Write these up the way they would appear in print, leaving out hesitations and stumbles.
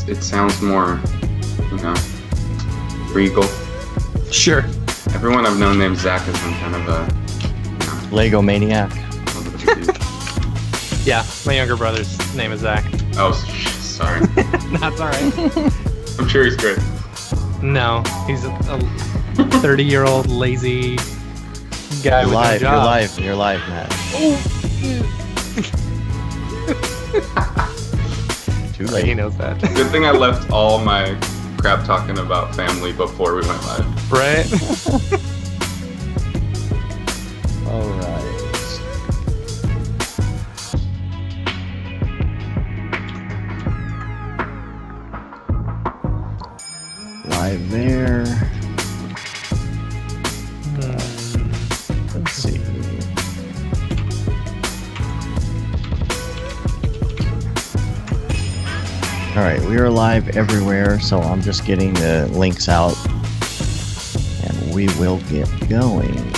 it sounds more, regal. Sure. Everyone I've known named Zach has been kind of a Lego maniac. Yeah, my younger brother's name is Zach. Oh, sorry. That's all right. I'm sure he's great. No, he's a 30-year-old lazy guy with no job. Your life, Matt. Oh. Too late. He knows that. Good thing I left all my crap talking about family before we went live. Right? All right. Live there. Let's see. All right, we are live everywhere, so I'm just getting the links out, and we will get going.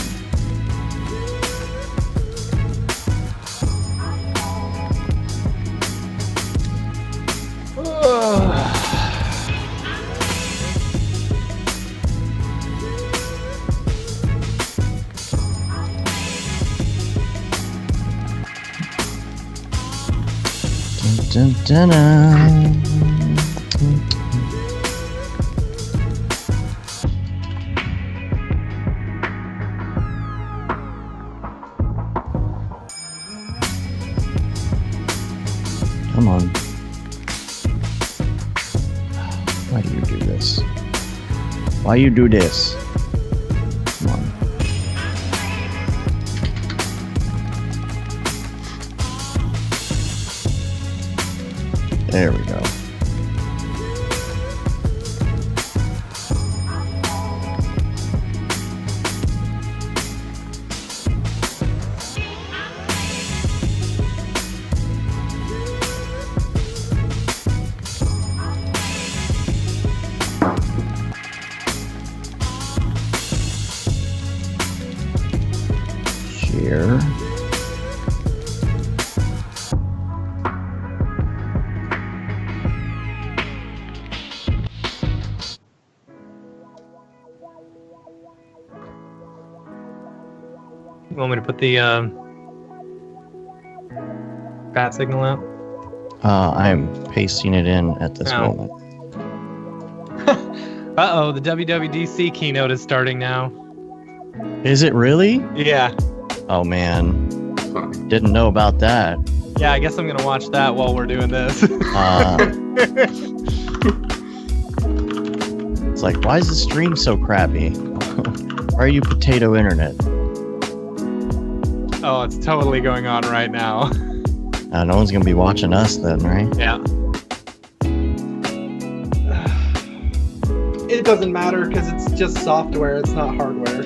Dun, dun, dun. Come on. Why do you do this? Why you do this? Come on. There we go. Share. You want me to put the bat signal out? I'm pasting it in at this moment. Uh-oh, the WWDC keynote is starting now. Is it really? Yeah. Oh man, didn't know about that. Yeah, I guess I'm gonna watch that while we're doing this. It's like, why is the stream so crappy? Why are you potato internet? Oh, it's totally going on right now. No one's gonna be watching us then, right? Yeah. It doesn't matter because it's just software, it's not hardware.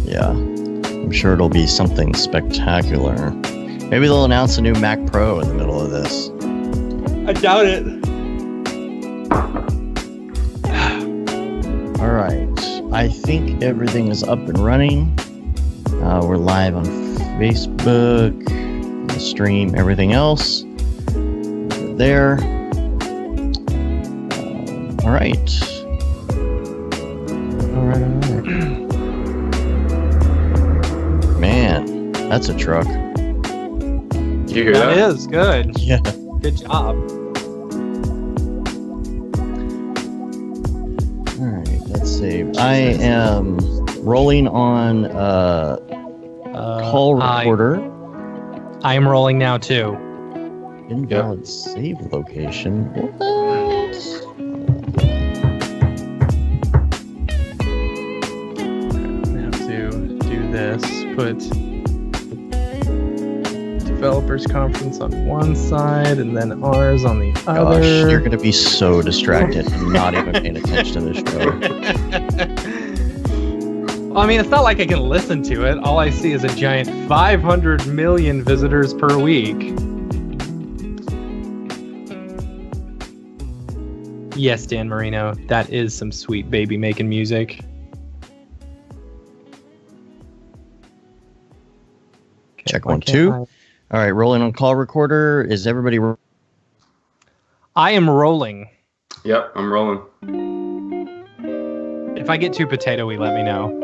Yeah, I'm sure it'll be something spectacular. Maybe they'll announce a new Mac Pro in the middle of this. I doubt it. All right, I think everything is up and running. We're live on Facebook, the stream, everything else. There. All right. Man, that's a truck. Did you hear that? That is good. Yeah. Good job. All right, let's see. I am rolling on call recorder. I am rolling now too. Invalid save location. What? I have to do this. Put developers conference on one side and then ours on the other. Gosh, you're gonna be so distracted and not even paying attention to the show. Well, I mean, it's not like I can listen to it. All I see is a giant 500 million visitors per week. Yes, Dan Marino, that is some sweet baby making music. Check 1, 2. All right, rolling on call recorder. Is everybody? I am rolling. Yep, I'm rolling. If I get too potato-y, let me know.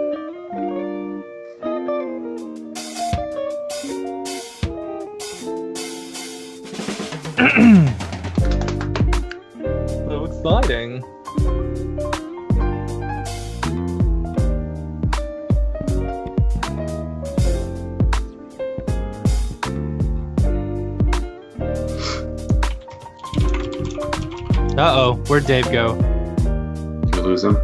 So exciting. Uh-oh, where'd Dave go? Did you lose him?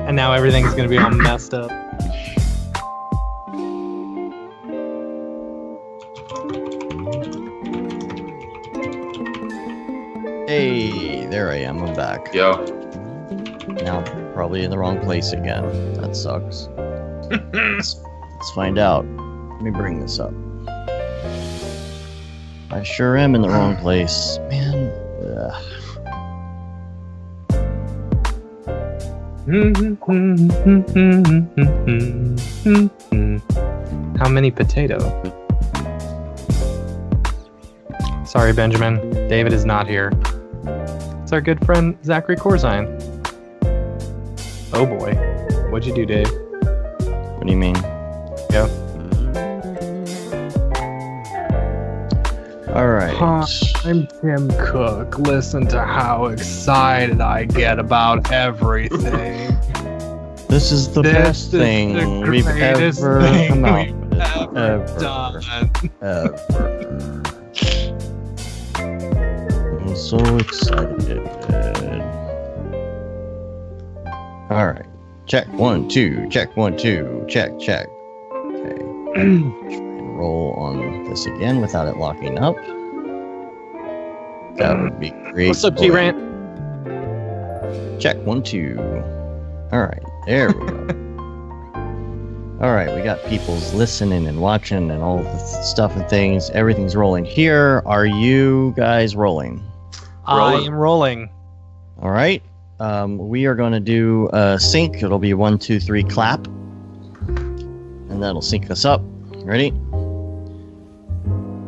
And now everything's gonna be all messed up. Hey, there I am. I'm back. Yo. Now I'm probably in the wrong place again. That sucks. Let's find out. Let me bring this up. I sure am in the wrong place. Man. Ugh. How many potato? Sorry, Benjamin. David is not here. It's our good friend Zachary Corzine. Oh boy. What'd you do, Dave? What do you mean? Yeah. All right. Hi, I'm Tim Cook. Listen to how excited I get about everything. This is the best thing the we've greatest ever thing come out we've with. ever done. Ever. I'm so excited. All right. Check 1, 2. Check 1, 2. Check, check. Okay. Try and roll on this again without it locking up. That would be great. What's up, T-Rant? Check 1, 2. All right. There we go. All right. We got people's listening and watching and all the stuff and things. Everything's rolling here. Are you guys rolling? I am rolling. All right. We are going to do a sync. It'll be 1, 2, 3 clap. And that'll sync us up. Ready?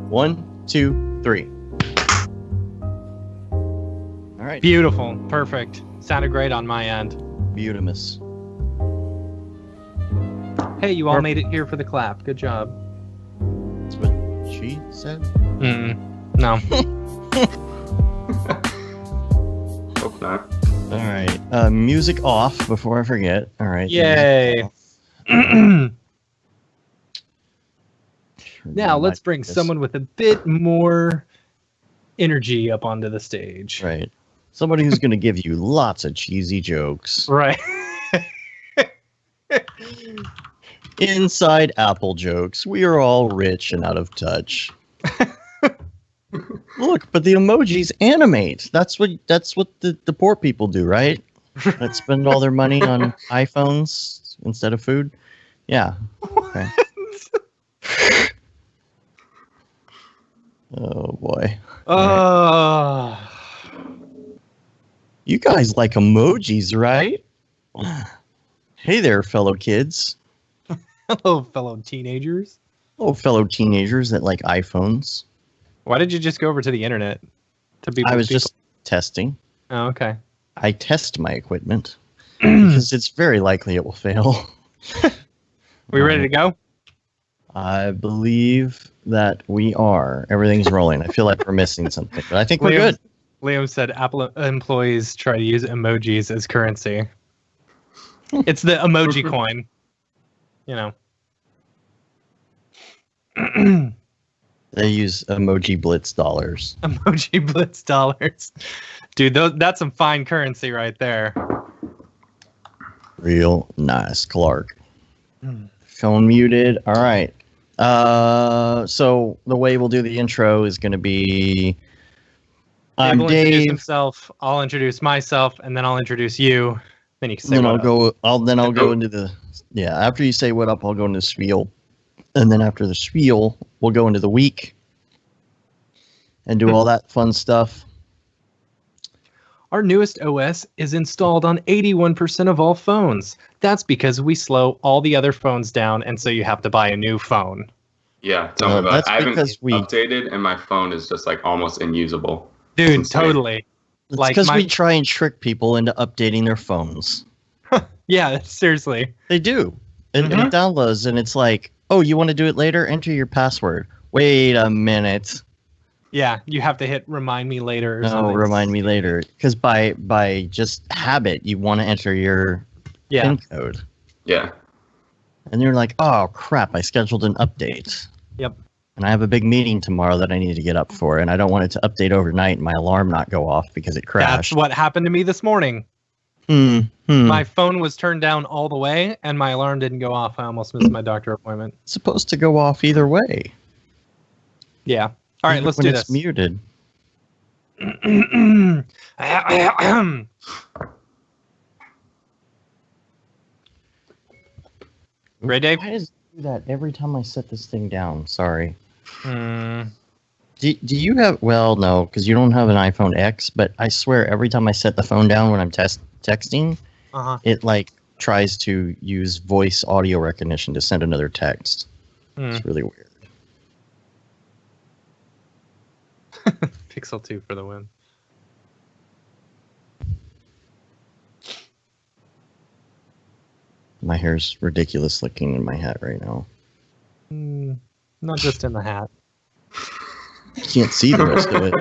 1, 2, 3. All right. Beautiful. Perfect. Sounded great on my end. Beautimus. Hey, you all made it here for the clap. Good job. That's what she said? No. Hope not. All right. Music off before I forget. All right. Yay. Turn Now, let's bring this- someone with a bit more energy up onto the stage. Right. Somebody who's going to give you lots of cheesy jokes. Right. Inside Apple jokes. We are all rich and out of touch. Look, but the emojis animate. That's what the poor people do, right? That spend all their money on iPhones instead of food. Yeah. Okay. Oh boy. You guys like emojis, right? Hey there, fellow kids. Hello, fellow teenagers. Oh, fellow teenagers that like iPhones. Why did you just go over to the internet? To be I was just testing. Oh, okay. I test my equipment because it's very likely it will fail. We ready to go? I believe that we are. Everything's rolling. I feel like we're missing something, but I think we're good. Liam said Apple employees try to use emojis as currency. It's the emoji coin. You know. They use emoji blitz dollars. Emoji blitz dollars. Dude, that's some fine currency right there. Real nice, Clark. Phone muted. All right. So the way we'll do the intro is going to be I'm Dave will introduce Dave. himself. I'll introduce myself, and then I'll introduce you. Then you can say Then what I'll up. go. I'll go into the After you say what up, I'll go into the spiel, and then after the spiel, we'll go into the week and do all that fun stuff. Our newest OS is installed on 81% of all phones. That's because we slow all the other phones down, and so you have to buy a new phone. Yeah, tell me about that's it. I haven't because we- updated, and my phone is just like almost unusable. Dude, insane. totally. It's Like because my- we try and trick people into updating their phones. Yeah, seriously. They do. And Mhm. it downloads, and it's like, oh, you want to do it later? Enter your password. Wait a minute. Yeah, you have to hit remind me later or No, something. remind me later. Because by just habit, you want to enter your Yeah. PIN code. Yeah. And you're like, oh, crap, I scheduled an update. Yep. And I have a big meeting tomorrow that I need to get up for, and I don't want it to update overnight and my alarm not go off because it crashed. That's what happened to me this morning. My My phone was turned down all the way and my alarm didn't go off. I almost missed my doctor appointment. It's supposed to go off either way. Yeah. All right, even let's when do it's this. muted. Ready, Dave? Why does it do that every time I set this thing down? Sorry. Mm, Do you have, well, no, because you don't have an iPhone X, but I swear every time I set the phone down when I'm texting, uh-huh. it like tries to use voice audio recognition to send another text. Mm. It's really weird. Pixel 2 for the win. My hair's ridiculous looking in my hat right now. Not just in the hat. I can't see the rest of it.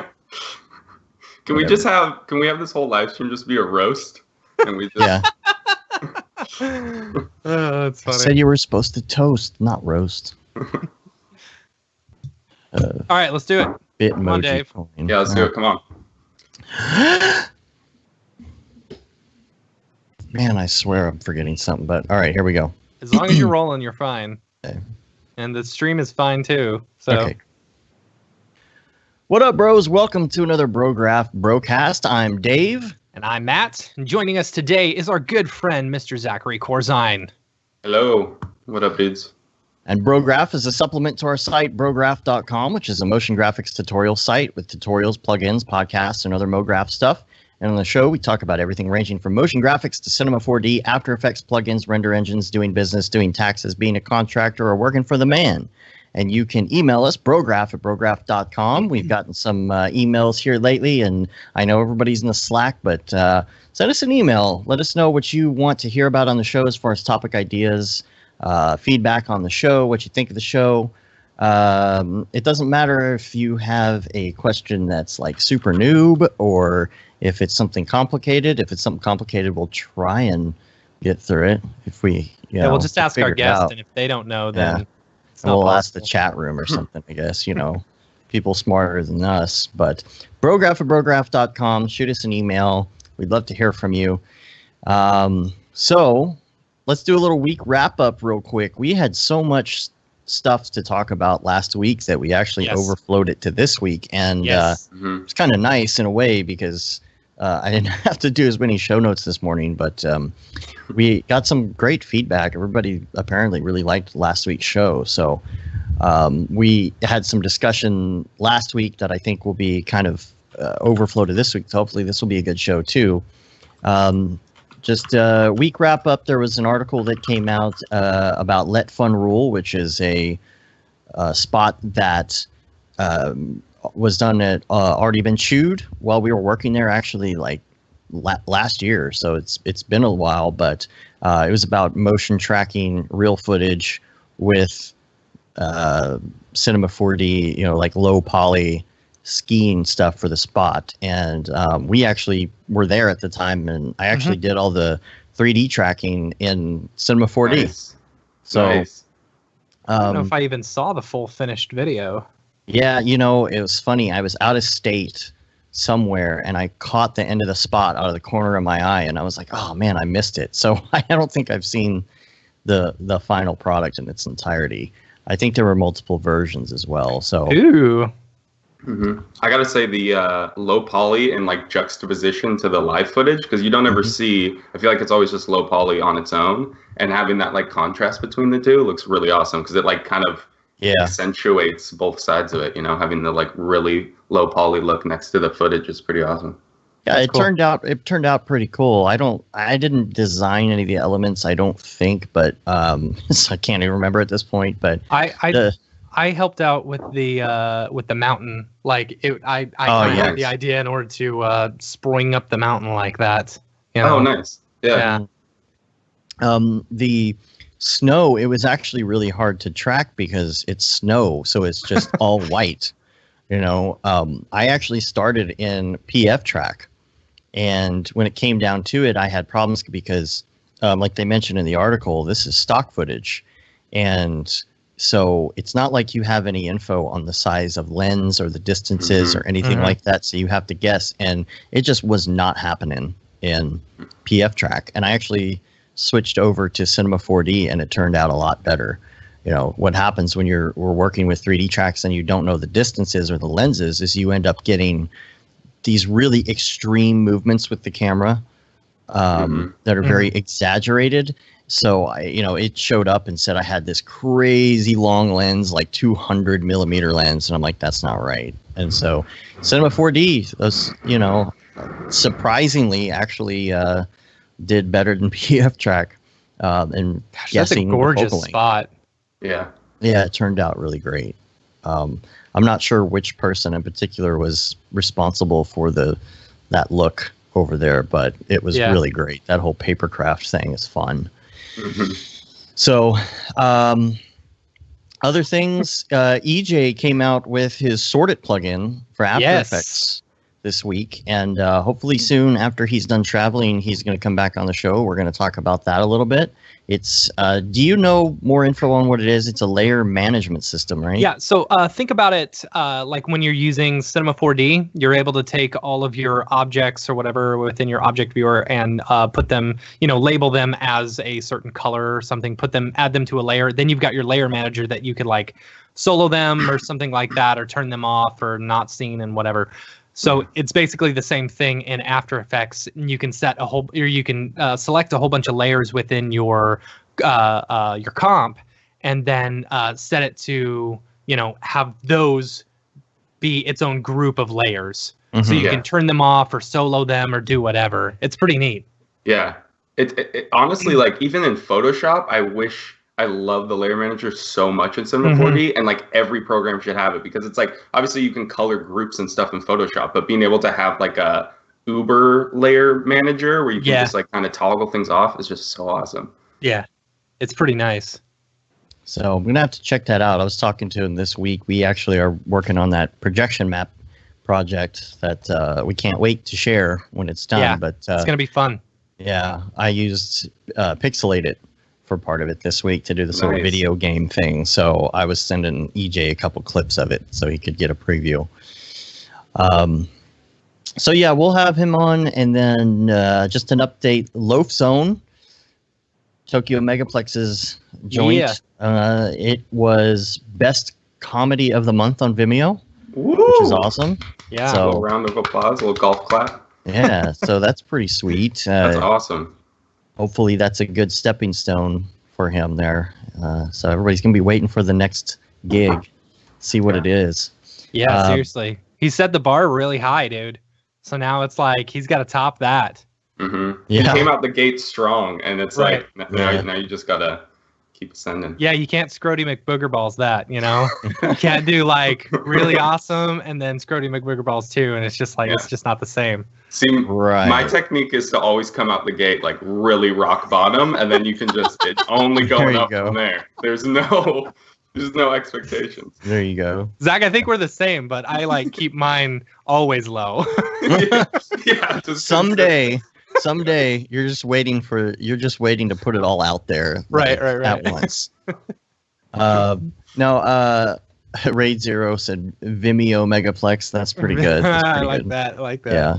Can we Whatever. just have? Can we have this whole live stream just be a roast? And we just Yeah, Oh, that's I funny. said you were supposed to toast, not roast. All right, let's do it. Bitmoji on, Dave. coin. yeah, let's do it. Come on. Man, I swear I'm forgetting something, but all right, here we go. As long as you're rolling, you're fine. Okay. And the stream is fine too. So Okay. What up, bros? Welcome to another Brograph Brocast. I'm Dave. And I'm Matt. And joining us today is our good friend, Mr. Zachary Corzine. Hello. What up, dudes? And Brograph is a supplement to our site, brograph.com, which is a motion graphics tutorial site with tutorials, plugins, podcasts, and other MoGraph stuff. And on the show, we talk about everything ranging from motion graphics to Cinema 4D, After Effects plugins, render engines, doing business, doing taxes, being a contractor, or working for the man. And you can email us, brograph@brograph.com. We've gotten some emails here lately, and I know everybody's in the Slack, but send us an email. Let us know what you want to hear about on the show as far as topic ideas, feedback on the show, what you think of the show. It doesn't matter if you have a question that's like super noob or if it's something complicated. If it's something complicated, we'll try and get through it. If we, Yeah, we'll just ask our figure it guest, out. and if they don't know, then Yeah. it's And not we'll ask the possible. chat room or something, I guess, people smarter than us. But brograph@brograph.com, shoot us an email. We'd love to hear from you. So let's do a little week wrap up real quick. We had so much stuff to talk about last week that we actually Yes. overflowed it to this week. And Yes. Mhm. it's kind of nice in a way because I didn't have to do as many show notes this morning, but we got some great feedback. Everybody apparently really liked last week's show. So we had some discussion last week that I think will be kind of overflow to this week. So hopefully this will be a good show too. Just a week wrap up, there was an article that came out about Let Fun Rule, which is a spot that was done at already been chewed while we were working there, actually like last year. So it's been a while, but it was about motion tracking real footage with Cinema 4D, like low poly skiing stuff for the spot. And we actually were there at the time, and I actually did all the 3D tracking in Cinema 4D. Nice. So Nice. I don't know if I even saw the full finished video. yeah, it was funny. I was out of state somewhere, and I caught the end of the spot out of the corner of my eye, and I was like, oh man, I missed it. So I don't think I've seen the final product in its entirety. I think there were multiple versions as well. So Ooh. Hmm. I gotta say the low poly and like juxtaposition to the live footage, because you don't ever see. I feel like it's always just low poly on its own, and having that like contrast between the two looks really awesome because it like kind of yeah, accentuates both sides of it. Having the like really low poly look next to the footage is pretty awesome. yeah, That's it cool. turned out pretty cool. I didn't design any of the elements, I don't think, but so I can't even remember at this point. But I the, I helped out with the mountain. Like I kind of had the idea in order to spring up the mountain like that. You know? Oh, nice. Yeah. The snow, it was actually really hard to track because it's snow, so it's just all white. You know, I actually started in PF track, and when it came down to it, I had problems because, like they mentioned in the article, this is stock footage, and so it's not like you have any info on the size of lens or the distances or anything like that, so you have to guess, and it just was not happening in PF track. And I actually switched over to Cinema 4D, and it turned out a lot better. You know, what happens when we're working with 3D tracks and you don't know the distances or the lenses is you end up getting these really extreme movements with the camera that are very exaggerated. So it showed up and said I had this crazy long lens, like 200 millimeter lens, and I'm like, that's not right. And so Cinema 4D, those, surprisingly actually did better than PF track. And gosh, that's a gorgeous spot. Yeah, it turned out really great. I'm not sure which person in particular was responsible for that look over there, but it was really great. That whole papercraft thing is fun. So, other things, EJ came out with his Sort It plugin for After Effects this week, and hopefully soon after he's done traveling, he's going to come back on the show. We're going to talk about that a little bit. It's do you know more info on what it is? It's a layer management system, right? Yeah, so think about it like when you're using Cinema 4D, you're able to take all of your objects or whatever within your object viewer and put them, label them as a certain color or something, add them to a layer. Then you've got your layer manager that you could like solo them or something like that, or turn them off or not seen and whatever. So it's basically the same thing in After Effects. You can select a whole bunch of layers within your comp, and then set it to have those be its own group of layers. So you can turn them off or solo them or do whatever. It's pretty neat. Yeah, it honestly, like even in Photoshop, I love the layer manager so much in Cinema 4D, and like every program should have it, because it's like, obviously you can color groups and stuff in Photoshop, but being able to have like a Uber layer manager where you can just like kind of toggle things off is just so awesome. Yeah, it's pretty nice. So I'm going to have to check that out. I was talking to him this week. We actually are working on that projection map project that we can't wait to share when it's done. Yeah, but it's going to be fun. Yeah, I used Pixelate It for part of it this week to do this little video game thing. So I was sending EJ a couple clips of it so he could get a preview. So yeah, we'll have him on, and then just an update. Loaf Zone, Tokyo Megaplex's joint. It was best comedy of the month on Vimeo, which is awesome. Yeah, so a little round of applause, a little golf clap. Yeah, so that's pretty sweet. That's awesome. Hopefully that's a good stepping stone for him there. So everybody's going to be waiting for the next gig, see what it is. Yeah, seriously. He set the bar really high, dude. So now it's like he's got to top that. Yeah. He came out the gate strong, and it's like now you just got to keep ascending. Yeah, you can't Scrody McBoogerballs that, You can't do like really awesome and then Scrody McBoogerballs too, and it's just like it's just not the same. See, my technique is to always come out the gate like really rock bottom, and then you can just it's only going up from there. There's no expectations. There you go. Zach, I think we're the same, but I like keep mine always low. Someday you're just waiting to put it all out there. Right. At once. No, Raid Zero said Vimeo Megaplex. That's pretty good. I like that. Yeah.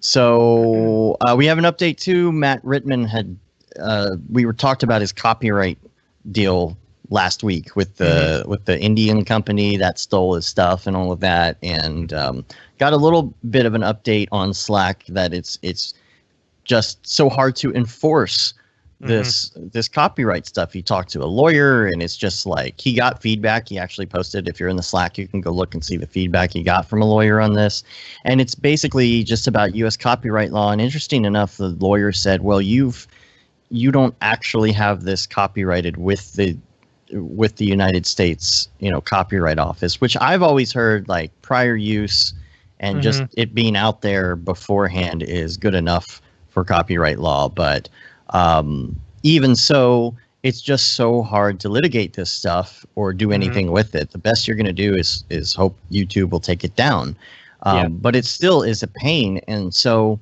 So we have an update too. Matt Rittman had we talked about his copyright deal last week with the Indian company that stole his stuff and all of that, and got a little bit of an update on Slack that it's just so hard to enforce this copyright stuff. He talked to a lawyer, and it's just like he got feedback. He actually posted, if you're in the Slack, you can go look and see the feedback he got from a lawyer on this. And it's basically just about U.S. copyright law. And interesting enough, the lawyer said, well, you don't actually have this copyrighted with the with the United States, Copyright Office, which I've always heard like prior use and just it being out there beforehand is good enough for copyright law. But even so, it's just so hard to litigate this stuff or do anything with it. The best you're going to do is hope YouTube will take it down. But it still is a pain. And so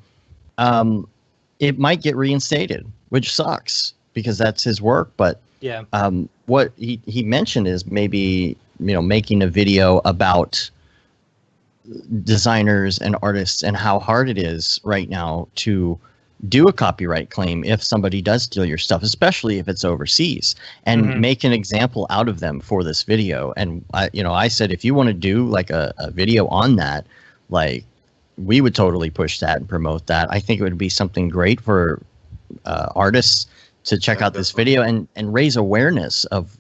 it might get reinstated, which sucks because that's his work. But what he mentioned is maybe, making a video about designers and artists and how hard it is right now to do a copyright claim if somebody does steal your stuff, especially if it's overseas, and make an example out of them for this video. And I said, if you want to do like a video on that, like we would totally push that and promote that. I think it would be something great for artists to check out this video and raise awareness of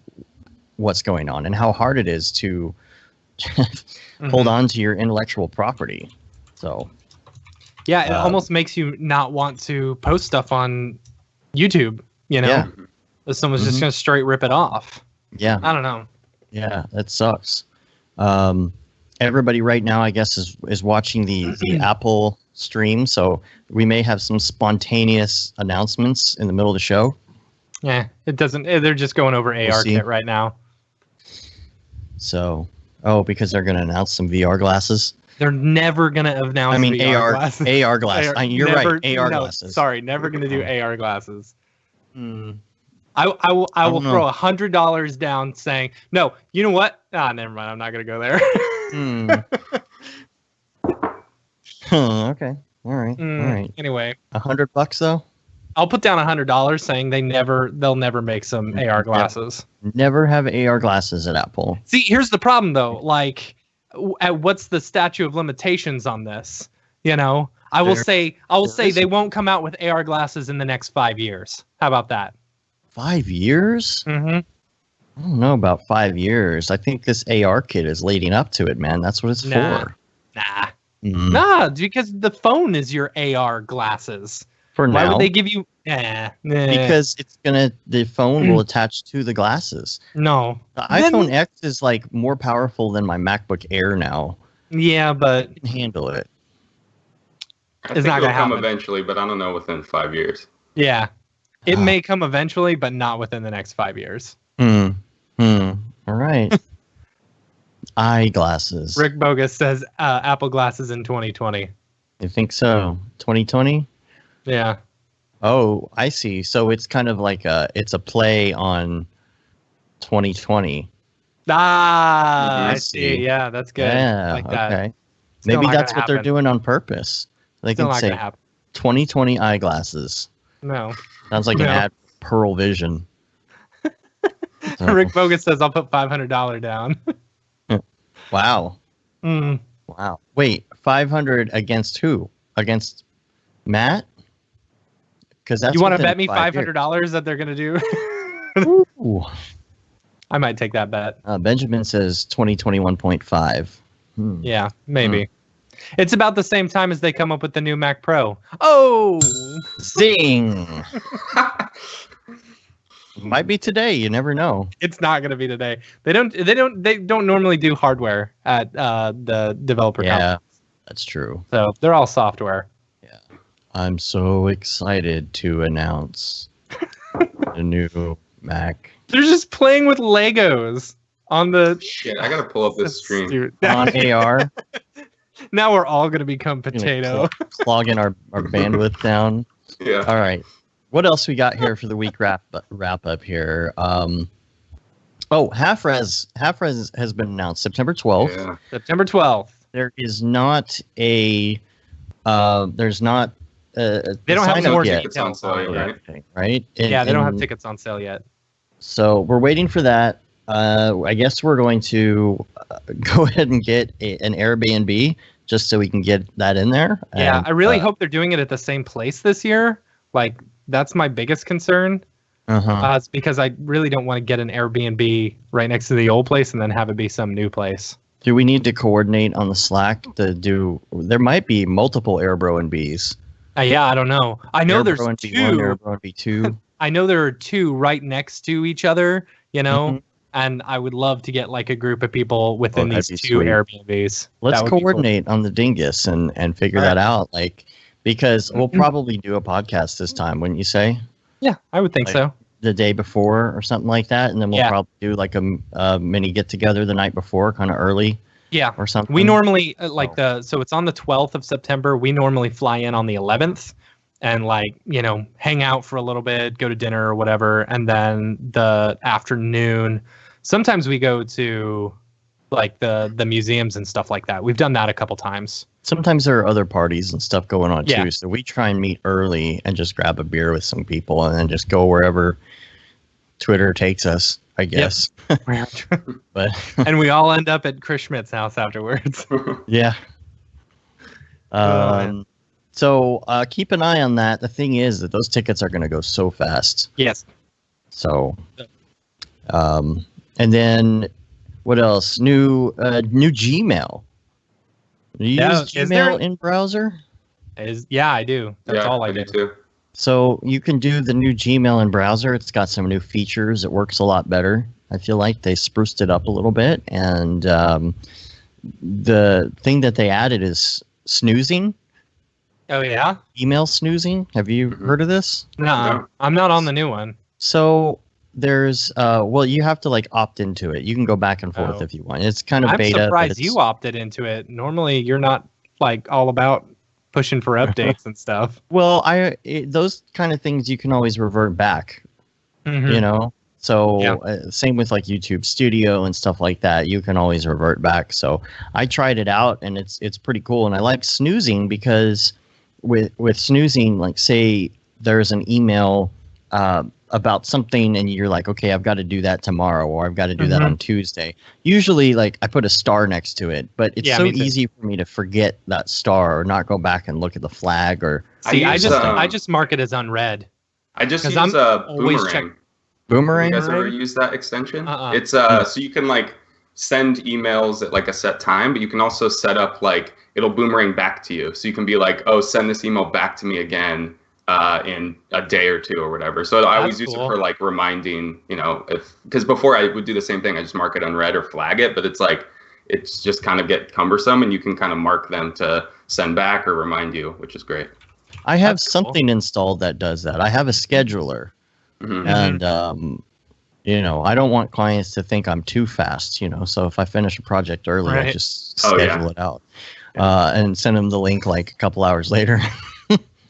what's going on and how hard it is to hold on to your intellectual property. So yeah, it almost makes you not want to post stuff on YouTube, if someone's just going to straight rip it off. Yeah. I don't know. Yeah, that sucks. Everybody right now, I guess, is watching the Apple stream, so we may have some spontaneous announcements in the middle of the show. Yeah, it doesn't. They're just going over ARKit right now. So, because they're going to announce some VR glasses. They're never going to announce VR glasses. AR glasses. You're right, AR glasses. Sorry, never going to do AR glasses. I will throw $100 down saying, no, you know what? Never mind. I'm not going to go there. Okay. All right. Anyway. $100 though? I'll put down $100 saying they'll never make some AR glasses. Never have AR glasses at Apple. See, here's the problem though. Like, what's the statute of limitations on this? I will say they won't come out with AR glasses in the next 5 years. How about that? 5 years? I don't know about 5 years. I think this AR kit is leading up to it, man. That's what it's for. Nah, because the phone is your AR glasses. For now. Why would they give you? Because the phone will attach to the glasses. No. The iPhone X is like more powerful than my MacBook Air now. Yeah, but I can handle it. It's not going to come eventually, but I don't know within 5 years. Yeah. It may come eventually, but not within the next 5 years. All right. Eyeglasses. Rick Bogus says Apple glasses in 2020. You think so? 2020? Yeah. Oh, I see. So it's kind of like it's a play on 2020. I see. Yeah, that's good. Yeah, like that. Okay. Maybe that's what they're doing on purpose. They can say 2020 eyeglasses. No. Sounds like an ad for Pearl Vision. Rick Bogus says I'll put $500 down. Wow. Wow. Wait, 500 against who? Against Matt? Because that's you want to bet me $500 that they're gonna do? Ooh. I might take that bet. Benjamin says 2021.5. Yeah, maybe. It's about the same time as they come up with the new Mac Pro. Oh, zing! Might be today. You never know. It's not going to be today. They don't normally do hardware at the developer conference. That's true. So they're all software. Yeah. I'm so excited to announce the new Mac. They're just playing with Legos on the. Shit, I gotta pull up this stream on AR. Now we're all gonna become potato. Clogging our bandwidth down. Yeah. All right. What else we got here for the week wrap up here? Half Res has been announced September 12th. Yeah. September 12th. There is not a. There's not. They don't have more tickets on sale yet, right? They don't have tickets on sale yet. So we're waiting for that. I guess we're going to go ahead and get an Airbnb just so we can get that in there. Yeah, I really hope they're doing it at the same place this year. Like, that's my biggest concern. It's because I really don't want to get an Airbnb right next to the old place and then have it be some new place. Do we need to coordinate on the Slack to do? There might be multiple Airbnbs. Yeah, I don't know. I know there's two. Airbnb 2. I know there are two right next to each other, and I would love to get like a group of people within these that'd be 2 sweet. Airbnbs. Let's That would be cool. coordinate on the dingus and figure All right. that out. Like, because we'll probably do a podcast this time, wouldn't you say? Yeah, I would think Like, so. The day before or something like that, and then we'll Yeah. probably do like a mini get together the night before, kind of early Yeah. or something. We normally so it's on the 12th of September. We normally fly in on the 11th and hang out for a little bit, go to dinner or whatever, and then the afternoon. Sometimes we go to like the museums and stuff like that. We've done that a couple times. Sometimes there are other parties and stuff going on Yeah. too, so we try and meet early and just grab a beer with some people and then just go wherever Twitter takes us, I guess. But And we all end up at Chris Schmidt's house afterwards. yeah. man. So keep an eye on that. The thing is that those tickets are going to go so fast. Yes. So, and then what else? New Gmail. Do you Yeah, use is there- Gmail in browser? Yeah, I do. That's all I do. too. So you can do the new Gmail in browser. It's got some new features. It works a lot better. I feel like they spruced it up a little bit. And the thing that they added is snoozing, Oh yeah? email snoozing. Have you heard of this? No, I'm not on the new one. So there's, you have to like opt into it. You can go back and forth Oh. if you want. It's kind of I'm beta. but surprised it's- you opted into it. Normally, you're not like all about pushing for updates and stuff. Well, those kind of things you can always revert back. Mhm. You know. So Yeah. same with like YouTube Studio and stuff like that. You can always revert back. So I tried it out and it's pretty cool. And I like snoozing because with snoozing, like say there's an email about something and you're like, okay, I've got to do that tomorrow or I've got to do that on Tuesday. Usually like I put a star next to it, but it's Yeah, so me too. easy for me to forget that star or not go back and look at the flag or See, I use, just mark it as unread. I just 'Cause use I'm always Boomerang. Boomerang. You guys ever use that extension? It's Mm. so you can like send emails at like a set time, but you can also set up like it'll boomerang back to you. So you can be like, oh, send this email back to me again in a day or two or whatever. So I always use it cool. for like reminding, because before I would do the same thing. I just mark it unread or flag it, but it's just kind of get cumbersome and you can kind of mark them to send back or remind you, which is great. I have That's cool. something installed that does that. I have a scheduler. Mhm. And I don't want clients to think I'm too fast, so if I finish a project early, I Right. just Oh, schedule yeah. it out and send them the link like a couple hours later.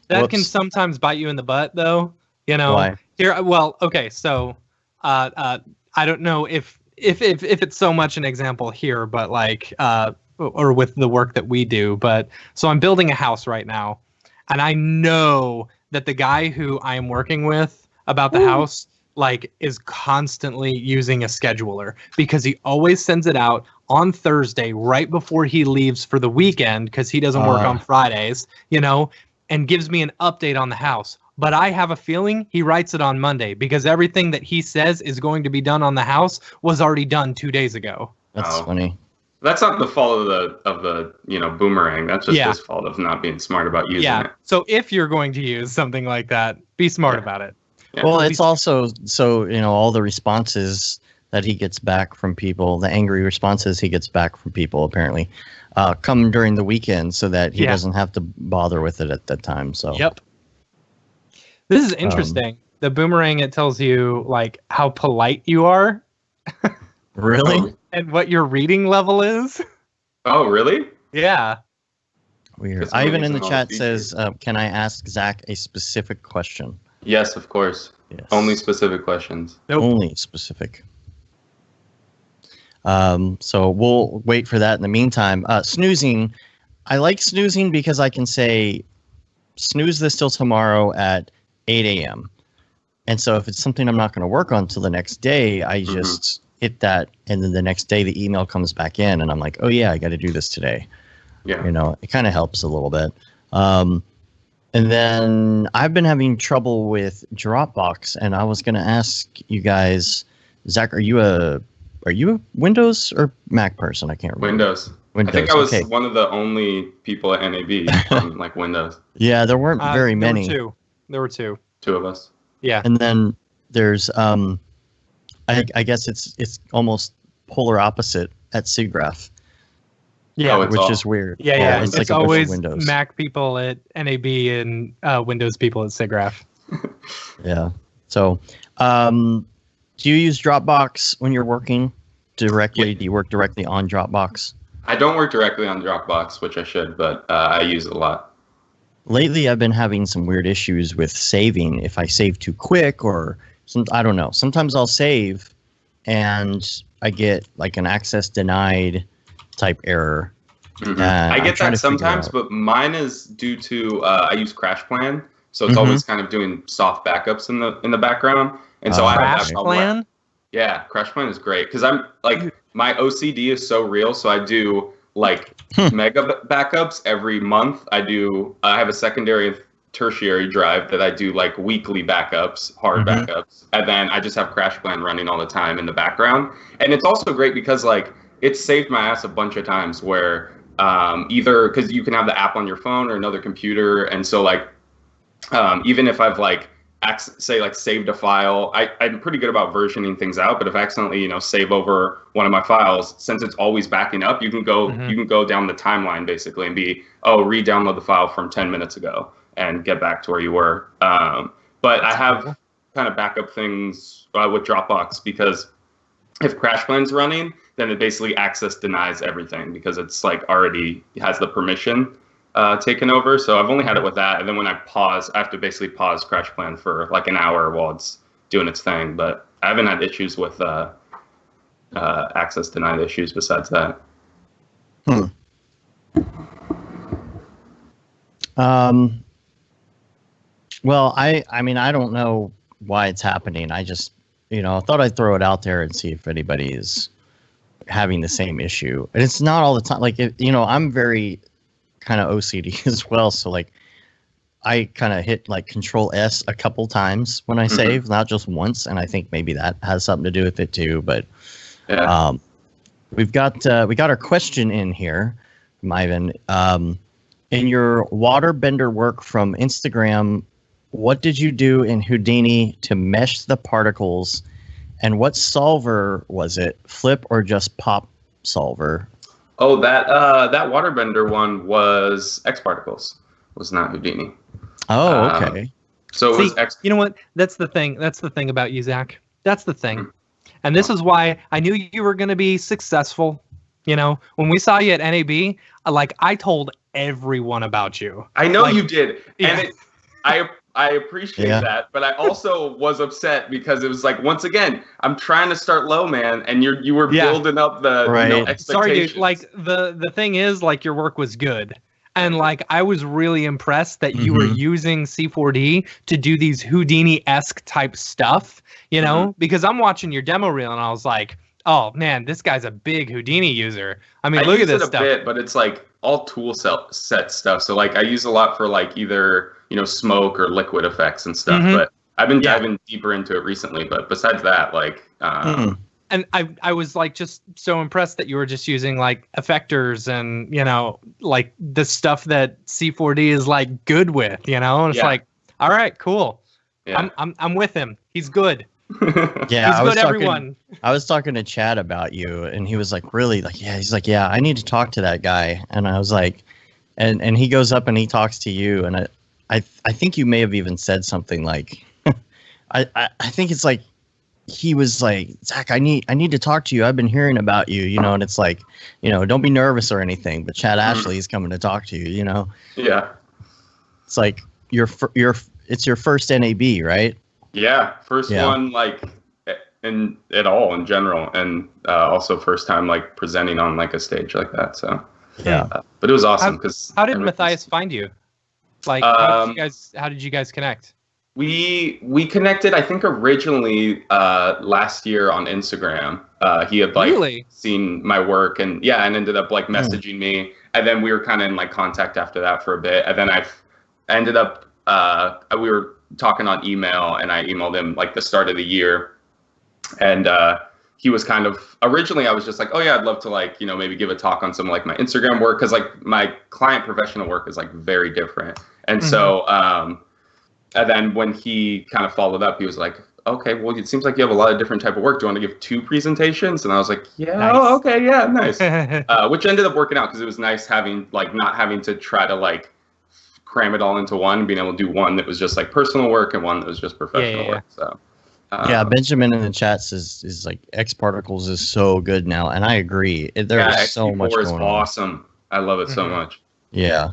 That can Whoops. sometimes bite you in the butt, though. Why? Here, well, okay, so I don't know if it's so much an example here, but like or with the work that we do, but so I'm building a house right now, and I know that the guy who I am working with about the house like is constantly using a scheduler because he always sends it out on Thursday right before he leaves for the weekend because he doesn't work on Fridays, and gives me an update on the house. But I have a feeling he writes it on Monday because everything that he says is going to be done on the house was already done 2 days ago. That's Oh. funny. That's not the fault of the boomerang. That's just Yeah. his fault of not being smart about using Yeah. it. So if you're going to use something like that, be smart about it. Yeah. Well, At it's least- also so, all the responses that he gets back from people, the angry responses he gets back from people apparently, come during the weekend so that he Yeah. doesn't have to bother with it at that time. So Yep. This is interesting. The boomerang, it tells you like how polite you are Really? and what your reading level is. Oh, really? Yeah. Weird. It's Ivan in the amazing all chat the says, can I ask Zach a specific question? Yes, of course. Yes. Only specific questions. Nope. Only specific. So we'll wait for that in the meantime. Snoozing. I like snoozing because I can say, snooze this till tomorrow at 8 a.m. And so if it's something I'm not going to work on till the next day, I just hit that. And then the next day the email comes back in and I'm like, oh yeah, I got to do this today. Yeah. It kind of helps a little bit. And then I've been having trouble with Dropbox, and I was going to ask you guys, Zach, are you a Windows or Mac person? I can't remember. Windows. Windows. I think I was okay. one of the only people at NAB from like Windows. Yeah, there weren't very many. There were two. Two of us. Yeah. And then there's I guess it's almost polar opposite at SIGGRAPH. Yeah, which is weird. Yeah. It's It's like a bunch of always windows. Mac people at NAB and Windows people at SIGGRAPH. Yeah. So, do you use Dropbox when you're working directly? Do you work directly on Dropbox? I don't work directly on Dropbox, which I should, but I use it a lot. Lately, I've been having some weird issues with saving. If I save too quick, or I don't know. Sometimes I'll save, and I get like an access denied type error. Mm-hmm. I get that sometimes, but mine is due to I use CrashPlan, so it's always kind of doing soft backups in the background, and so I have that CrashPlan. Yeah, CrashPlan is great because I'm like my OCD is so real, so I do like mega backups every month. I have a secondary and tertiary drive that I do like weekly backups, hard backups, and then I just have CrashPlan running all the time in the background, and it's also great because like it's saved my ass a bunch of times where either because you can have the app on your phone or another computer, and so like even if I've like saved a file, I'm pretty good about versioning things out, but if I accidentally save over one of my files, since it's always backing up, you can go down the timeline basically and re-download the file from 10 minutes ago and get back to where you were. But I have kind of backup things with Dropbox because if CrashPlan's running, then it basically access denies everything because it's like already has the permission taken over. So I've only had it with that. And then when I pause, I have to basically pause CrashPlan for like an hour while it's doing its thing. But I haven't had issues with access denied issues besides that. Well, I mean, I don't know why it's happening. I just, I thought I'd throw it out there and see if anybody is having the same issue. And it's not all the time. Like, I'm very kind of OCD as well. So like, I kind of hit like Control S a couple times when I save, not just once. And I think maybe that has something to do with it too. But we got our question in here from Ivan. In your waterbender work from Instagram, what did you do in Houdini to mesh the particles, and what solver was it? Flip or just pop solver? Oh, that waterbender one was XParticles. Was not Houdini. Oh, okay. So it was you know what? That's the thing. That's the thing about you, Zach. That's the thing. And this is why I knew you were going to be successful. When we saw you at NAB, like I told everyone about you. I know you did. And I appreciate that, but I also was upset because it was like, once again, I'm trying to start low, man, and you were building up the expectations. Sorry, dude. Like the thing is, like your work was good, and like I was really impressed that you were using C4D to do these Houdini-esque type stuff. Because I'm watching your demo reel and I was like, oh man, this guy's a big Houdini user. I mean, look at this stuff. Bit, but it's like all tool set stuff. So like I use a lot for like either smoke or liquid effects and stuff. But I've been diving deeper into it recently. But besides that, like, and I was like just so impressed that you were just using like effectors and like the stuff that C4D is like good with. And it's like, all right, cool. Yeah. I'm with him. He's good. Yeah, he's good, everyone. I was talking to Chad about you, and he was like, really? Like, yeah, he's like, yeah, I need to talk to that guy. And I was like, and he goes up and he talks to you, and I think you may have even said something like, I think it's like, he was like, Zach, I need to talk to you. I've been hearing about you, and it's like, don't be nervous or anything, but Chad Ashley is coming to talk to you, Yeah. It's like it's your first NAB, right? Yeah, first one like in general, and also first time like presenting on like a stage like that. So but it was awesome because how did Matthias find you? Like how did you guys connect? We connected, I think, originally last year on Instagram. He had like seen my work and ended up like messaging me, and then we were kind of in like contact after that for a bit, and then I ended up we were talking on email, and I emailed him like the start of the year, and he was kind of, originally I was just like, oh yeah, I'd love to like maybe give a talk on some like my Instagram work, because like my client professional work is like very different, and so and then when he kind of followed up, he was like, okay, well, it seems like you have a lot of different type of work. Do you want to give 2 presentations? And I was like, yeah, Nice. oh, okay, yeah, nice. Which ended up working out because it was nice having like not having to try to like cram it all into one, being able to do one that was just like personal work and one that was just professional work. So yeah, Benjamin in the chat says is like X Particles is so good now, and I agree. There's so much going on. Awesome. I love it so much. Yeah.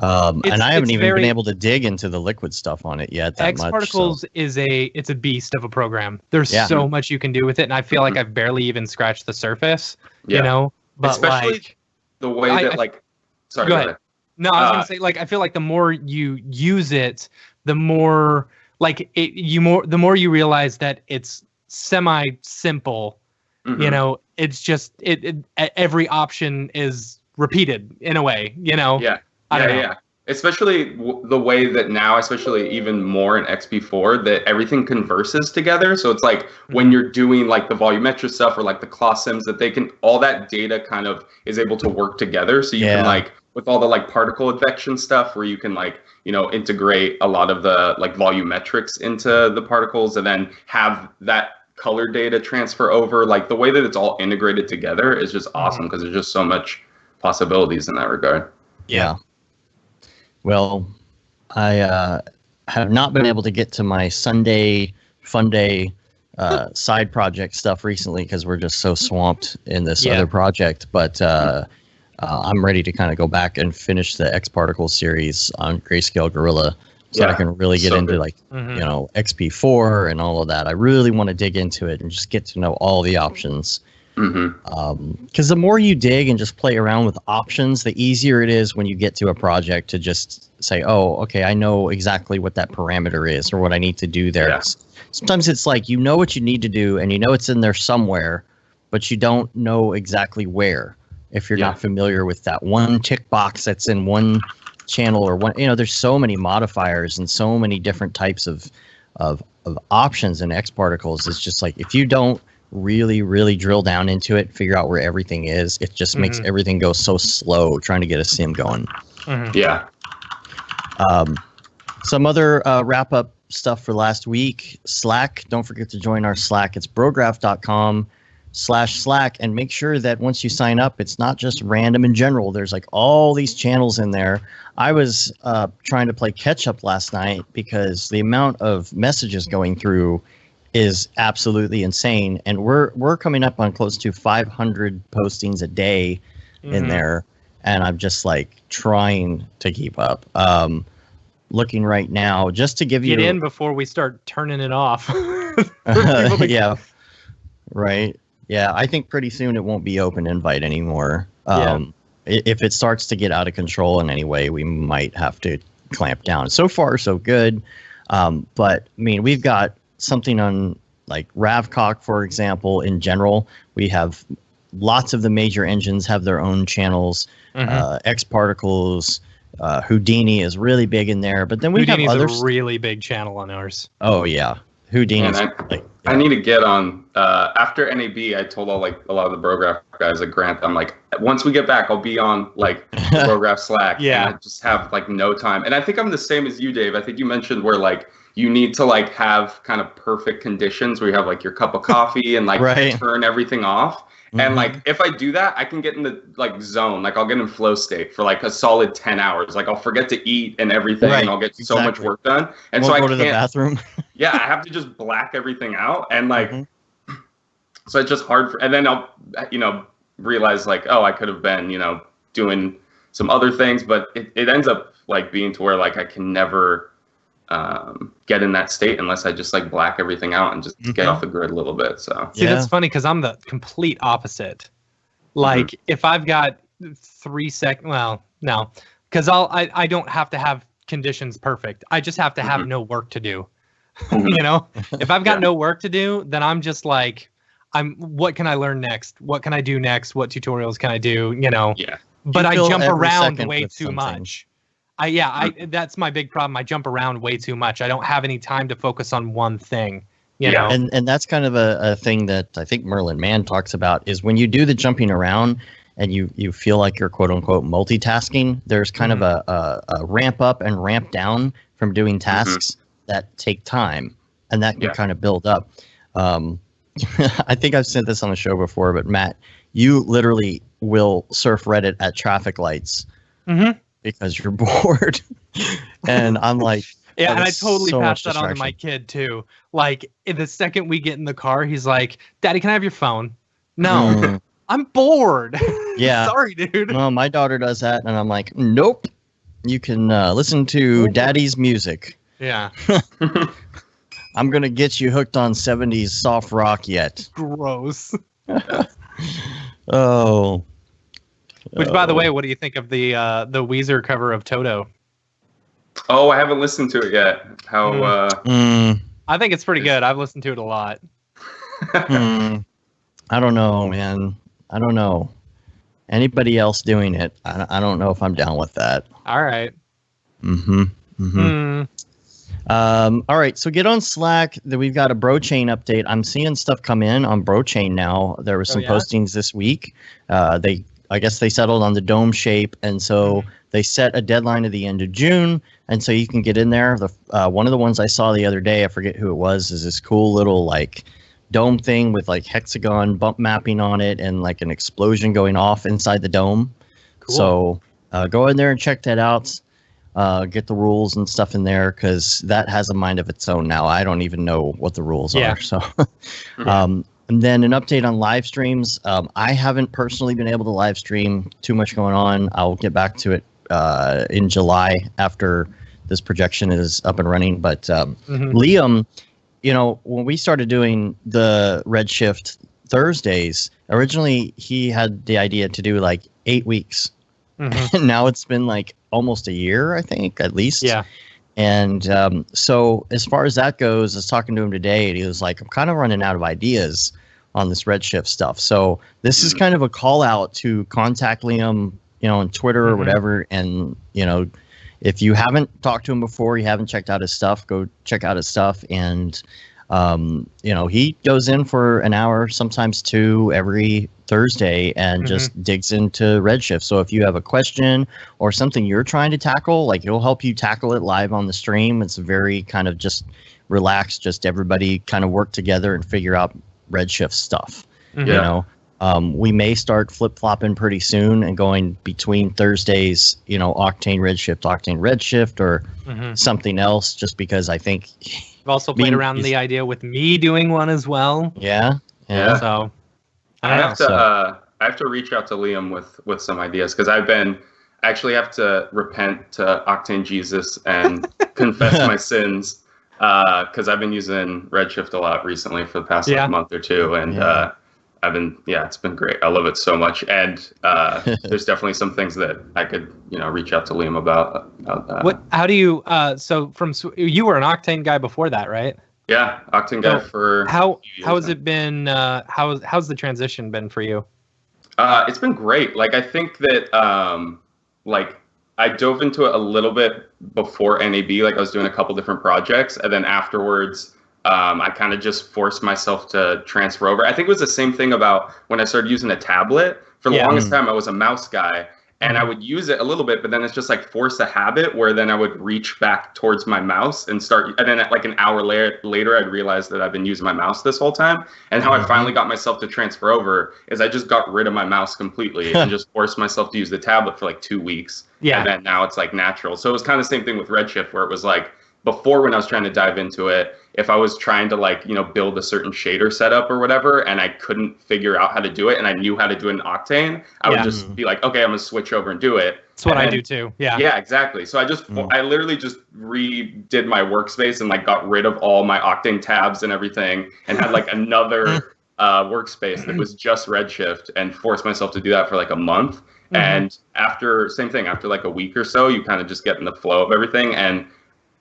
And I haven't even been able to dig into the liquid stuff on it yet. X Particles is a beast of a program. There's so much you can do with it, and I feel like I've barely even scratched the surface. You know, but especially like the way that like. Sorry, go ahead. No, I was gonna say like I feel like the more you use it, the more like the more you realize that it's semi simple. You know, it's just every option is repeated in a way. You know. Yeah. Yeah. Especially the way that now, especially even more in XP4, that everything converses together. So it's like when you're doing like the volumetric stuff or like the class sims, that they can, all that data kind of is able to work together. So you can like, with all the like particle advection stuff where you can like, you know, integrate a lot of the like volumetrics into the particles and then have that color data transfer over. Like the way that it's all integrated together is just awesome because there's just so much possibilities in that regard. Yeah. Well, I have not been able to get to my Sunday fun day side project stuff recently because we're just so swamped in this other project. But I'm ready to kind of go back and finish the X Particle series on Grayscale Gorilla, so I can really get into like you know, XP4 and all of that. I really want to dig into it and just get to know all the options. Because the more you dig and just play around with options, the easier it is when you get to a project to just say, oh, okay, I know exactly what that parameter is or what I need to do there. Yeah. Sometimes it's like you know what you need to do and you know it's in there somewhere, but you don't know exactly where if you're not familiar with that one tick box that's in one channel or one. You know, there's so many modifiers and so many different types of options in X Particles. It's just like if you don't really drill down into it, figure out where everything is, it just makes everything go so slow trying to get a sim going. Some other wrap up stuff for last week. Slack, don't forget to join our Slack. It's brograph.com/Slack, and make sure that once you sign up, it's not just random in general. There's like all these channels in there. I was trying to play catch up last night because the amount of messages going through is absolutely insane, and we're coming up on close to 500 postings a day in there, and I'm just like trying to keep up. Looking right now just to give you get in before we start turning it off. Yeah, right. Yeah, I think pretty soon it won't be open invite anymore. If it starts to get out of control in any way, we might have to clamp down. So far so good, but I mean, we've got something on like Ravcock, for example. In general, we have lots of the major engines have their own channels. X Particles, Houdini is really big in there, but then we have others. A really big channel on ours. Oh yeah, Houdini. I need to get on after NAB. I told a lot of the Brograph guys at Grant, I'm like, once we get back, I'll be on like the Brograph Slack. And I just have like no time. And I think I'm the same as you, Dave. I think you mentioned where like you need to like have kind of perfect conditions where you have like your cup of coffee and like turn everything off. And like if I do that, I can get in the like zone. Like I'll get in flow state for like a solid 10 hours. Like I'll forget to eat and everything, and I'll get so much work done. And so I go can't to the bathroom. I have to just black everything out, and like so it's just hard and then I'll realize like, oh, I could have been doing some other things, but it ends up like being to where like I can never get in that state unless I just like black everything out and just get off the grid a little bit. So see, that's funny because I'm the complete opposite. Like if I've got 3 seconds, well, no, because I don't have to have conditions perfect. I just have to have no work to do. If I've got no work to do, then I'm just like, what can I learn next? What can I do next? What tutorials can I do? But I jump around way too much. That's my big problem. I jump around way too much. I don't have any time to focus on one thing. You know? And that's kind of a thing that I think Merlin Mann talks about is when you do the jumping around and you feel like you're quote unquote multitasking, there's kind of a ramp up and ramp down from doing tasks that take time. and that can kind of build up. I think I've said this on the show before, but Matt, you literally will surf Reddit at traffic lights because you're bored. And I'm like, yeah, and I totally passed that on to my kid too. Like, the second we get in the car, he's like, "Daddy, can I have your phone?" No, I'm bored. Yeah. Sorry, dude. No, my daughter does that, and I'm like, nope. You can listen to Daddy's music. Yeah. I'm going to get you hooked on 70s soft rock yet. Gross. Oh. Which, by the way, what do you think of the Weezer cover of Toto? Oh, I haven't listened to it yet. How? I think it's pretty good. I've listened to it a lot. I don't know, man. I don't know. Anybody else doing it? I don't know if I'm down with that. All right. All right, so get on Slack. We've got a BroChain update. I'm seeing stuff come in on BroChain now. There were some postings this week. I guess they settled on the dome shape, and so they set a deadline of the end of June, and so you can get in there. One of the ones I saw the other day, I forget who it was, is this cool little like dome thing with like hexagon bump mapping on it and like an explosion going off inside the dome. Cool. So go in there and check that out. Get the rules and stuff in there, because that has a mind of its own now. I don't even know what the rules are. So, and then an update on live streams. I haven't personally been able to live stream, too much going on. I'll get back to it in July after this projection is up and running. But Liam, you know, when we started doing the Redshift Thursdays, originally he had the idea to do like 8 weeks. And now it's been like almost a year, I think, at least. Yeah. And so as far as that goes, I was talking to him today, and he was like, I'm kind of running out of ideas on this Redshift stuff. So this is kind of a call out to contact Liam, you know, on Twitter or whatever. And, you know, if you haven't talked to him before, you haven't checked out his stuff, go check out his stuff. And, you know, he goes in for an hour, sometimes 2 every Thursday, and just digs into Redshift. So if you have a question or something you're trying to tackle, like, it'll help you tackle it live on the stream. It's very kind of just relaxed, just everybody kind of work together and figure out Redshift stuff. You know, we may start flip-flopping pretty soon and going between Thursdays, you know, Octane Redshift, or something else, just because I think I've also played around the idea with me doing one as well. Yeah. So I have to reach out to Liam with some ideas, because I actually have to repent to Octane Jesus and confess my sins, because I've been using Redshift a lot recently for the past month or two, and it's been great. I love it so much, and there's definitely some things that I could, you know, reach out to Liam about that. How do you? So you were an Octane guy before that, right? Yeah, Octane guy for how has it been? How's the transition been for you? It's been great. Like, I think that like I dove into it a little bit before NAB. Like, I was doing a couple different projects, and then afterwards, I kind of just forced myself to transfer over. I think it was the same thing about when I started using a tablet. For the longest time, I was a mouse guy, and I would use it a little bit, but then it's just like force a habit where then I would reach back towards my mouse and start. And then like an hour later, I'd realize that I've been using my mouse this whole time. And how I finally got myself to transfer over is I just got rid of my mouse completely and just forced myself to use the tablet for like 2 weeks. Yeah. And then now it's like natural. So it was kind of the same thing with Redshift, where it was like, before, when I was trying to dive into it, if I was trying to, like, you know, build a certain shader setup or whatever, and I couldn't figure out how to do it, and I knew how to do it in Octane, I would just be like, okay, I'm gonna switch over and do it. That's what I do too. Yeah. Yeah, exactly. So I literally just redid my workspace and like got rid of all my Octane tabs and everything, and had like another workspace that was just Redshift, and forced myself to do that for like a month. And after like a week or so, you kind of just get in the flow of everything. And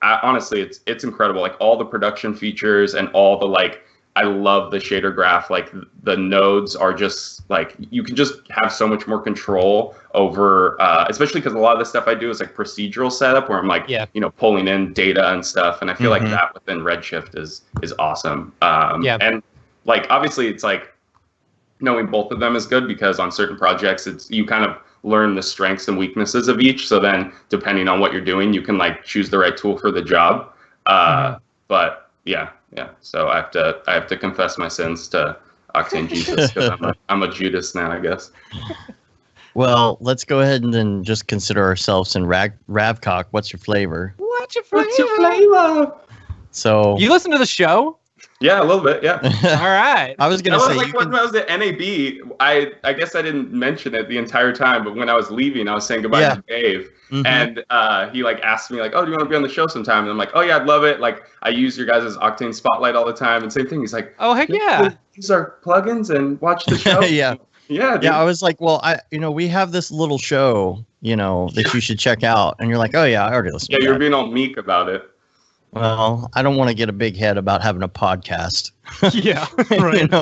honestly, it's incredible. Like, all the production features and all the, like, I love the shader graph. Like, the nodes are just like, you can just have so much more control over, especially because a lot of the stuff I do is like procedural setup, where I'm like, you know, pulling in data and stuff. And I feel like that within Redshift is awesome. And like, obviously it's like knowing both of them is good, because on certain projects, you kind of learn the strengths and weaknesses of each. So then, depending on what you're doing, you can like choose the right tool for the job. But yeah, Yeah. So I have to confess my sins to Octane Jesus because I'm a Judas now, I guess. Well, let's go ahead and then just consider ourselves in Ravcock. What's your flavor? What's your flavor? What's your flavor? So You listen to the show? Yeah, a little bit. Yeah. All right. I was gonna That say was like when I was at NAB. I guess I didn't mention it the entire time, but when I was leaving, I was saying goodbye to Dave, and he like asked me like, "Oh, do you want to be on the show sometime?" And I'm like, "Oh yeah, I'd love it. Like I use your guys' Octane Spotlight all the time." And same thing. He's like, "Oh heck yeah, use our plugins and watch the show." Yeah. Yeah, dude. Yeah, I was like, well, we have this little show, that you should check out, and you're like, oh yeah, I already listened. Yeah, to you're that. being all meek about it. Well, I don't want to get a big head about having a podcast. Yeah, right.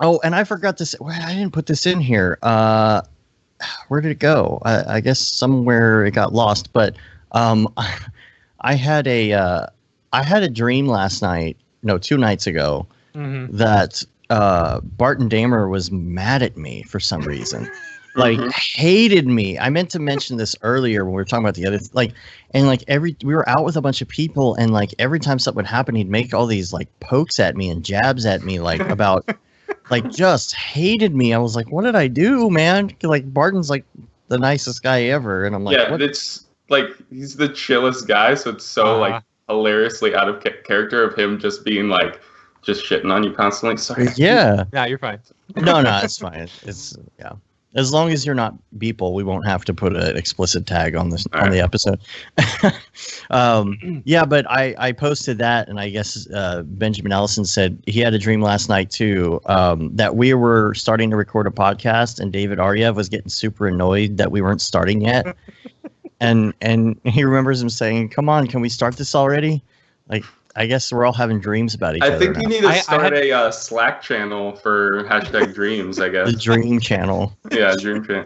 Oh, and I forgot to say, well, I didn't put this in here. Where did it go? I guess somewhere it got lost. But I had a dream last night. No, 2 nights ago. That Barton Damer was mad at me for some reason. Like hated me. I meant to mention this earlier when we were talking about the other we were out with a bunch of people, and like every time something would happen, he'd make all these like pokes at me and jabs at me like about like just hated me. I was like, what did I do, man? Like Barton's like the nicest guy ever, and I'm like, yeah, what? It's like he's the chillest guy, so it's so like hilariously out of character of him just being like just shitting on you constantly. Sorry. Yeah. Yeah, you're fine. No, it's fine. It's yeah. As long as you're not Beeple, we won't have to put an explicit tag on this the episode. Yeah, but I posted that, and I guess Benjamin Ellison said he had a dream last night too, that we were starting to record a podcast, and David Aryev was getting super annoyed that we weren't starting yet, and he remembers him saying, "Come on, can we start this already?" Like, I guess we're all having dreams about each other. I think now. you need to start a Slack channel for #dreams, I guess. The Dream Channel. Yeah, Dream Channel.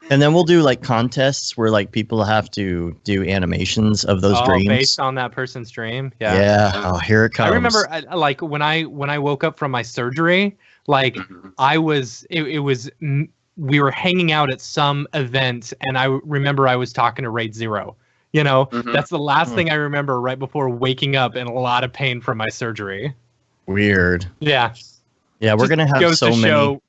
And then we'll do like contests where like people have to do animations of those dreams based on that person's dream. Yeah. Yeah. Oh, here it comes. I remember like when I woke up from my surgery, like I was we were hanging out at some event, and I remember I was talking to Raid Zero. That's the last thing I remember right before waking up in a lot of pain from my surgery. Weird. Yeah. Yeah, we're gonna have so many. Show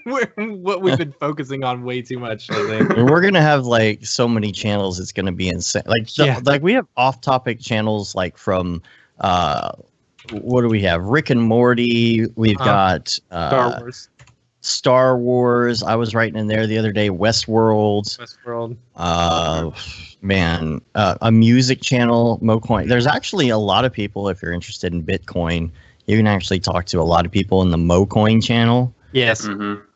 what we've been focusing on way too much lately. We're gonna have like so many channels. It's gonna be insane. Like we have off-topic channels like from what do we have? Rick and Morty. We've got Star Wars. I was writing in there the other day. Westworld. A music channel, Mocoin. There's actually a lot of people, if you're interested in Bitcoin, you can actually talk to a lot of people in the Mocoin channel. Yes.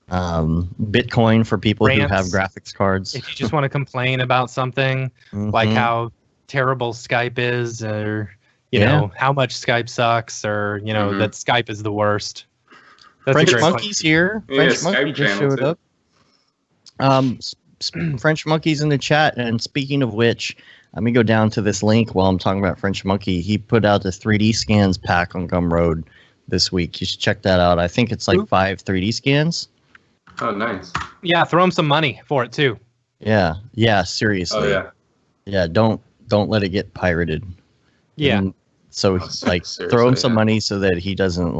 Bitcoin for people who have graphics cards. If you just want to complain about something, like how terrible Skype is, or know how much Skype sucks, or that Skype is the worst. That's French Monkey's here. French Monkey just showed up. French Monkey's in the chat, and speaking of which, let me go down to this link while I'm talking about French Monkey. He put out the 3D scans pack on Gumroad this week. You should check that out. I think it's like 5 3D scans. Oh, nice. Yeah, throw him some money for it too. Yeah, seriously. Oh, yeah. Don't let it get pirated. Yeah. And so throw him some money so that he doesn't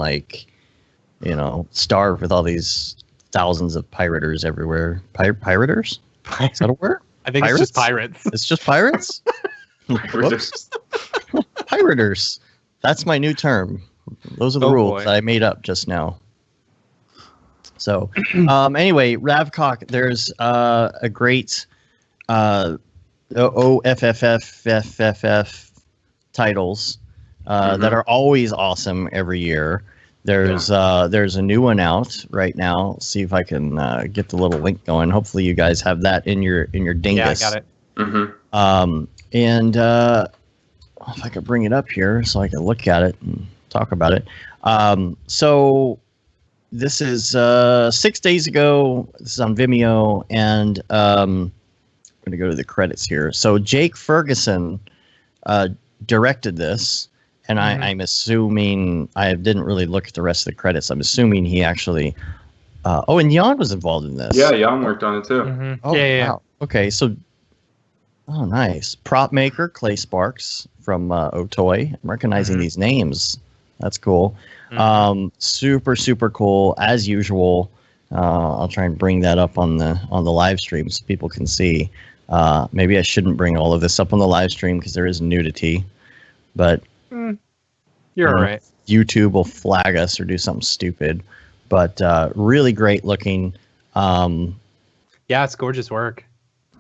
starve with all these thousands of pirators everywhere. Pirators? Is that a word? I think it's just pirates. It's just pirates? Pirators. That's my new term. Those are the rules that I made up just now. So, anyway, Ravcock, there's a great OFFFFFF titles that are always awesome every year. There's a new one out right now. See if I can get the little link going. Hopefully, you guys have that in your dingus. Yeah, I got it. And if I could bring it up here so I can look at it and talk about it. So this is 6 days ago. This is on Vimeo, and I'm going to go to the credits here. So Jake Ferguson directed this. And I'm assuming, I didn't really look at the rest of the credits. I'm assuming he actually, and Jan was involved in this. Yeah, Jan worked on it too. Oh, yeah. Wow. Okay, so Oh, nice. Prop maker, Clay Sparks from Otoy. I'm recognizing these names. That's cool. Super, super cool. As usual, I'll try and bring that up on the live stream so people can see. Maybe I shouldn't bring all of this up on the live stream because there is nudity. But you're all right. YouTube will flag us or do something stupid. But really great looking. Yeah, it's gorgeous work.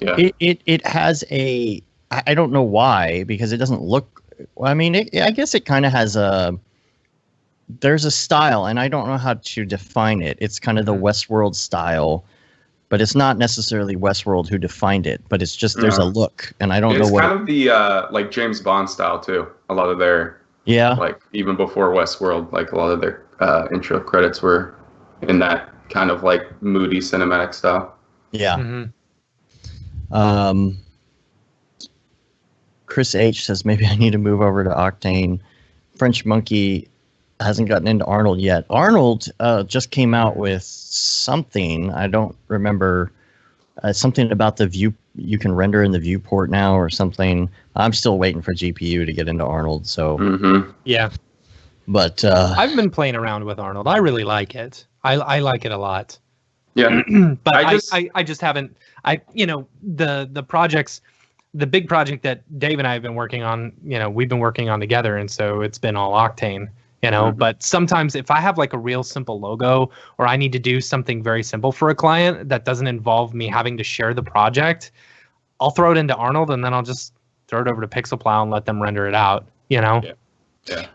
Yeah. It has a, I don't know why, because it doesn't look, I mean, I guess it kind of has there's a style, and I don't know how to define it. It's kind of the Westworld style, but it's not necessarily Westworld who defined it, but it's just, there's a look, and I don't know what. It's kind of the, like James Bond style too. A lot of their, like even before Westworld, like a lot of their intro credits were in that kind of like moody cinematic style. Yeah. Chris H says maybe I need to move over to Octane. French Monkey hasn't gotten into Arnold yet. Arnold just came out with something. I don't remember. Something about the view. You can render in the viewport now or something. I'm still waiting for GPU to get into Arnold. So yeah. But I've been playing around with Arnold. I really like it. I like it a lot. Yeah. But I just haven't. The projects, the big project that Dave and I have been working on, we've been working on together, and so it's been all Octane, But sometimes if I have like a real simple logo, or I need to do something very simple for a client that doesn't involve me having to share the project, I'll throw it into Arnold, and then I'll just throw it over to Pixelplow and let them render it out, Yeah.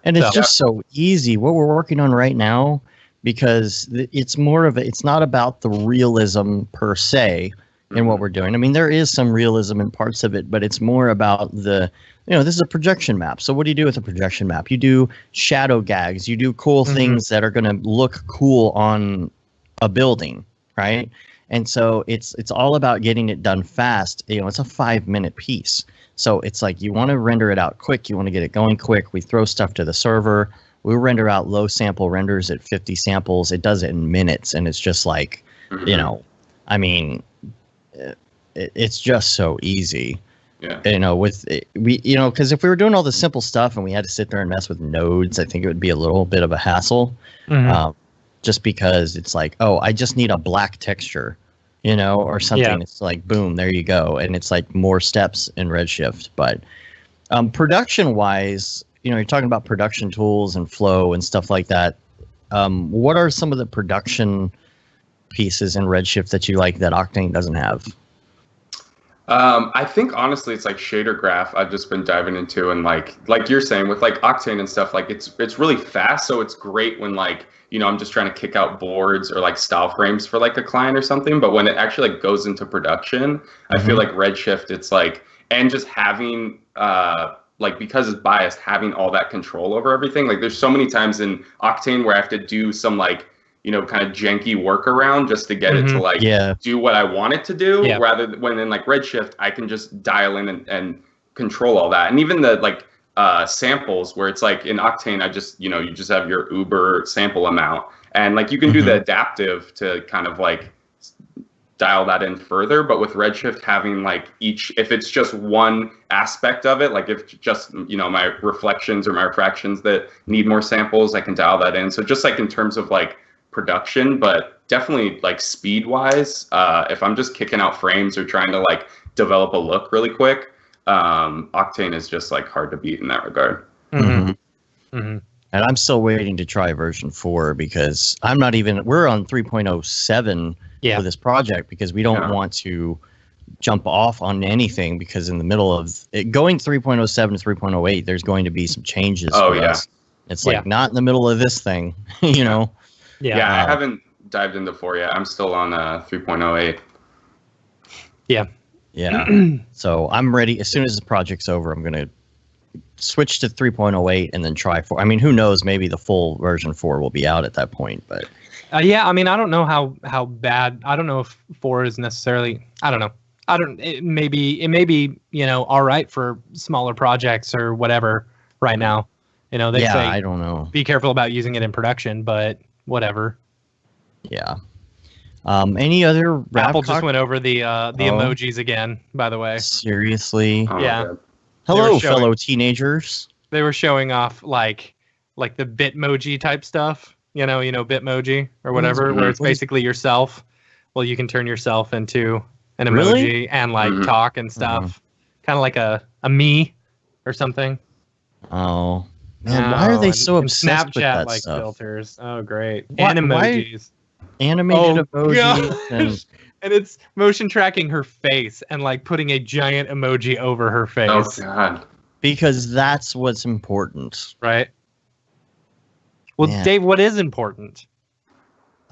And it's just so easy. What we're working on right now, because it's more of it's not about the realism per se in what we're doing. I mean, there is some realism in parts of it, but it's more about this is a projection map. So what do you do with a projection map? You do shadow gags. You do cool things that are going to look cool on a building, right? And so it's all about getting it done fast. It's a 5-minute piece. So it's like you want to render it out quick. You want to get it going quick. We throw stuff to the server. We render out low sample renders at 50 samples. It does it in minutes. And it's just like, I mean, it's just so easy. Yeah. Because if we were doing all the simple stuff and we had to sit there and mess with nodes, I think it would be a little bit of a hassle. Just because it's like, oh, I just need a black texture, or something. Yeah. It's like, boom, there you go. And it's like more steps in Redshift. But production wise, you're talking about production tools and flow and stuff like that. What are some of the production pieces in Redshift that you like that Octane doesn't have? I think honestly it's like shader graph I've just been diving into, and like you're saying with like Octane and stuff, like it's really fast, so it's great when like I'm just trying to kick out boards or like style frames for like a client or something. But when it actually like goes into production, I feel like Redshift, it's like, and just having like, because it's biased, having all that control over everything. Like there's so many times in Octane where I have to do some like kind of janky workaround just to get it to like do what I want it to do, rather than when in like Redshift, I can just dial in and control all that. And even the like samples where it's like in Octane, I just, you just have your Uber sample amount, and like you can do the adaptive to kind of like dial that in further. But with Redshift, having like if it's just one aspect of it, like if just, my reflections or my refractions that need more samples, I can dial that in. So just like in terms of like production, but definitely like speed wise, if I'm just kicking out frames or trying to like develop a look really quick, Octane is just like hard to beat in that regard. And I'm still waiting to try version 4 because we're on 3.07 for this project, because we don't want to jump off on anything, because in the middle of it, going 3.07 to 3.08, there's going to be some changes. Us. It's like not in the middle of this thing, Yeah, I haven't dived into 4 yet. I'm still on 3.08. Yeah. So I'm ready. As soon as the project's over, I'm going to switch to 3.08 and then try 4. I mean, who knows? Maybe the full version 4 will be out at that point. But I mean, I don't know how bad. I don't know if 4 is necessarily. I don't know. It may be all right for smaller projects or whatever right now. They say I don't know. Be careful about using it in production, but whatever. Yeah. Any other Apple just Ravcock? went over the emojis again, by the way. Seriously? Oh, Yeah. God. Hello, were showing- fellow teenagers. They were showing off like the Bitmoji type stuff. You know, Bitmoji or whatever, where it's What is- basically yourself. Well, you can turn yourself into an emoji Really? and like Mhm. talk and stuff. Kind of like a me or something. Oh, man, why are they and- so and obsessed with Snapchat that like stuff? filters. Oh, great. Why- And emojis. Animated Oh, emojis gosh. and And it's motion tracking her face and like putting a giant emoji over her face. Oh, God. because that's what's important. Right? Well, Man. Dave, what is important?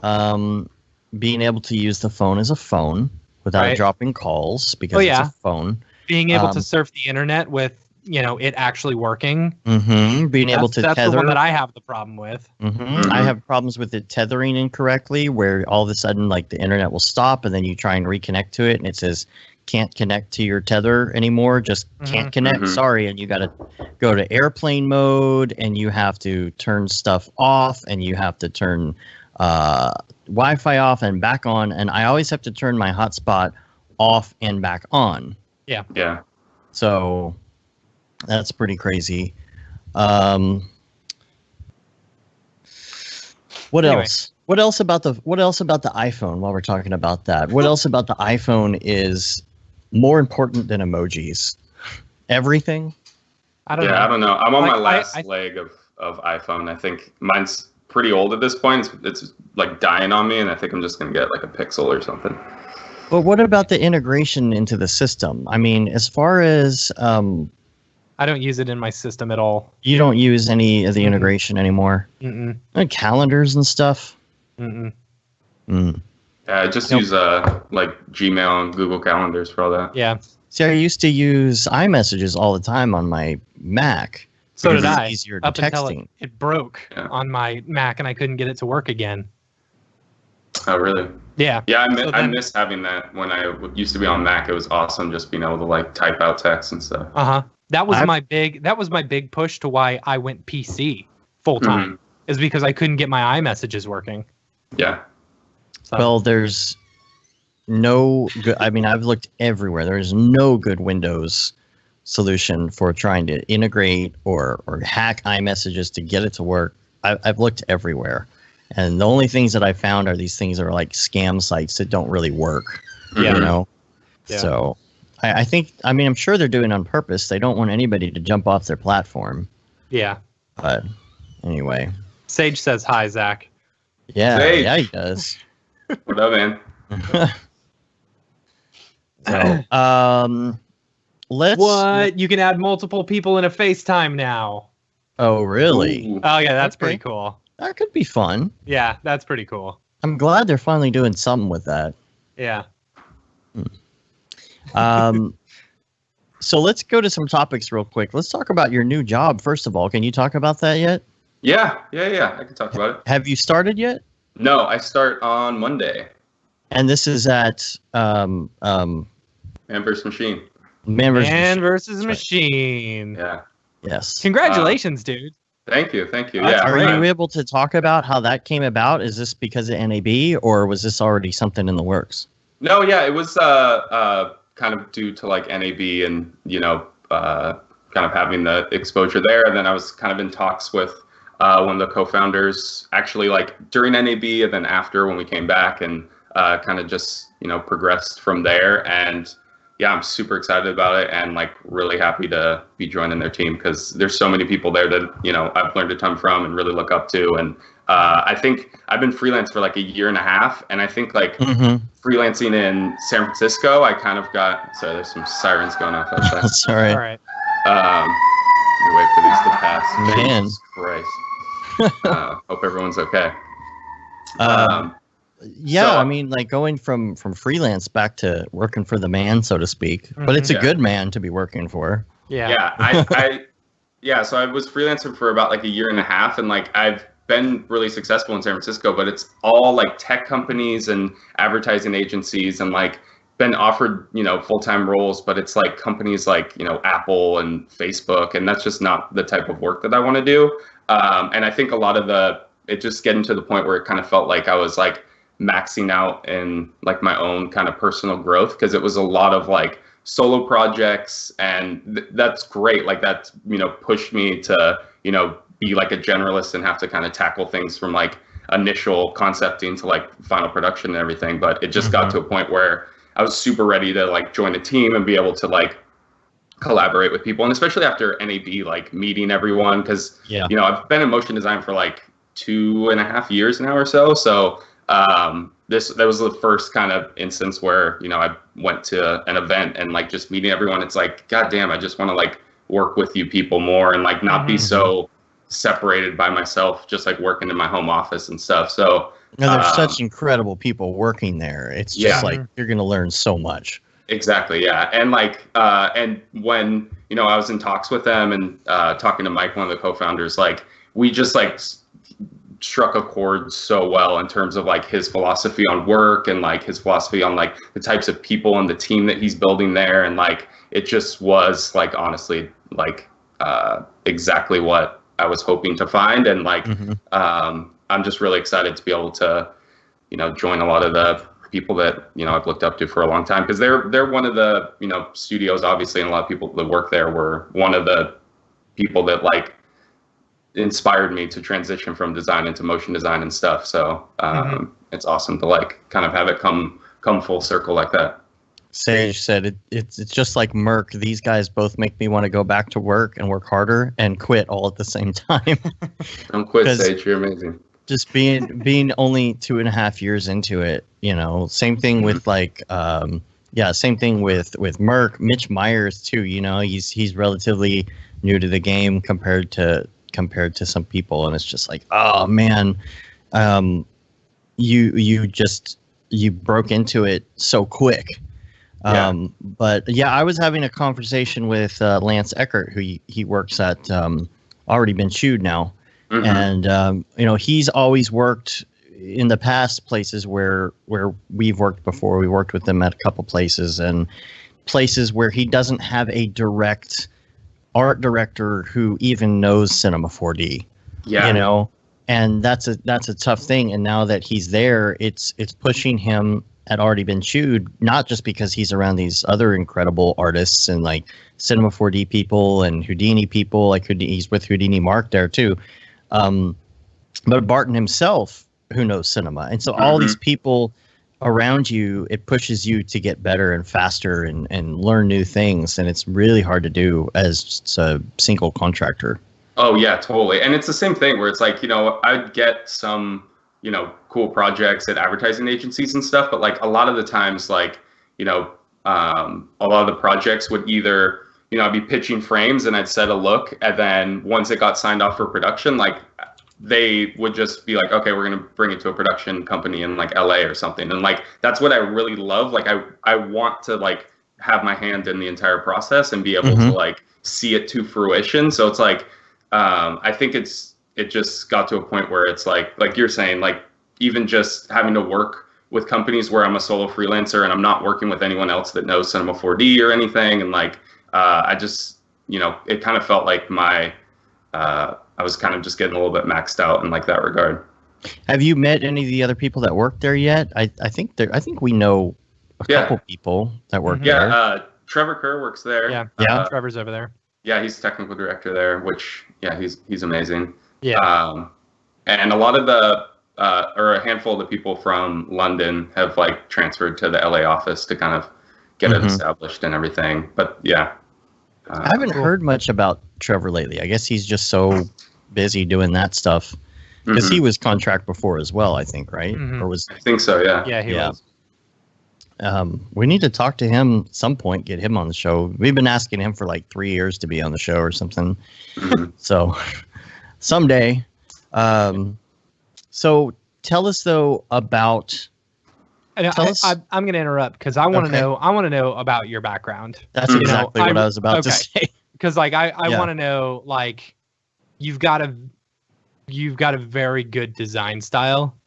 Being able to use the phone as a phone without Right. dropping calls because Oh, it's yeah. a phone. Being able Um, to surf the internet with, it actually working. Being able to That's tether. the one that I have the problem with. Mhm. I have problems with it tethering incorrectly, where all of a sudden, like the internet will stop, and then you try and reconnect to it, and it says can't connect to your tether anymore. Just can't connect. Mhm. Sorry, and you got to go to airplane mode, and you have to turn stuff off, and you have to turn Wi-Fi off and back on, and I always have to turn my hotspot off and back on. Yeah. So that's pretty crazy. What Anyway. else? What else about the iPhone while we're talking about that? What else about the iPhone is more important than emojis? Everything? I don't Yeah, know. I don't know. I'm on my Like, last I- leg of iPhone. I think mine's pretty old at this point. It's like dying on me, and I think I'm just going to get like a Pixel or something. But what about the integration into the system? I mean, as far as I don't use it in my system at all. you don't use any of the Mhm. integration anymore, Mm-mm. like calendars and stuff. Mm-mm. Mm. Yeah, I just Nope. use like Gmail and Google Calendars for all that. Yeah. See, I used to use iMessages all the time on my Mac. So because did it's I. Easier Up until texting. it broke Yeah. on my Mac and I couldn't get it to work again. Oh, really? Yeah. Yeah, So I then- miss having that when I used to be on Mac. It was awesome just being able to like type out text and stuff. Uh-huh. That was I- my big push to why I went PC full time is because I couldn't get my iMessages working. Yeah. So, Well, there's no good. I mean, I've looked everywhere. There's no good Windows solution for trying to integrate or hack iMessages to get it to work. I've looked everywhere, and the only things that I found are these things that are like scam sites that don't really work. Yeah. You know. Yeah. So, I think. I mean, I'm sure they're doing it on purpose. They don't want anybody to jump off their platform. yeah. But anyway, Sage says hi, Zach. yeah, Hey. yeah, he does. What up, man? So, let's. What? You can add multiple people in a FaceTime now. Oh, really? Ooh. Oh yeah, that's Okay. pretty cool. That could be fun. Yeah, that's pretty cool. I'm glad they're finally doing something with that. Yeah. So let's go to some topics real quick. Let's talk about your new job first of all. Can you talk about that yet? Yeah. I can talk about it. Have you started yet? No, I start on Monday. And this is at Man vs. Machine. Man vs. Man Machine. versus Machine. Yeah. Yes. Congratulations, dude. Thank you. That's Yeah. Are great. you able to talk about how that came about? Is this because of NAB or was this already something in the works? No, yeah, it was kind of due to like NAB and kind of having the exposure there, and then I was kind of in talks with one of the co-founders actually like during NAB and then after when we came back, and kind of just progressed from there. And yeah, I'm super excited about it and like really happy to be joining their team because there's so many people there that I've learned a ton from and really look up to. And I think I've been freelance for like a year and a half, and I think like freelancing in San Francisco, I kind of got. Sorry, there's some sirens going off outside. That's all right. All right. Let me wait for these to pass. Man. Jesus Christ. Hope everyone's okay. Yeah, So- I mean, like going from freelance back to working for the man, so to speak. But it's a Yeah. good man to be working for. Yeah. Yeah, so I was freelancing for about like a year and a half, and like I've been really successful in San Francisco, but it's all like tech companies and advertising agencies, and like been offered full-time roles, but it's like companies like Apple and Facebook, and that's just not the type of work that I want to do. And I think a lot of it just getting to the point where it kind of felt like I was like maxing out in like my own kind of personal growth, because it was a lot of like solo projects, and that's great. Like that's, pushed me to, be like a generalist and have to kind of tackle things from like initial concepting to like final production and everything. But it just got to a point where I was super ready to like join a team and be able to like collaborate with people. And especially after NAB, like meeting everyone, because, I've been in motion design for like 2.5 years now or so. So that was the first kind of instance where, I went to an event and like just meeting everyone. It's like, God damn, I just want to like work with you people more and like not be so separated by myself, just like working in my home office and stuff. So there's such incredible people working there. It's just like you're going to learn so much. Exactly. Yeah. And like, and when, I was in talks with them and talking to Mike, one of the co-founders, like we just like struck a chord so well in terms of like his philosophy on work and like his philosophy on like the types of people and the team that he's building there. And like, it just was like, honestly, like exactly what I was hoping to find. And like, I'm just really excited to be able to, join a lot of the people that, I've looked up to for a long time, because they're one of the, studios, obviously, and a lot of people that work there were one of the people that like inspired me to transition from design into motion design and stuff. So it's awesome to like kind of have it come full circle like that. Sage said it's just like Merck. These guys both make me want to go back to work and work harder and quit all at the same time. Don't quit, Sage. You're amazing. Just being only 2.5 years into it, same thing with like, same thing with Merck. Mitch Myers too. He's relatively new to the game compared to some people, and it's just like, oh man, you broke into it so quick. But yeah, I was having a conversation with Lance Eckert, who he works at Already Been Chewed now. And he's always worked in the past places where we've worked before. We worked with them at a couple places, and places where he doesn't have a direct art director who even knows Cinema 4D. And that's a tough thing. And now that he's there, it's pushing him had already been chewed, not just because he's around these other incredible artists and like Cinema 4D people and Houdini people, like he's with Houdini Mark there too. But Barton himself, who knows cinema. And so all these people around you, it pushes you to get better and faster and learn new things. And it's really hard to do as just a single contractor. Oh yeah, totally. And it's the same thing where it's like, I'd get some, cool projects at advertising agencies and stuff, but like a lot of the times, like, a lot of the projects would either, I'd be pitching frames and I'd set a look, and then once it got signed off for production, like they would just be like, okay, we're going to bring it to a production company in like LA or something. And like, that's what I really love. Like, I want to like have my hand in the entire process and be able to like see it to fruition. So it's like, I think it just got to a point where it's like you're saying, like even just having to work with companies where I'm a solo freelancer and I'm not working with anyone else that knows Cinema 4D or anything. And like, I just, it kind of felt like I was kind of just getting a little bit maxed out in like that regard. Have you met any of the other people that work there yet? I think we know a couple people that work there. Yeah, Trevor Kerr works there. Yeah, Trevor's over there. Yeah, he's technical director there, which he's amazing. Yeah. And a lot of the or a handful of the people from London have like transferred to the LA office to kind of get it established and everything. But yeah. I haven't heard much about Trevor lately. I guess he's just so busy doing that stuff. Because he was contract before as well, I think, right? Or was I think so, yeah. Yeah, he was. We need to talk to him at some point, get him on the show. We've been asking him for like 3 years to be on the show or something. So someday. So tell us though about. I'm going to interrupt because I want to know. I want to know about your background. That's exactly what I was about to say. Because like I want to know, like you've got a very good design style,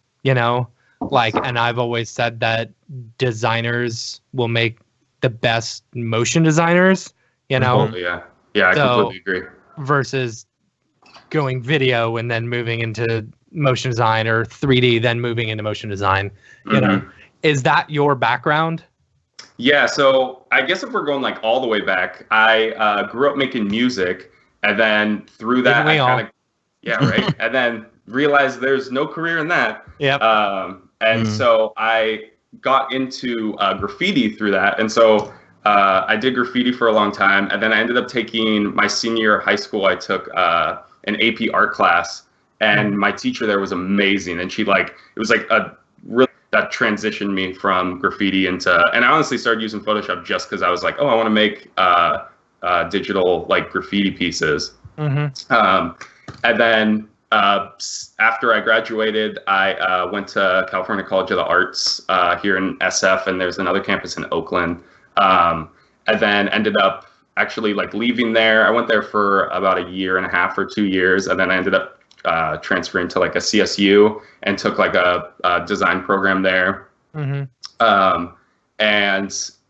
like, and I've always said that designers will make the best motion designers, Yeah, I completely agree. Versus going video and then moving into motion design or 3D, then moving into motion design. You know, is that your background? Yeah, so I guess if we're going like all the way back, I grew up making music, and then through that, I kind of, yeah, right, and then realized there's no career in that. Yeah. And so I got into graffiti through that, and so I did graffiti for a long time, and then I ended up taking my senior year of high school. I took an AP art class, and my teacher there was amazing, and she it was like a really that transitioned me from graffiti into, and I honestly started using Photoshop just because I was like, oh, I want to make digital like graffiti pieces. And then after I graduated, I went to California College of the Arts here in SF, and there's another campus in Oakland. And then ended up actually like leaving there. I went there for about a year and a half or 2 years, and then I ended up transferring to like a CSU and took like a design program there. And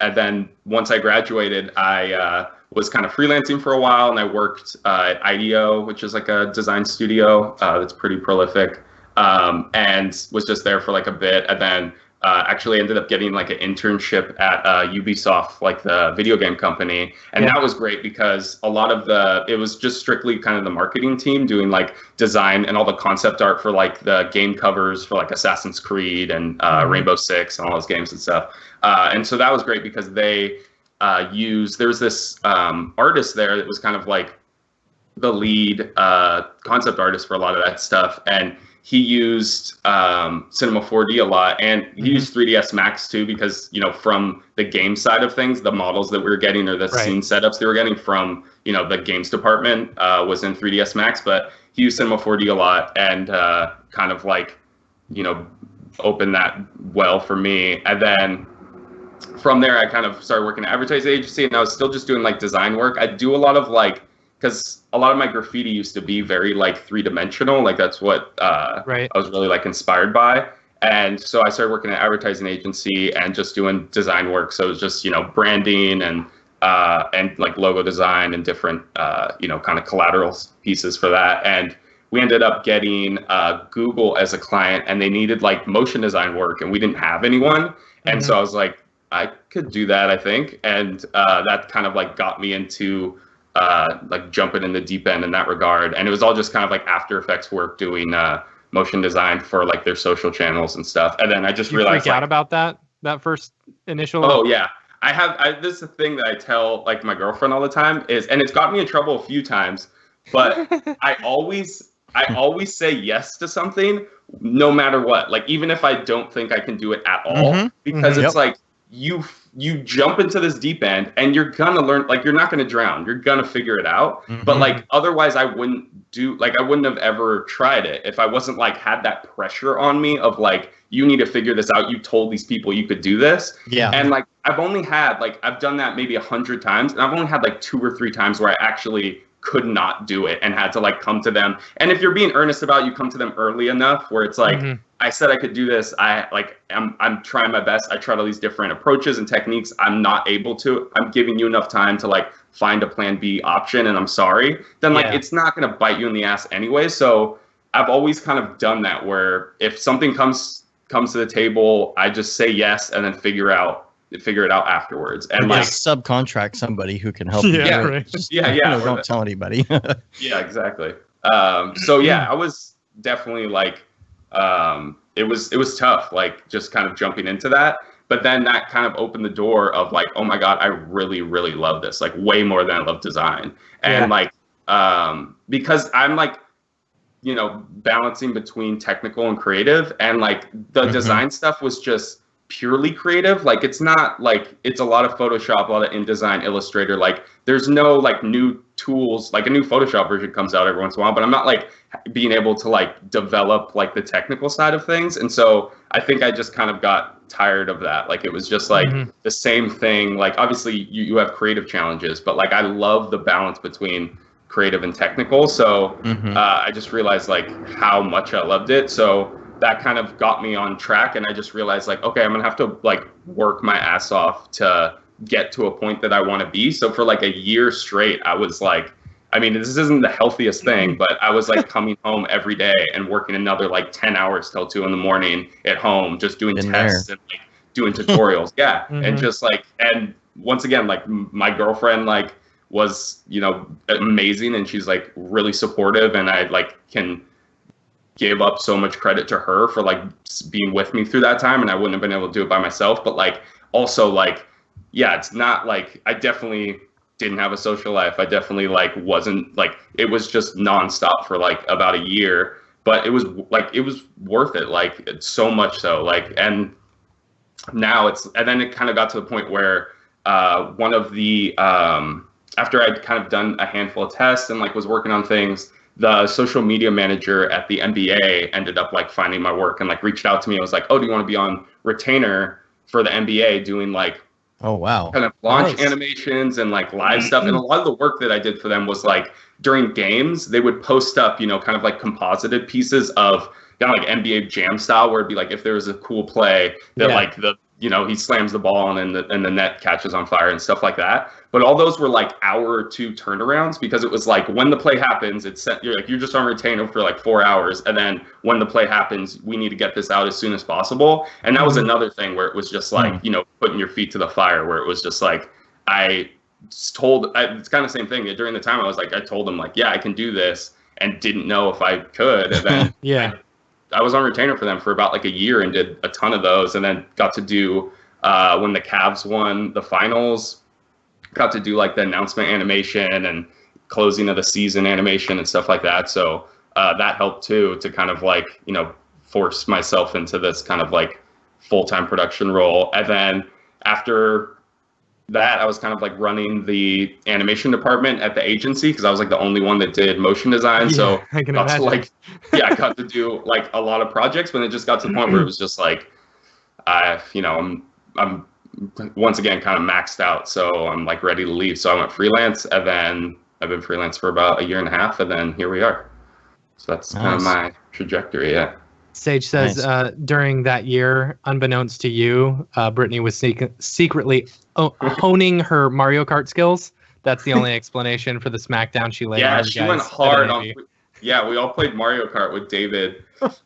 then once I graduated, I was kind of freelancing for a while, and I worked at IDEO, which is like a design studio that's pretty prolific, and was just there for like a bit, and then actually ended up getting like an internship at Ubisoft, like the video game company. And that was great because a lot of it was just strictly kind of the marketing team doing like design and all the concept art for like the game covers for like Assassin's Creed and Rainbow Six and all those games and stuff. And so that was great because they there was this artist there that was kind of like the lead concept artist for a lot of that stuff. And he used Cinema 4D a lot, and he used 3ds Max too, because, you know, from the game side of things, the models that we were getting or the scene setups they were getting from, you know, the games department was in 3ds Max, but he used Cinema 4D a lot, and kind of like, you know, opened that well for me. And then from there, I kind of started working at an advertising agency, and I was still just doing like design work. I do a lot of like, because a lot of my graffiti used to be very like 3-dimensional, like that's what I was really like inspired by. And so I started working at an advertising agency and just doing design work. So it was just, you know, branding and like logo design and different, you know, kind of collateral pieces for that. And we ended up getting Google as a client, and they needed like motion design work, and we didn't have anyone. And so I was like, I could do that, I think. And that kind of like got me into like jumping in the deep end in that regard. And it was all just kind of like After Effects work, doing motion design for like their social channels and stuff. And then I just realized, freak out about that first initial. Oh yeah, this is the thing that I tell like my girlfriend all the time is, and it's got me in trouble a few times, but I always say yes to something no matter what, like even if I don't think I can do it at all, because it's like you jump into this deep end and you're gonna learn, like you're not gonna drown, you're gonna figure it out. But like otherwise I wouldn't have ever tried it if I wasn't like had that pressure on me of like, you need to figure this out, you told these people you could do this. And like I've done that maybe 100 times, and I've only had like 2 or 3 times where I actually could not do it and had to like come to them. And if you're being earnest about it, you come to them early enough where it's like, I said I could do this. I'm trying my best. I tried all these different approaches and techniques. I'm not able to. I'm giving you enough time to like find a plan B option, and I'm sorry. Then like it's not gonna bite you in the ass anyway. So I've always kind of done that, where if something comes to the table, I just say yes and then figure it out afterwards. And like subcontract somebody who can help you. Don't tell anybody. Yeah, exactly. So yeah, I was definitely like, it was tough, like just kind of jumping into that. But then that kind of opened the door of like, oh my God, I really, really love this, like way more than I love design. And like, because I'm like, you know, balancing between technical and creative, and like the design stuff was just purely creative. Like it's not like, it's a lot of Photoshop, a lot of InDesign, Illustrator. Like there's no like new tools, like a new Photoshop version comes out every once in a while, but I'm not like being able to like develop like the technical side of things. And so I think I just kind of got tired of that. Like it was just like the same thing. Like obviously you have creative challenges, but like I love the balance between creative and technical. So I just realized like how much I loved it. So that kind of got me on track, and I just realized like, okay, I'm gonna have to like work my ass off to get to a point that I want to be. So for like a year straight, I was like I mean, this isn't the healthiest thing, but I was like coming home every day and working another like 10 hours till 2 a.m. at home, just doing tests and like doing tutorials. Yeah. And just like, and once again, like my girlfriend like was, you know, amazing, and she's like really supportive, and I like can give up so much credit to her for like being with me through that time, and I wouldn't have been able to do it by myself. But like also like, yeah, it's not like I definitely didn't have a social life. I definitely like wasn't like, it was just nonstop for like about a year, but it was like, it was worth it. Like it's so much so like, and now it's, and then it kind of got to the point where one of the, after I'd kind of done a handful of tests and like was working on things, the social media manager at the NBA ended up like finding my work and like reached out to me and was like, oh, do you want to be on retainer for the NBA doing like, oh wow, kind of launch animations and like live stuff. And a lot of the work that I did for them was like during games, they would post up, you know, kind of like composited pieces of kind of like NBA Jam style, where it'd be like if there was a cool play that like the, you know, he slams the ball and the net catches on fire and stuff like that. But all those were like hour or two turnarounds, because it was like when the play happens, it's set, you're just on retainer for like 4 hours, and then when the play happens, we need to get this out as soon as possible. And that was another thing where it was just like, you know, putting your feet to the fire, where it was just like it's kind of the same thing. During the time I was like, I told them like, yeah, I can do this, and didn't know if I could. And then I was on retainer for them for about like a year and did a ton of those, and then got to do when the Cavs won the finals, got to do like the announcement animation and closing of the season animation and stuff like that. So that helped too, to kind of like, you know, force myself into this kind of like full-time production role. And then after that, I was kind of like running the animation department at the agency, because I was like the only one that did motion design. So I can imagine. I got to do like a lot of projects, but it just got to the point where it was just like, you know, I'm once again kind of maxed out, so I'm like ready to leave. So I went freelance, and then I've been freelance for about a year and a half, and then here we are. So that's kind of my trajectory. Yeah. Sage says during that year, unbeknownst to you, Brittany was secretly honing her Mario Kart skills. That's the only explanation for the smackdown she laid on you guys. Yeah, she went hard on. Yeah, we all played Mario Kart with David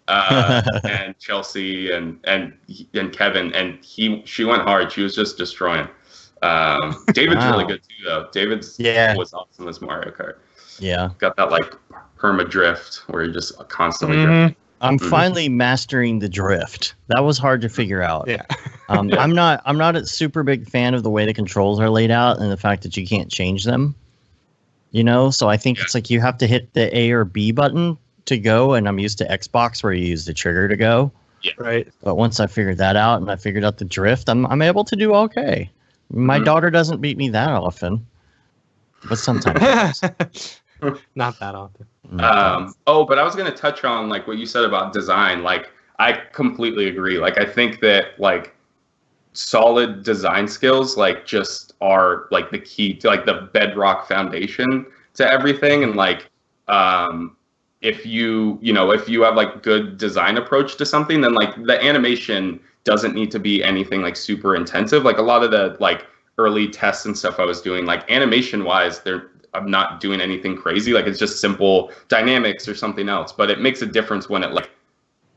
and Chelsea and Kevin, and she went hard. She was just destroying. David's really good too, though. David's was awesome as Mario Kart. Yeah, got that like perma drift where you just constantly drifting. I'm finally mastering the drift. That was hard to figure out. I'm not a super big fan of the way the controls are laid out and the fact that you can't change them. You know, so I think it's like you have to hit the A or B button to go, and I'm used to Xbox where you use the trigger to go. Yeah. Right. But once I figured that out and I figured out the drift, I'm able to do okay. My daughter doesn't beat me that often, but sometimes. Not that often. But I was going to touch on like what you said about design. Like I completely agree. Like I think that like solid design skills like just are like the key to like the bedrock foundation to everything. And like if you have like good design approach to something, then like the animation doesn't need to be anything like super intensive. Like a lot of the like early tests and stuff I was doing, like animation wise, I'm not doing anything crazy. Like it's just simple dynamics or something else, but it makes a difference when it like,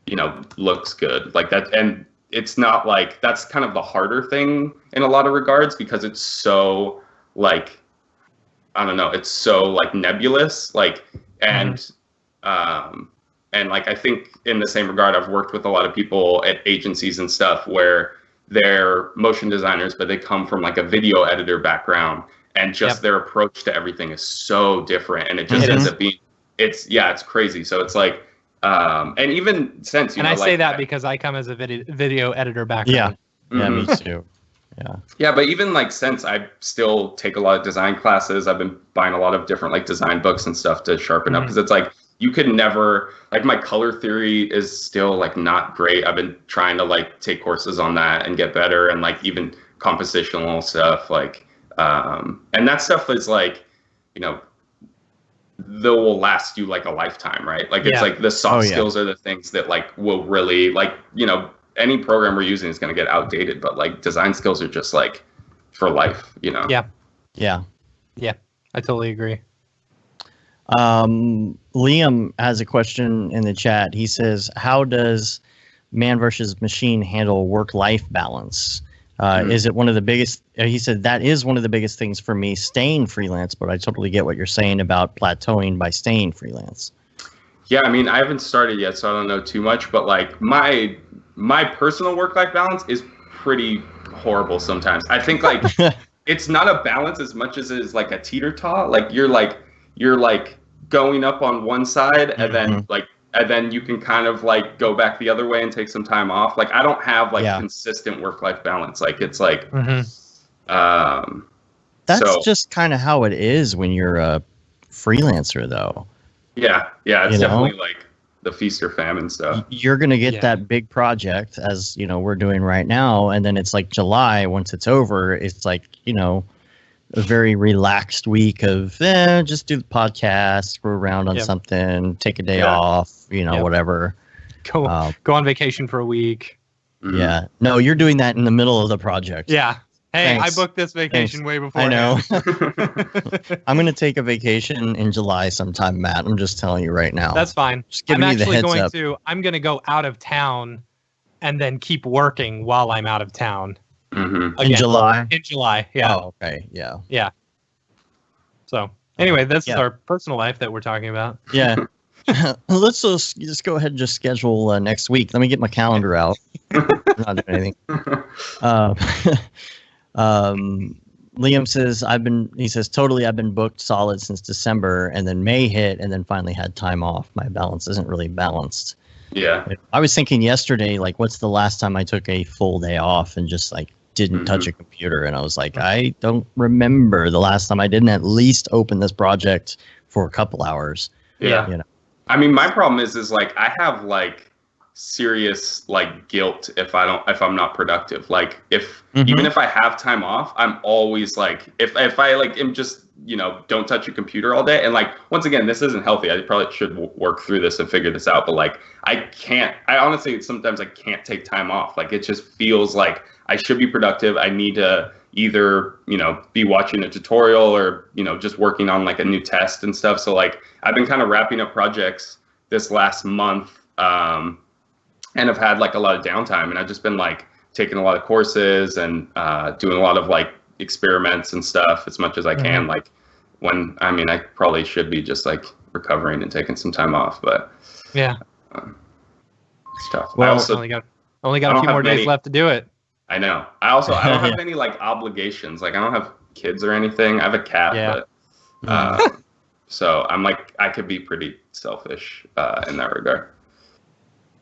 you know, looks good like that. And it's not like, that's kind of the harder thing in a lot of regards, because it's so like, I don't know, it's so like nebulous, like, and like, I think in the same regard, I've worked with a lot of people at agencies and stuff where they're motion designers, but they come from like a video editor background, and just their approach to everything is so different. And it just ends up being, it's crazy. So it's like, and even since, I say that because I come as a video editor background. Yeah, me too. Yeah, but even like since I still take a lot of design classes, I've been buying a lot of different like design books and stuff to sharpen up, because it's like you could never, like my color theory is still like not great. I've been trying to like take courses on that and get better, and like even compositional stuff, like and that stuff is like, you know, that will last you like a lifetime, right? Like it's like the soft skills are the things that like will really, like, you know, any program we're using is going to get outdated, but like design skills are just like for life, you know? Yeah, I totally agree. Liam has a question in the chat. He says, how does Man versus Machine handle work-life balance? Is it one of the biggest? He said that is one of the biggest things for me staying freelance, but I totally get what you're saying about plateauing by staying freelance. Yeah, I mean, I haven't started yet, so I don't know too much, but like my personal work-life balance is pretty horrible sometimes. I think like it's not a balance as much as it is like a teeter-totter. Like you're going up on one side and then you can kind of like go back the other way and take some time off. Like I don't have like consistent work-life balance. Like it's like that's just kind of how it is when you're a freelancer though. Yeah, it's definitely like the feast or famine stuff. You're going to get that big project as, we're doing right now. And then it's like July, once it's over, it's like, a very relaxed week of just do the podcast, screw around on something, take a day off, whatever. Go on vacation for a week. Yeah. No, you're doing that in the middle of the project. Yeah. Hey, Thanks. I booked this vacation way before. I know. I'm going to take a vacation in July sometime, Matt. I'm just telling you right now. That's fine. Just giving you the heads up. I'm going to go out of town and then keep working while I'm out of town. Mm-hmm. In July? In July, yeah. Oh, okay, yeah. Yeah. So, anyway, this is our personal life that we're talking about. Yeah. Let's just go ahead and just schedule next week. Let me get my calendar out. I'm not doing anything. Liam says, totally, I've been booked solid since December, and then May hit, and then finally had time off. My balance isn't really balanced. Yeah. I was thinking yesterday, like, what's the last time I took a full day off and just, like, didn't touch a computer? And I was like, I don't remember the last time I didn't at least open this project for a couple hours. Yeah. I mean, my problem is like, I have, like, serious like guilt if I'm not productive. Like even if I have time off, I'm always like if I like am just don't touch a computer all day. And like once again, this isn't healthy. I probably should work through this and figure this out, but like I honestly sometimes I can't take time off. Like it just feels like I should be productive. I need to either be watching a tutorial or just working on like a new test and stuff. So like I've been kind of wrapping up projects this last month and I've had like a lot of downtime, and I've just been like taking a lot of courses and doing a lot of like experiments and stuff as much as I can. Like I probably should be just like recovering and taking some time off, but it's tough. Well, I also only got a few more days left to do it. I know. I don't have any like obligations. Like I don't have kids or anything. I have a cat, but so I'm like I could be pretty selfish in that regard.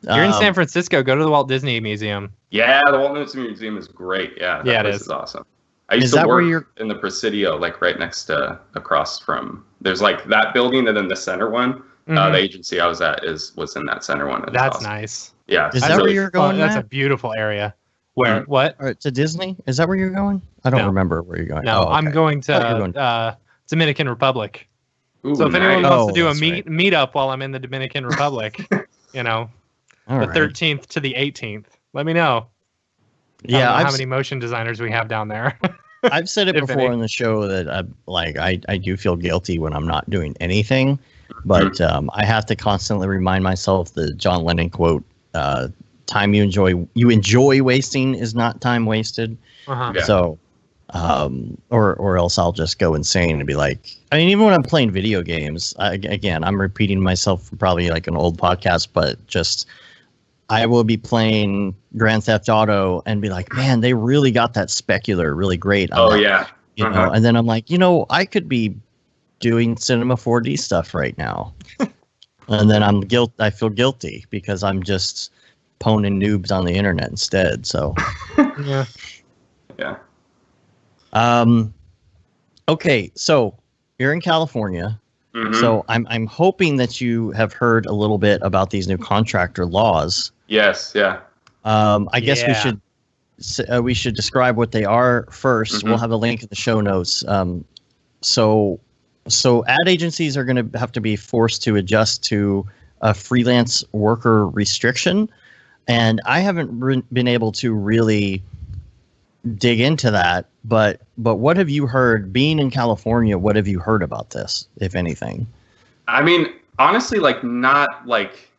You're in San Francisco. Go to the Walt Disney Museum. Yeah, the Walt Disney Museum is great. Yeah, that place is awesome. I used to work in the Presidio, like right next to, across from. There's like that building, and then the center one. The agency I was at was in that center one. That's awesome. Nice. Yeah, is that where you're going? That's a beautiful area. Where what? To Disney? Is that where you're going? I don't remember where you're going. No, I'm going to Dominican Republic. Ooh, so if anyone wants to do a meetup while I'm in the All Dominican Republic, the 13th to the 18th. Let me know. Yeah, how many motion designers we have down there. I've said it before on the show that I do feel guilty when I'm not doing anything, but I have to constantly remind myself the John Lennon quote: "Time you enjoy wasting is not time wasted." So, or else I'll just go insane and be like, I mean, even when I'm playing video games, again, I'm repeating myself for probably like an old podcast, but just. I will be playing Grand Theft Auto and be like, man, they really got that specular really great. Yeah. And then I'm like, I could be doing Cinema 4D stuff right now. And then I feel guilty because I'm just poning noobs on the internet instead. So, yeah. Okay. So you're in California. So I'm hoping that you have heard a little bit about these new contractor laws. Yes. Yeah. I guess we should describe what they are first. We'll have a link in the show notes. So ad agencies are going to have to be forced to adjust to a freelance worker restriction, and I haven't been able to really dig into that. But what have you heard? Being in California, what have you heard about this, if anything? I mean, honestly, like not like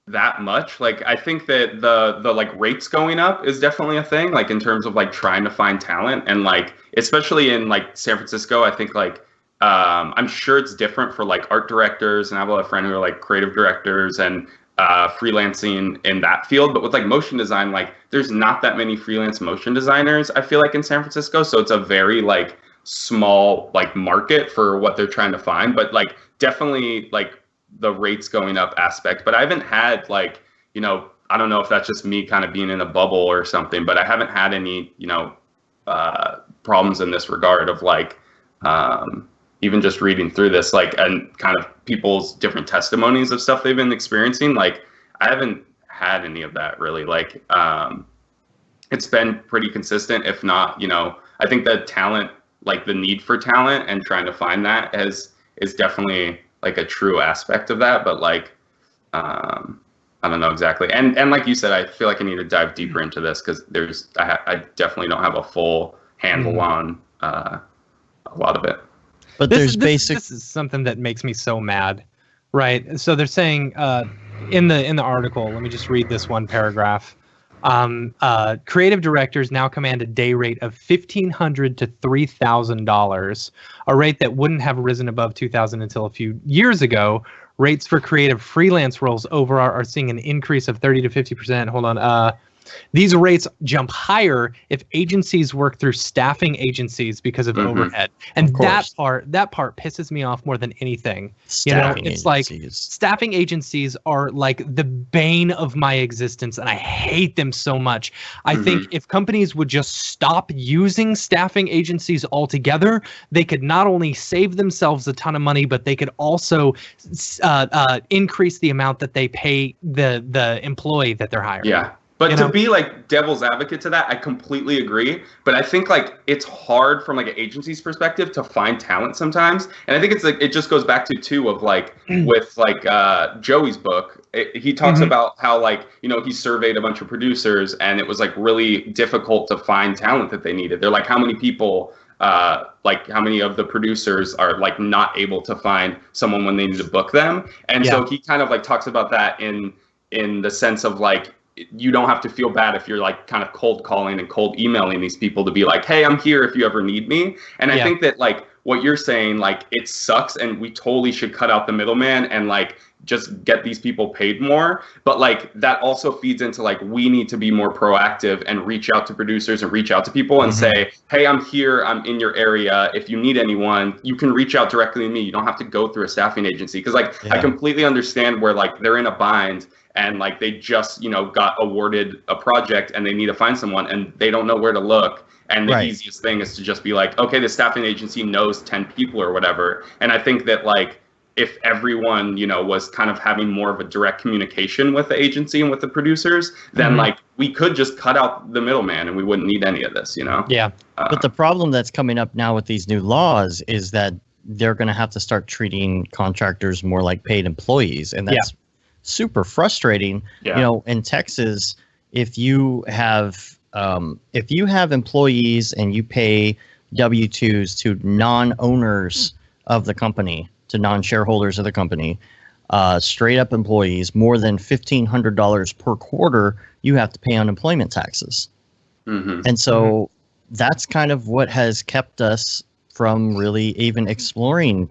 that much. Like I think that the like rates going up is definitely a thing, like in terms of like trying to find talent and like especially in like San Francisco, I think like I'm sure it's different for like art directors, and I have a lot of friends who are like creative directors and freelancing in that field. But with like motion design, like there's not that many freelance motion designers, I feel like, in San Francisco. So it's a very like small like market for what they're trying to find. But like definitely like the rates going up aspect. But I haven't had like, I don't know if that's just me kind of being in a bubble or something, but I haven't had any, problems in this regard of like, even just reading through this, like, and kind of people's different testimonies of stuff they've been experiencing. Like, I haven't had any of that really. Like, it's been pretty consistent, if not, I think that talent, like the need for talent and trying to find that is definitely like a true aspect of that. But like, I don't know exactly. And like you said, I feel like I need to dive deeper into this because I definitely don't have a full handle on a lot of it. But this is something that makes me so mad, right? So they're saying in the article, let me just read this one paragraph. Creative directors now command a day rate of $1,500 to $3,000, a rate that wouldn't have risen above $2,000 until a few years ago. Rates for creative freelance roles overall are seeing an increase of 30 to 50%. Hold on. These rates jump higher if agencies work through staffing agencies because of overhead. And that part pisses me off more than anything. It's like staffing agencies are like the bane of my existence, and I hate them so much. I think if companies would just stop using staffing agencies altogether, they could not only save themselves a ton of money, but they could also increase the amount that they pay the employee that they're hiring. Yeah. But to be like devil's advocate to that, I completely agree. But I think like it's hard from like an agency's perspective to find talent sometimes. And I think it's like it just goes back to too of like with like Joey's book. He talks about how like, he surveyed a bunch of producers and it was like really difficult to find talent that they needed. They're like, how many people like how many of the producers are like not able to find someone when they need to book them? And so he kind of like talks about that in the sense of like, you don't have to feel bad if you're like kind of cold calling and cold emailing these people to be like, hey, I'm here if you ever need me. And I think that like what you're saying, like it sucks and we totally should cut out the middleman and like just get these people paid more. But like that also feeds into like we need to be more proactive and reach out to producers and reach out to people and say, hey, I'm here, I'm in your area. If you need anyone, you can reach out directly to me. You don't have to go through a staffing agency. Because like I completely understand where like they're in a bind and like they just got awarded a project and they need to find someone and they don't know where to look. And the easiest thing is to just be like, okay, the staffing agency knows 10 people or whatever. And I think that like if everyone was kind of having more of a direct communication with the agency and with the producers, then like we could just cut out the middleman and we wouldn't need any of this. But the problem that's coming up now with these new laws is that they're going to have to start treating contractors more like paid employees, and that's super frustrating. In Texas, if you have employees and you pay W-2s to non-owners of the company, to non-shareholders of the company, straight up employees, more than $1,500 per quarter, you have to pay unemployment taxes. And so that's kind of what has kept us from really even exploring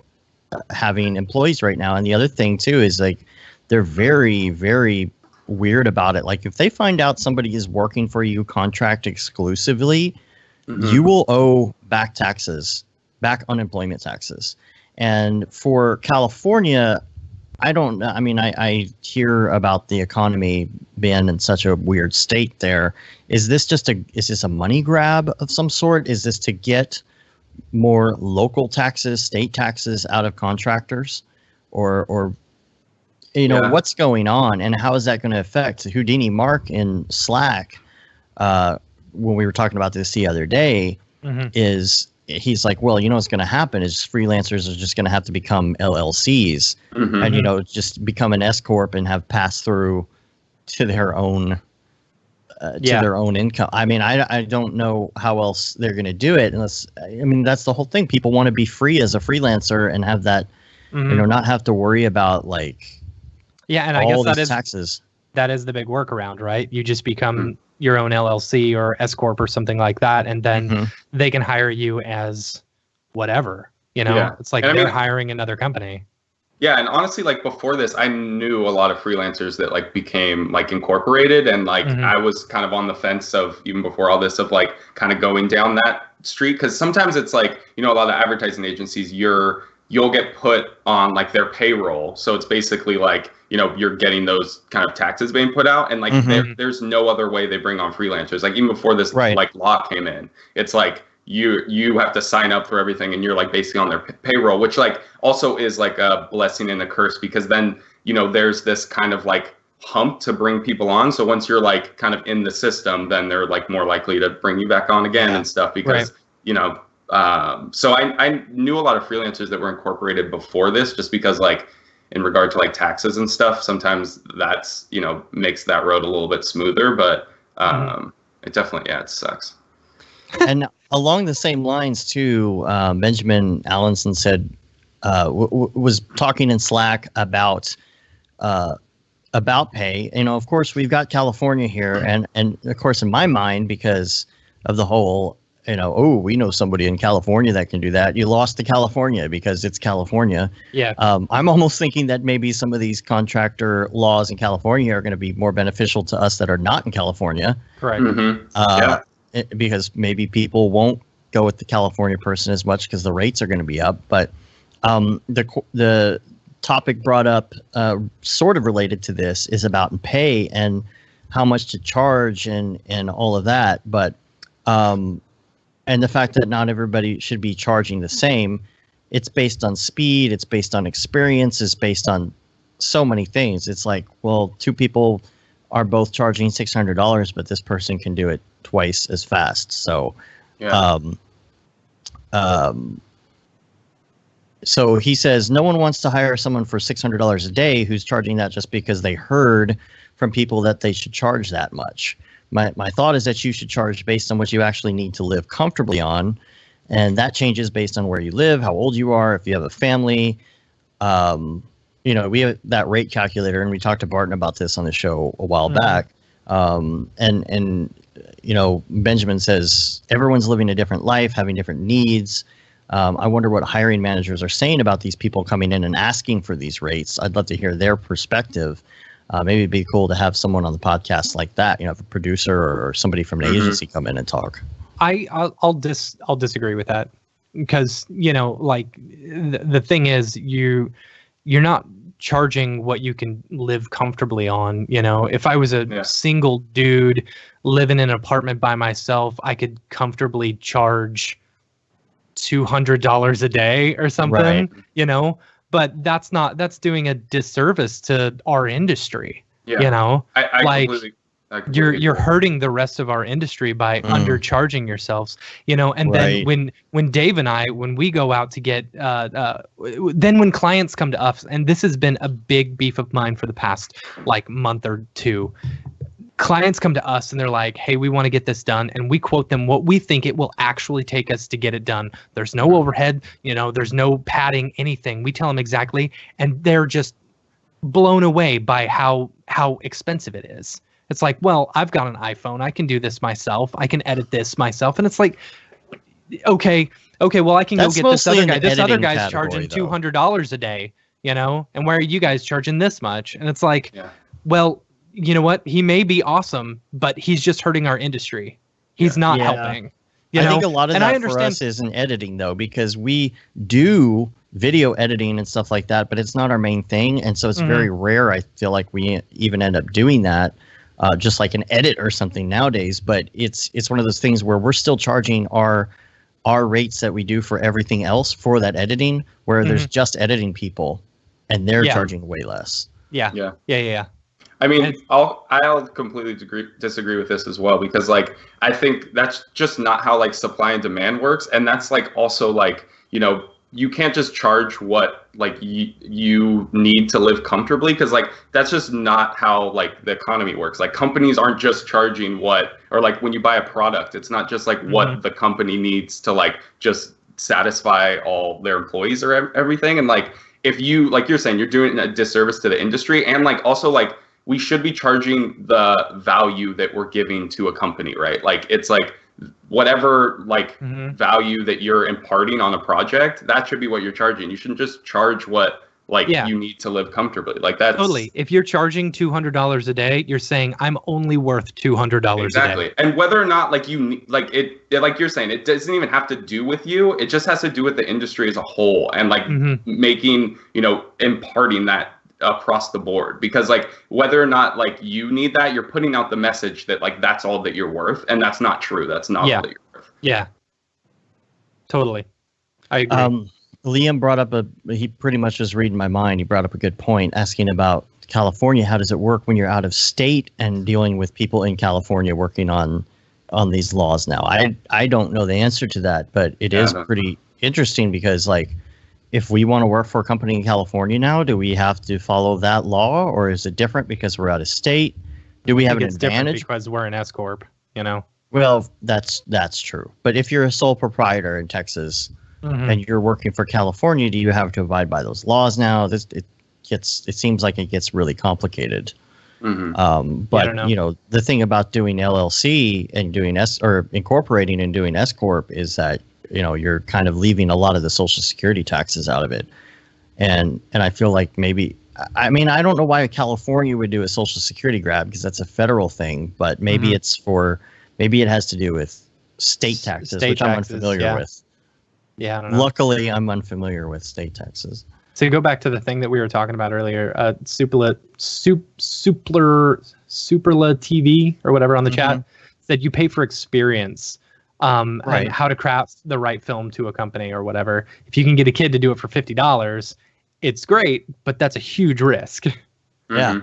having employees right now. And the other thing too is like they're very, very weird about it. Like if they find out somebody is working for you contract exclusively, you will owe back unemployment taxes. And for California, I don't know. I mean, I hear about the economy being in such a weird state there. Is this a money grab of some sort? Is this to get more local taxes, state taxes out of contractors? Or what's going on, and how is that going to affect Houdini Mark in Slack? When we were talking about this the other day, he's like, well, what's going to happen is freelancers are just going to have to become LLCs and just become an S corp and have pass through to their own their own income. I mean, I don't know how else they're going to do it unless, that's the whole thing. People want to be free as a freelancer and have that not have to worry about like and I all guess these taxes. That is the big workaround, right? You just become your own LLC or S corp or something like that, and then they can hire you as whatever. It's like they're hiring another company. Yeah, and honestly, like before this, I knew a lot of freelancers that like became like incorporated, and like I was kind of on the fence of, even before all this, of like kind of going down that street, because sometimes it's like, a lot of the advertising agencies, you'll get put on like their payroll, so it's basically like, you're getting those kind of taxes being put out, and like there's no other way they bring on freelancers. Like even before this like law came in, it's like you have to sign up for everything, and you're like basically on their payroll, which like also is like a blessing and a curse, because then there's this kind of like hump to bring people on. So once you're like kind of in the system, then they're like more likely to bring you back on again and stuff, because so I knew a lot of freelancers that were incorporated before this, just because like in regard to like taxes and stuff, sometimes that's makes that road a little bit smoother, but it definitely it sucks. And along the same lines too, Benjamin Allenson said was talking in Slack about pay. Of course, we've got California here, and of course, in my mind, because of the whole, we know somebody in California that can do that. You lost to California because it's California. Yeah. I'm almost thinking that maybe some of these contractor laws in California are going to be more beneficial to us that are not in California. Correct. Because maybe people won't go with the California person as much because the rates are going to be up. But the topic brought up, sort of related to this, is about pay and how much to charge and all of that. But and the fact that not everybody should be charging the same. It's based on speed. It's based on experience. It's based on so many things. It's like, well, two people are both charging $600, but this person can do it twice as fast. So, so he says no one wants to hire someone for $600 a day who's charging that just because they heard from people that they should charge that much. My thought is that you should charge based on what you actually need to live comfortably on, and that changes based on where you live, how old you are, if you have a family. We have that rate calculator, and we talked to Barton about this on the show a while back. And Benjamin says everyone's living a different life, having different needs. I wonder what hiring managers are saying about these people coming in and asking for these rates. I'd love to hear their perspective. Maybe it'd be cool to have someone on the podcast like that, a producer or somebody from an agency come in and talk. I'll disagree with that, because like the thing is, you're not charging what you can live comfortably on. If I was a single dude living in an apartment by myself, I could comfortably charge $200 a day or something, but that's doing a disservice to our industry. I like completely you're hurting the rest of our industry by undercharging yourselves, and then when Dave and I, when we go out to get then when clients come to us, and this has been a big beef of mine for the past like month or two, clients come to us and they're like, hey, we want to get this done, and we quote them what we think it will actually take us to get it done. There's no overhead, there's no padding, anything. We tell them exactly, and they're just blown away by how expensive it is. It's like, well, I've got an iPhone. I can do this myself. I can edit this myself. And it's like, okay, well, I can go get this other guy. This other guy's charging $200 a day, and why are you guys charging this much? And it's like, well, you know what? He may be awesome, but he's just hurting our industry. He's not helping. I think a lot of that for us is in editing, though, because we do video editing and stuff like that, but it's not our main thing. And so it's very rare, I feel like, we even end up doing that. Just like an edit or something nowadays, but it's one of those things where we're still charging our rates that we do for everything else for that editing, where there's just editing people and they're charging way less. Yeah. I mean, I'll completely disagree with this as well, because like I think that's just not how like supply and demand works, and that's like also like you can't just charge what like you need to live comfortably, because like that's just not how like the economy works. Like companies aren't just charging what, or like when you buy a product, it's not just like what the company needs to like just satisfy all their employees or everything. And like if you, like you're saying, you're doing a disservice to the industry, and like also like we should be charging the value that we're giving to a company, right? Like it's like whatever like value that you're imparting on a project, that should be what you're charging. You shouldn't just charge what like you need to live comfortably. Like that's totally. If you're charging $200 a day, you're saying I'm only worth $200 exactly. a day. And whether or not like you like it, like you're saying, it doesn't even have to do with you. It just has to do with the industry as a whole, and like making, imparting that across the board. Because like whether or not like you need that, you're putting out the message that like that's all that you're worth, and that's not true. That's not all that you're worth. Yeah. Totally. I agree. Liam brought up he pretty much was reading my mind. He brought up a good point, asking about California. How does it work when you're out of state and dealing with people in California working on these laws now? I don't know the answer to that, but it is pretty interesting because like if we want to work for a company in California now, do we have to follow that law, or is it different because we're out of state? Do we have an advantage because we're an S corp? Well, that's true. But if you're a sole proprietor in Texas and you're working for California, do you have to abide by those laws now? It seems like it gets really complicated. But the thing about doing LLC and doing incorporating and doing S corp is that you're kind of leaving a lot of the Social Security taxes out of it, and I feel like maybe I don't know why California would do a Social Security grab because that's a federal thing, but maybe maybe it has to do with state taxes, which I'm unfamiliar with. Yeah, I don't know. Luckily, I'm unfamiliar with state taxes. So you go back to the thing that we were talking about earlier, superlative or whatever on the chat said you pay for experience, and how to craft the right film to a company or whatever. If you can get a kid to do it for $50, it's great, but that's a huge risk. Yeah.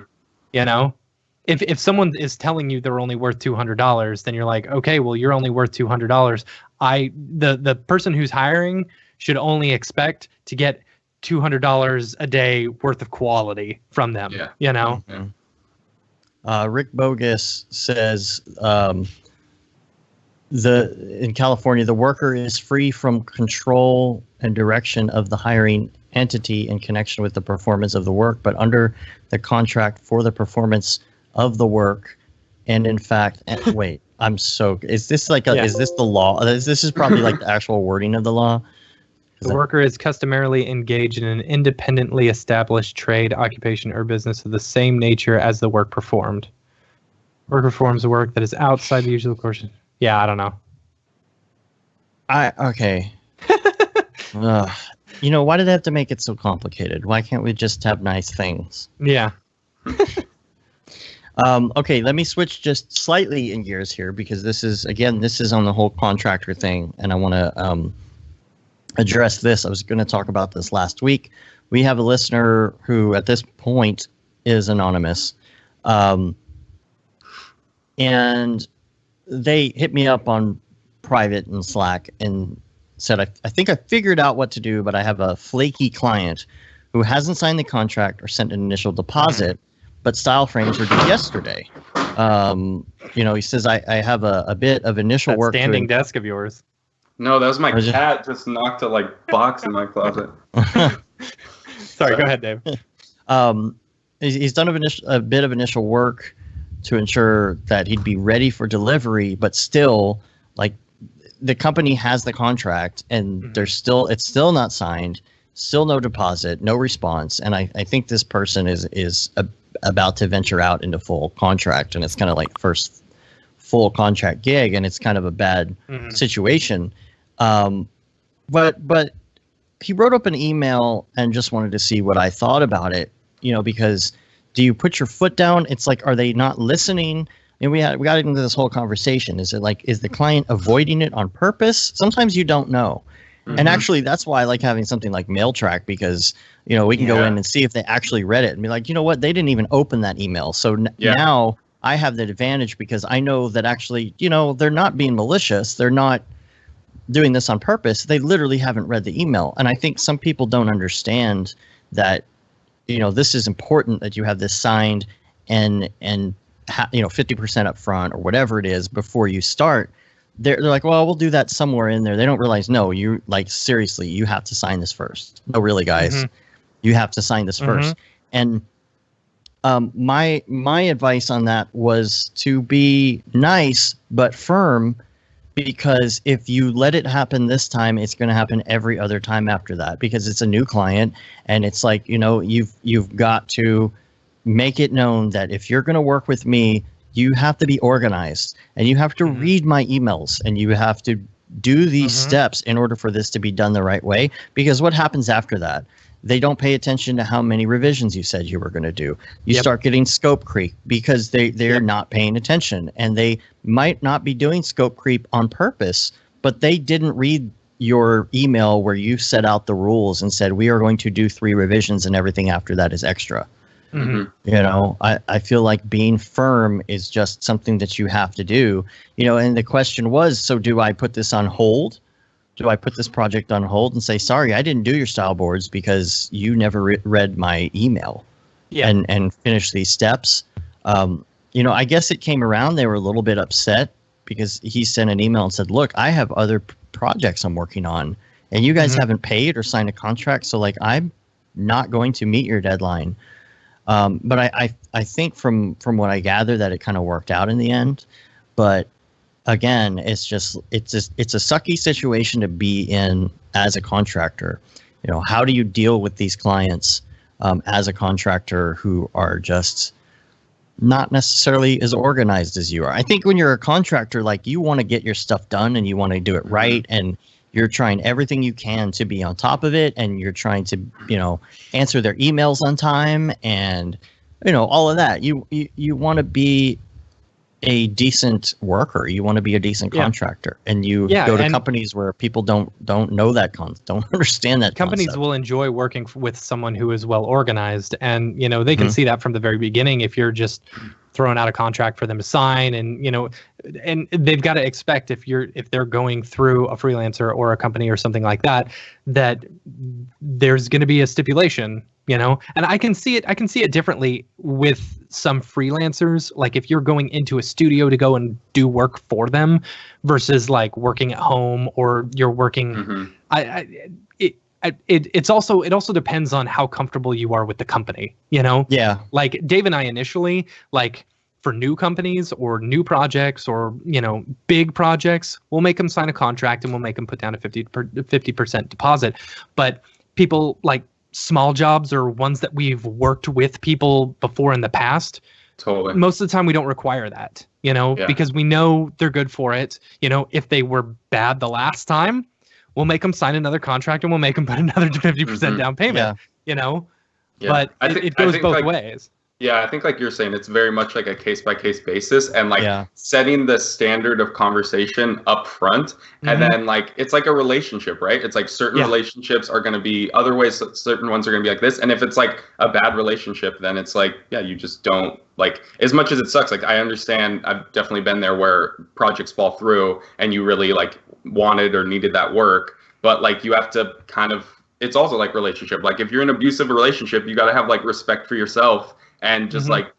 If someone is telling you they're only worth $200, then you're like, okay, well, you're only worth $200. The person who's hiring should only expect to get $200 a day worth of quality from them. Rick Bogus says in California, the worker is free from control and direction of the hiring entity in connection with the performance of the work, but under the contract for the performance of the work, and in fact, wait, is this like is this the law? This is probably like the actual wording of the law. The worker is customarily engaged in an independently established trade, occupation, or business of the same nature as the work performed. Work performs a work that is outside the usual course. Yeah, I don't know. Okay. Why do they have to make it so complicated? Why can't we just have nice things? Yeah. Okay, let me switch just slightly in gears here because this is on the whole contractor thing, and I want to address this. I was going to talk about this last week. We have a listener who at this point is anonymous, and they hit me up on private and Slack and said, I think I figured out what to do, but I have a flaky client who hasn't signed the contract or sent an initial deposit, but style frames were due yesterday. He says, I have a bit of initial work. Standing desk of yours. No, that was my cat just knocked a box in my closet. Sorry, go ahead, Dave. He's done a bit of initial work to ensure that he'd be ready for delivery, but still, like, the company has the contract and it's still not signed, still no deposit, no response. And I think this person is about to venture out into full contract, and it's kind of like first full contract gig, and it's kind of a bad situation. But he wrote up an email and just wanted to see what I thought about it, because do you put your foot down? It's like, are they not listening? And we got into this whole conversation. Is it like, is the client avoiding it on purpose? Sometimes you don't know. And actually, that's why I like having something like MailTrack, because, we can go in and see if they actually read it and be like, you know what, they didn't even open that email. So now I have the advantage because I know that actually, they're not being malicious. They're not doing this on purpose. They literally haven't read the email. And I think some people don't understand that, this is important that you have this signed and 50% up front or whatever it is before you start. They're like, well, we'll do that somewhere in there. They don't realize, no, you seriously, you have to sign this first. No, really, guys. You have to sign this first. And my advice on that was to be nice but firm, because if you let it happen this time, it's going to happen every other time after that, because it's a new client. And it's like, you've got to make it known that if you're going to work with me, you have to be organized, and you have to read my emails, and you have to do these steps in order for this to be done the right way. Because what happens after that? They don't pay attention to how many revisions you said you were going to do. You start getting scope creep because they're not paying attention, and they might not be doing scope creep on purpose, but they didn't read your email where you set out the rules and said, we are going to do 3 revisions and everything after that is extra. I feel like being firm is just something that you have to do, and the question was, so do I put this on hold? Do I put this project on hold and say, sorry, I didn't do your style boards because you never read my email and finish these steps? I guess it came around. They were a little bit upset because he sent an email and said, look, I have other projects I'm working on, and you guys haven't paid or signed a contract. So I'm not going to meet your deadline. But I think from what I gather that it kind of worked out in the end. But again, it's a sucky situation to be in as a contractor. How do you deal with these clients as a contractor who are just not necessarily as organized as you are? I think when you're a contractor, like, you want to get your stuff done and you want to do it right, and you're trying everything you can to be on top of it, and you're trying to, answer their emails on time, and, all of that. You want to be a decent worker. You want to be a decent contractor, and you go to companies where people don't know that don't understand that companies concept. Will enjoy working with someone who is well organized, and they can see that from the very beginning. If you're just throwing out a contract for them to sign, and and they've got to expect, if they're going through a freelancer or a company or something like that, that there's going to be a stipulation. And I can see it differently with some freelancers. Like, if you're going into a studio to go and do work for them versus like working at home, or you're working, it also depends on how comfortable you are with the company, like Dave and I initially, like, for new companies or new projects or, big projects, we'll make them sign a contract and we'll make them put down a 50% deposit. But people like small jobs or ones that we've worked with people before in the past, totally, most of the time we don't require that, because we know they're good for it. If they were bad the last time, we'll make them sign another contract and we'll make them put another 50% down payment, but it goes both ways. Yeah, I think like you're saying, it's very much like a case-by-case basis, and like setting the standard of conversation up front, and then like it's like a relationship, right? It's like certain relationships are going to be other ways, certain ones are going to be like this, and if it's like a bad relationship, then it's like, you just don't, like, as much as it sucks, like, I understand, I've definitely been there where projects fall through and you really like wanted or needed that work, but like you have to kind of, it's also like relationship, like if you're in an abusive relationship, you got to have like respect for yourself and just like,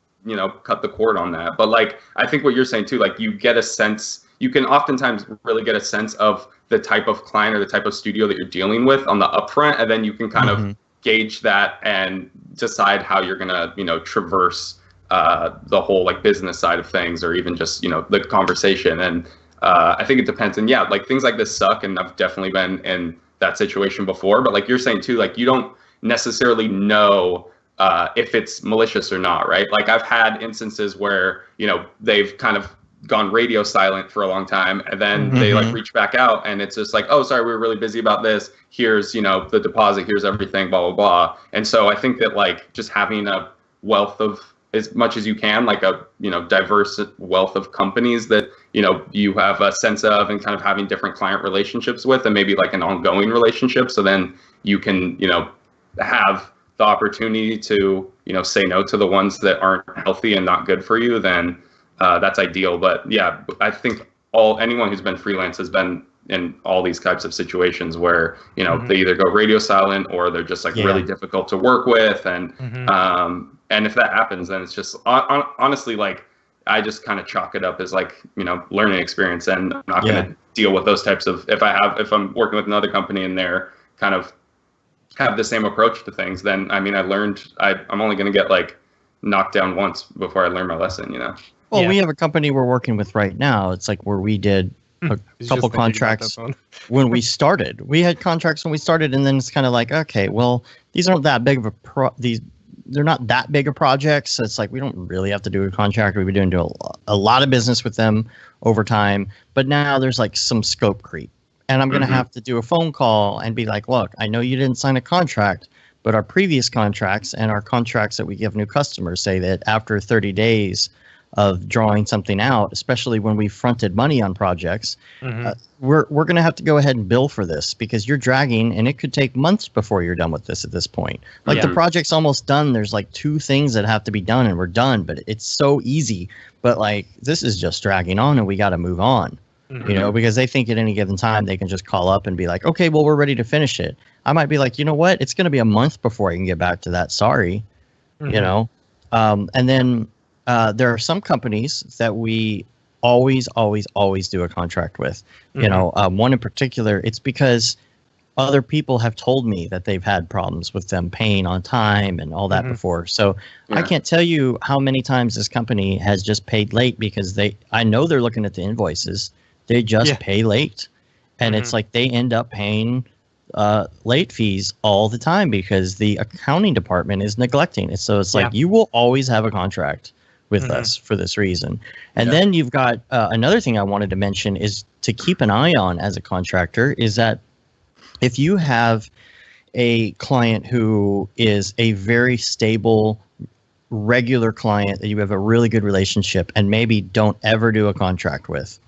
cut the cord on that. But like, I think what you're saying too, like, you get a sense, you can oftentimes really get a sense of the type of client or the type of studio that you're dealing with on the upfront, and then you can kind of gauge that and decide how you're gonna, traverse the whole like business side of things, or even just, the conversation. And I think it depends. And like things like this suck, and I've definitely been in that situation before. But like you're saying too, like, you don't necessarily know if it's malicious or not, right? Like, I've had instances where, they've kind of gone radio silent for a long time, and then they like reach back out, and it's just like, oh, sorry, we were really busy about this. Here's, the deposit, here's everything, blah, blah, blah. And so I think that like just having a wealth of, as much as you can, like a, diverse wealth of companies that, you have a sense of, and kind of having different client relationships with, and maybe like an ongoing relationship. So then you can, have the opportunity to, say no to the ones that aren't healthy and not good for you, then that's ideal. But yeah, I think anyone who's been freelance has been in all these types of situations where, they either go radio silent, or they're just like really difficult to work with. And if that happens, then it's just honestly, like, I just kind of chalk it up as like, learning experience, and I'm not going to deal with those types of, if I'm working with another company and they're kind of have the same approach to things, then I mean, I'm only going to get like knocked down once before I learn my lesson, you know? Well, we have a company we're working with right now. It's like where we did a couple contracts when we started. We had contracts when we started, and then it's kind of like, okay, well, these aren't that big of they're not that big of projects. So it's like we don't really have to do a contract. We've been doing a lot of business with them over time, but now there's like some scope creep, and I'm going to have to do a phone call and be like, look, I know you didn't sign a contract, but our previous contracts and our contracts that we give new customers say that after 30 days of drawing something out, especially when we fronted money on projects, we're going to have to go ahead and bill for this because you're dragging, and it could take months before you're done with this at this point. Like the project's almost done. There's like 2 things that have to be done and we're done, but it's so easy. But like this is just dragging on and we got to move on, you know, because they think at any given time they can just call up and be like, okay, well, we're ready to finish it. I might be like, you know what? It's going to be a month before I can get back to that. Sorry, you know? And then there are some companies that we always do a contract with. You know, one in particular, it's because other people have told me that they've had problems with them paying on time and all that before. So I can't tell you how many times this company has just paid late because I know they're looking at the invoices. They just pay late. And it's like they end up paying late fees all the time because the accounting department is neglecting it. So it's like you will always have a contract with us for this reason. And then you've got another thing I wanted to mention is to keep an eye on as a contractor is that if you have a client who is a very stable, regular client that you have a really good relationship and maybe don't ever do a contract with,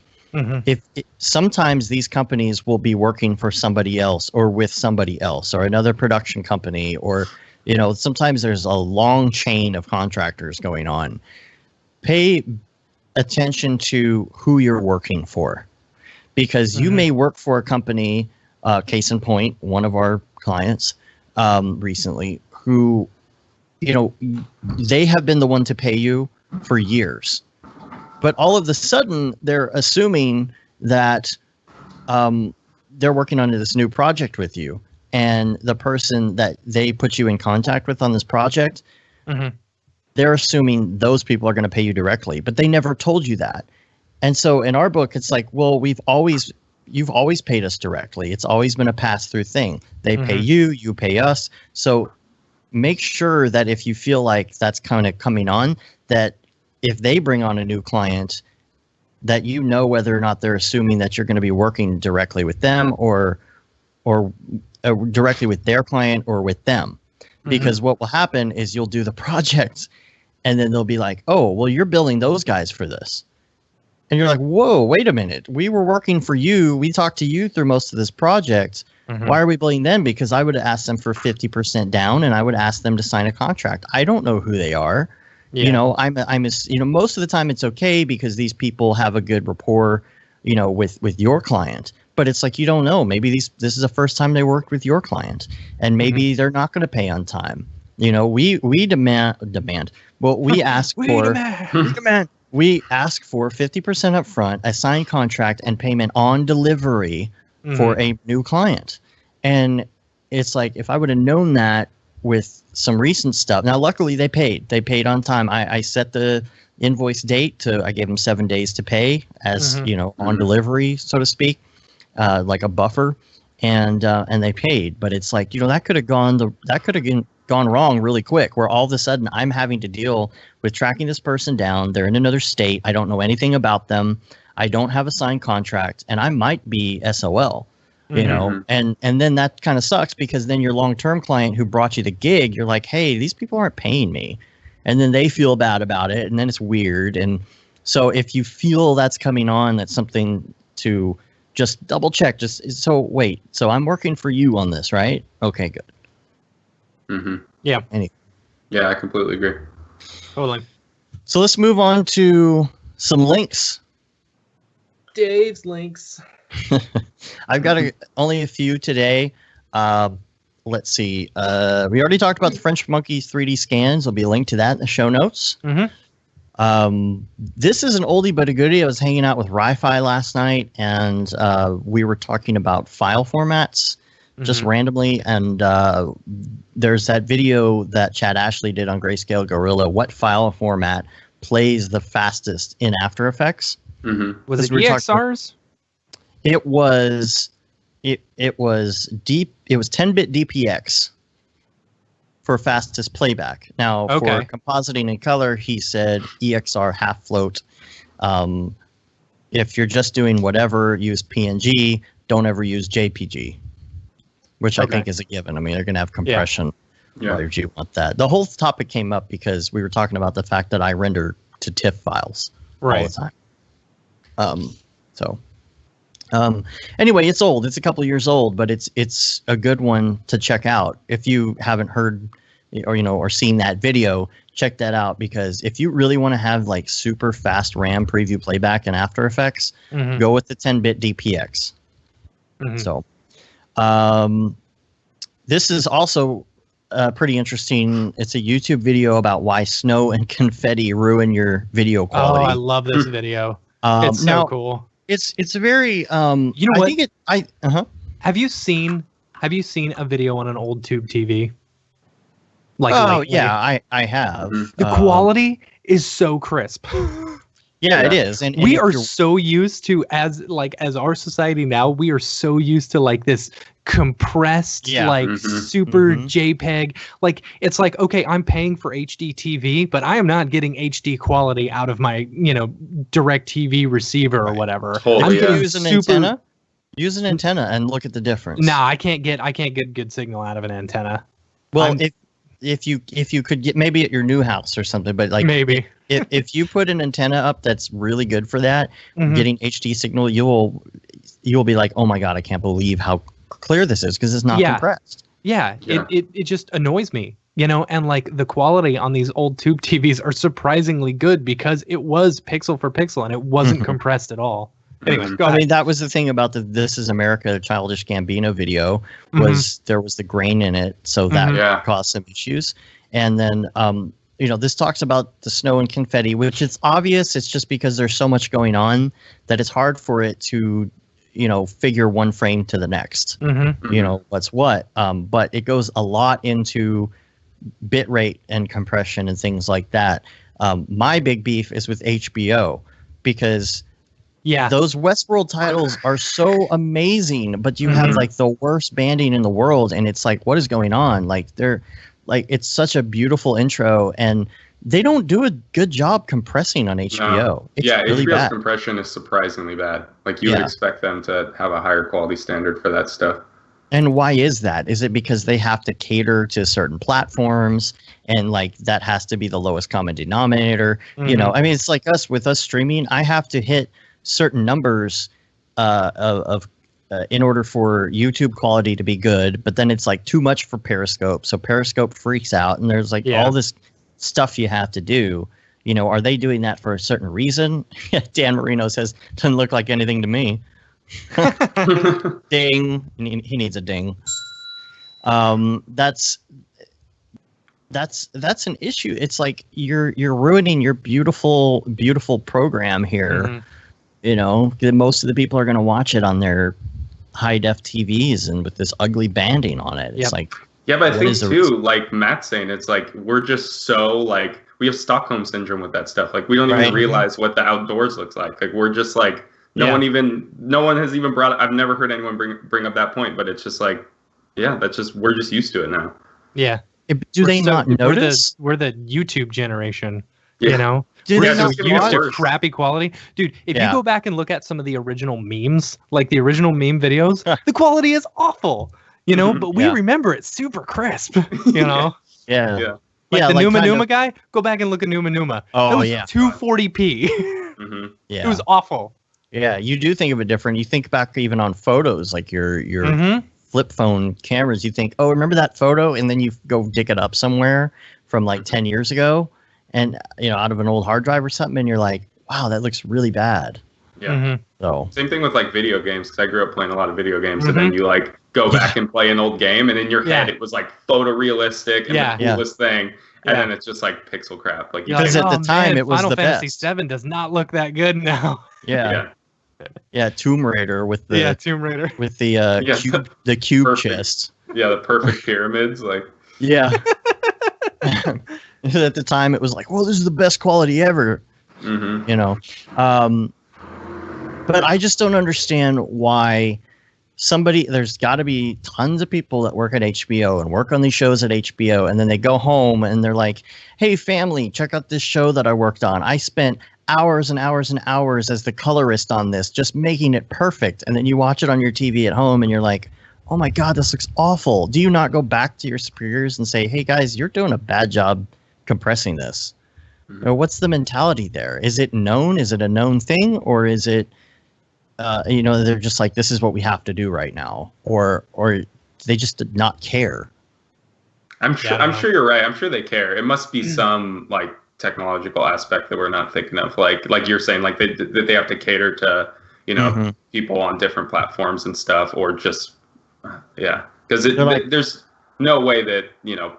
sometimes these companies will be working for somebody else or with somebody else or another production company, or, you know, sometimes there's a long chain of contractors going on. Pay attention to who you're working for, because you may work for a company, case in point, one of our clients recently, who, you know, they have been the one to pay you for years. But all of a sudden, they're assuming that they're working on this new project with you. And the person that they put you in contact with on this project, they're assuming those people are going to pay you directly. But they never told you that. And so in our book, it's like, well, you've always paid us directly. It's always been a pass-through thing. They pay you, you pay us. So make sure that if you feel like that's kind of coming on, that if they bring on a new client, that you know whether or not they're assuming that you're going to be working directly with them or directly with their client or with them. Because what will happen is you'll do the project and then they'll be like, oh, well, you're billing those guys for this. And you're like, whoa, wait a minute. We were working for you. We talked to you through most of this project. Why are we billing them? Because I would have asked them for 50% down and I would ask them to sign a contract. I don't know who they are. You know, you know, most of the time it's okay because these people have a good rapport, you know, with your client. But it's like, you don't know. Maybe this is the first time they worked with your client, and maybe they're not going to pay on time. You know, we demand. Well, we ask we ask for 50% up front, a signed contract, and payment on delivery for a new client. And it's like, if I would have known that with some recent stuff. Now, luckily, they paid on time. I set the invoice date I gave them 7 days to pay as, you know, on delivery, so to speak. Like a buffer, and they paid. But it's like, you know, that could have gone wrong really quick, where all of a sudden I'm having to deal with tracking this person down. They're in another state. I don't know anything about them. I don't have a signed contract, and I might be SOL, you know, and then that kind of sucks because then your long-term client who brought you the gig, you're like, hey, these people aren't paying me. And then they feel bad about it, and then it's weird. And so if you feel that's coming on, that's something to just double check. So I'm working for you on this, right? Okay, good. Yeah. Yeah, I completely agree. Totally. So let's move on to some links. Dave's links. I've got only a few today. Let's see. We already talked about the French Monkeys 3D scans. There'll be a link to that in the show notes. This is an oldie but a goodie. I was hanging out with Ri-Fi last night, and we were talking about file formats. just randomly. And there's that video that Chad Ashley did on Grayscale Gorilla. What file format plays the fastest in After Effects? Was it EXRs? It was deep. It was 10-bit DPX for fastest playback. Now for compositing and color, he said EXR half float. If you're just doing whatever, use PNG. Don't ever use JPG, which I think is a given. I mean, they're going to have compression. Why would you want that? The whole topic came up because we were talking about the fact that I render to TIFF files all the time. Anyway, it's old. It's a couple years old, but it's a good one to check out. If you haven't heard or seen that video, check that out, because if you really want to have like super fast RAM preview playback in After Effects, go with the 10-bit DPX. So this is also pretty interesting. It's a YouTube video about why snow and confetti ruin your video quality. Oh, I love this video. It's so cool. It's very you know what? I think Have you seen a video on an old tube TV? Like lately? Yeah, I have. The quality is so crisp. Yeah, it is. And we are so used to, as our society now, we are so used to like this compressed, super JPEG. Like, it's like, okay, I'm paying for HD TV, but I am not getting HD quality out of my, direct TV receiver or whatever. Totally, I'm use an antenna. Use an antenna and look at the difference. Nah, I can't get good signal out of an antenna. Well, if you could get, maybe at your new house or something, but like maybe if you put an antenna up that's really good for that, getting HD signal, you'll be like, oh my god, I can't believe how clear this is, because it's not compressed. Yeah. It just annoys me, and like the quality on these old tube TVs are surprisingly good because it was pixel for pixel and it wasn't compressed at all. Anyway, go ahead. I mean, that was the thing about the This Is America Childish Gambino video, was there was the grain in it, so that caused some issues. And then, this talks about the snow and confetti, which it's obvious. It's just because there's so much going on that it's hard for it to, figure one frame to the next, what's what. But it goes a lot into bit rate and compression and things like that. My big beef is with HBO, because those Westworld titles are so amazing, but you have like the worst banding in the world, and it's like, what is going on? Like, it's such a beautiful intro, and they don't do a good job compressing on HBO. No. It's HBO's really bad. compression is surprisingly bad. Like, you would expect them to have a higher quality standard for that stuff. And why is that? Is it because they have to cater to certain platforms, and like that has to be the lowest common denominator? I mean, it's like with us streaming, I have to hit certain numbers in order for YouTube quality to be good, but then it's like too much for Periscope, so Periscope freaks out, and there's like all this stuff you have to do. Are they doing that for a certain reason? Dan Marino says, doesn't look like anything to me. Ding. He needs a ding. That's an issue. It's like you're ruining your beautiful program here. Most of the people are going to watch it on their high def TVs and with this ugly banding on it. It's like, but I think too, like Matt's saying, it's like we're just so like, we have Stockholm syndrome with that stuff. Like, we don't even realize what the outdoors looks like. Like, we're just like, no one has even brought. I've never heard anyone bring up that point, but it's just like, that's just, we're just used to it now. Yeah. Do they not notice? We're the YouTube generation. Do we're they so not used to crappy quality, dude. If you go back and look at some of the original memes, like the original meme videos, the quality is awful. But we remember it super crisp. Like the Numa Numa guy, go back and look at Numa Numa. Oh, it was 240p. It was awful. Yeah, you do think of it different. You think back even on photos, like your flip phone cameras. You think, oh, remember that photo? And then you go dig it up somewhere from like 10 years ago, and out of an old hard drive or something, and you're like, wow, that looks really bad. Yeah. So same thing with like video games, because I grew up playing a lot of video games, and then you like go back and play an old game, and in your head it was like photorealistic and the coolest thing, and then it's just like pixel crap. Like, because at the time it was Final the Fantasy best. VII does not look that good now. Yeah. Yeah, Tomb Raider with the Tomb Raider with the cube perfect. chest. Yeah, the perfect pyramids, like. Yeah. At the time, it was like, well, this is the best quality ever. Mm-hmm. You know, but I just don't understand why there's got to be tons of people that work at HBO and work on these shows at HBO, and then they go home and they're like, hey, family, check out this show that I worked on. I spent hours and hours and hours as the colorist on this, just making it perfect. And then you watch it on your TV at home and you're like, oh my God, this looks awful. Do you not go back to your superiors and say, hey guys, you're doing a bad job compressing this? Mm-hmm. Or what's the mentality there? Is it known? Is it a known thing? Or is it, they're just like, this is what we have to do right now? Or they just did not care? I'm sure you're right. I'm sure they care. It must be some like technological aspect that we're not thinking of. Like you're saying, like that they have to cater to, mm-hmm. people on different platforms and stuff, or just, because there's no way that,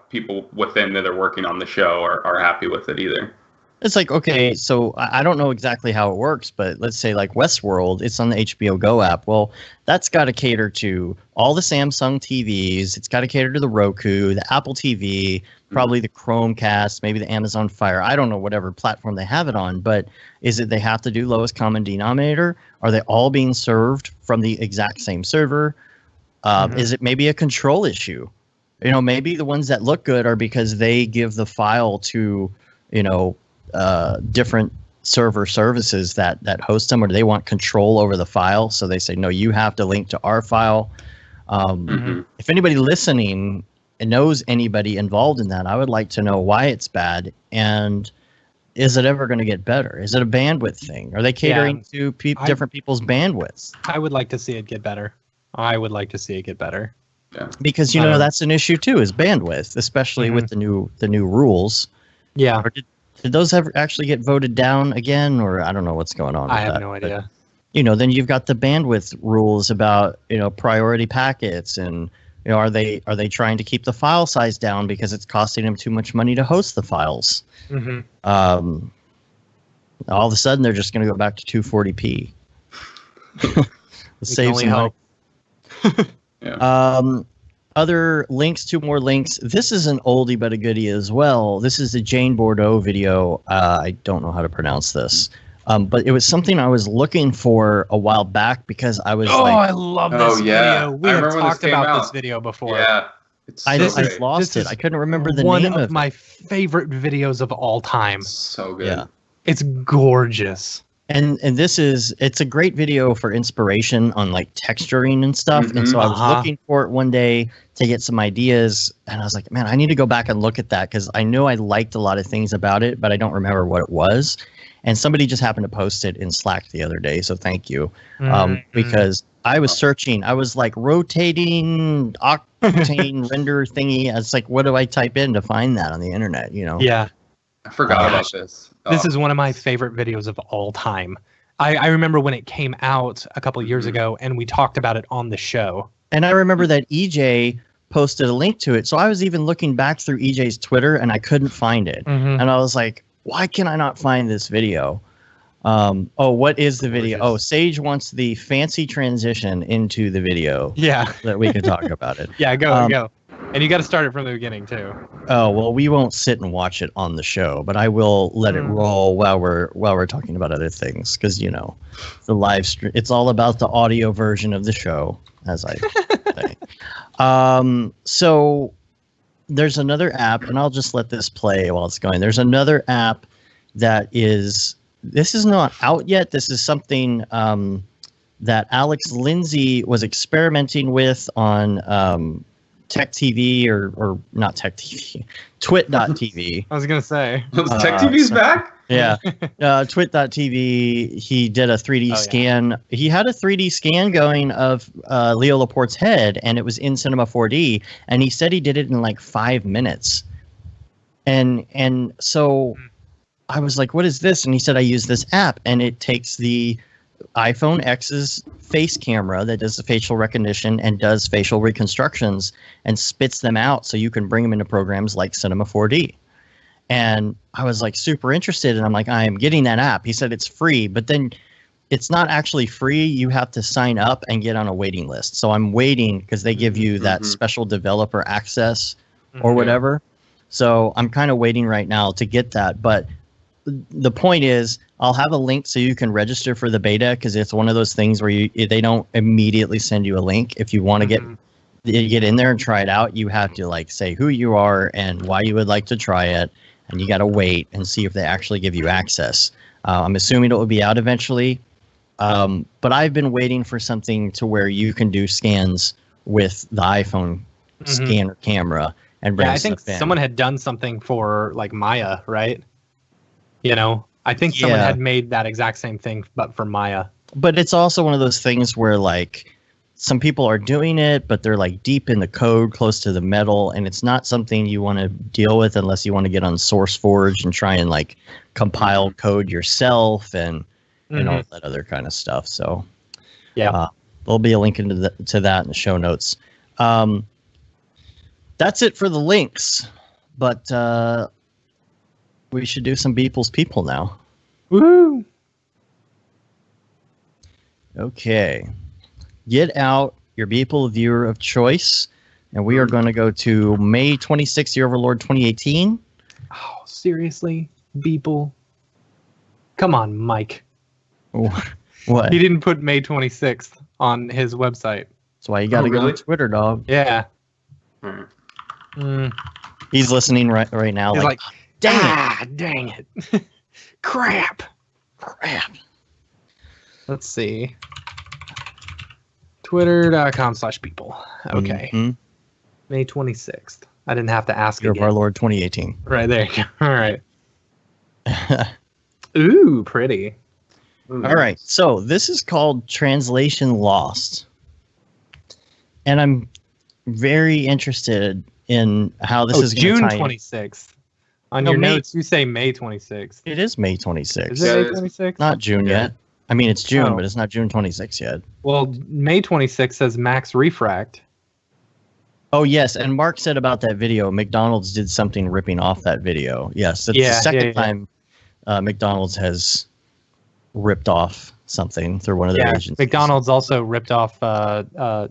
people within that are working on the show are happy with it either. It's like, okay, so I don't know exactly how it works, but let's say like Westworld, it's on the HBO Go app. Well, that's got to cater to all the Samsung TVs. It's got to cater to the Roku, the Apple TV, probably the Chromecast, maybe the Amazon Fire. I don't know whatever platform they have it on, but is it they have to do lowest common denominator? Are they all being served from the exact same server? Mm-hmm. Is it maybe a control issue? Maybe the ones that look good are because they give the file to, different server services that host them, or they want control over the file. So they say, no, you have to link to our file. Mm-hmm. If anybody listening knows anybody involved in that, I would like to know why it's bad. And is it ever going to get better? Is it a bandwidth thing? Are they catering to different people's bandwidths? I would like to see it get better. Yeah. Because, that's an issue too, is bandwidth, especially mm-hmm. with the new rules. Yeah. Or did those ever actually get voted down again, or I don't know what's going on? I have no idea. But, then you've got the bandwidth rules about priority packets, and are they trying to keep the file size down because it's costing them too much money to host the files? Mm-hmm. All of a sudden they're just going to go back to 240p. Save some money. Yeah. Other links, 2 more links. This is an oldie but a goodie as well. This is the Jane Bordeaux video. I don't know how to pronounce this. But it was something I was looking for a while back because I was I love this video. We have talked about this video before. Yeah. I lost it. I couldn't remember the name of it. One of my favorite videos of all time. So good. Yeah. It's gorgeous. And it's a great video for inspiration on like texturing and stuff. Mm-hmm. And so I was looking for it one day to get some ideas, and I was like, man, I need to go back and look at that because I know I liked a lot of things about it, but I don't remember what it was. And somebody just happened to post it in Slack the other day, so thank you. Because I was searching, I was like rotating octane render thingy. I was like, what do I type in to find that on the internet? Yeah. I forgot about this. This is one of my favorite videos of all time. I remember when it came out a couple of years ago, and we talked about it on the show. And I remember that EJ posted a link to it. So I was even looking back through EJ's Twitter, and I couldn't find it. Mm-hmm. And I was like, why can I not find this video? What is the video? Oh, Sage wants the fancy transition into the video. Yeah. That we can talk about it. Yeah, go. And you got to start it from the beginning too. Oh, well, we won't sit and watch it on the show, but I will let it roll while we're talking about other things, because the live stream, it's all about the audio version of the show, as I say. So there's another app, and I'll just let this play while it's going. There's another app that this is not out yet. This is something that Alex Lindsay was experimenting with on Tech TV or not Tech TV, Twit.tv. I was going to say. Tech TV's back? Yeah. Twit.tv, he did a 3D scan. Yeah. He had a 3D scan going of Leo Laporte's head, and it was in Cinema 4D, and he said he did it in like 5 minutes. And so I was like, what is this? And he said, I use this app, and it takes the iPhone X's face camera that does the facial recognition and does facial reconstructions and spits them out so you can bring them into programs like Cinema 4D. And I was like super interested, and I'm like, I am getting that app. He said it's free, but then it's not actually free. You have to sign up and get on a waiting list. So I'm waiting because they give you that special developer access or whatever. So I'm kind of waiting right now to get that. But the point is, I'll have a link so you can register for the beta, because it's one of those things where they don't immediately send you a link. If you want to get in there and try it out, you have to like say who you are and why you would like to try it, and you got to wait and see if they actually give you access. I'm assuming it will be out eventually, but I've been waiting for something to where you can do scans with the iPhone scanner camera and bring I think stuff in. someone had done something for like Maya, right? You know, I think someone had made that exact same thing, but for Maya. But it's also one of those things where like some people are doing it, but they're like deep in the code, close to the metal, and it's not something you want to deal with unless you want to get on SourceForge and try and like compile code yourself and all that other kind of stuff. So there'll be a link to that in the show notes. That's it for the links, but we should do some Beeple's People now. Woo! Okay. Get out your Beeple viewer of choice, and we are going to go to May 26th, Year of our Lord 2018. Oh, seriously? Beeple? Come on, Mike. What? He didn't put May 26th on his website. That's why you got to go on Twitter, dog. Yeah. He's listening right now. He's like dang it. Crap. Let's see. Twitter.com/people. Okay. May 26th. I didn't have to ask Year of our Lord 2018. Right there. All right. Ooh, pretty. All right. So this is called Translation Lost. And I'm very interested in how this is June 26th. On your notes, you say May 26th. It is May 26th. Is it May 26th? Not June yet. I mean, it's June, but it's not June 26th yet. Well, May 26th says max refract. Oh, yes. And Mark said about that video, McDonald's did something ripping off that video. Yes. It's the second time McDonald's has ripped off something through one of their agencies. McDonald's also ripped off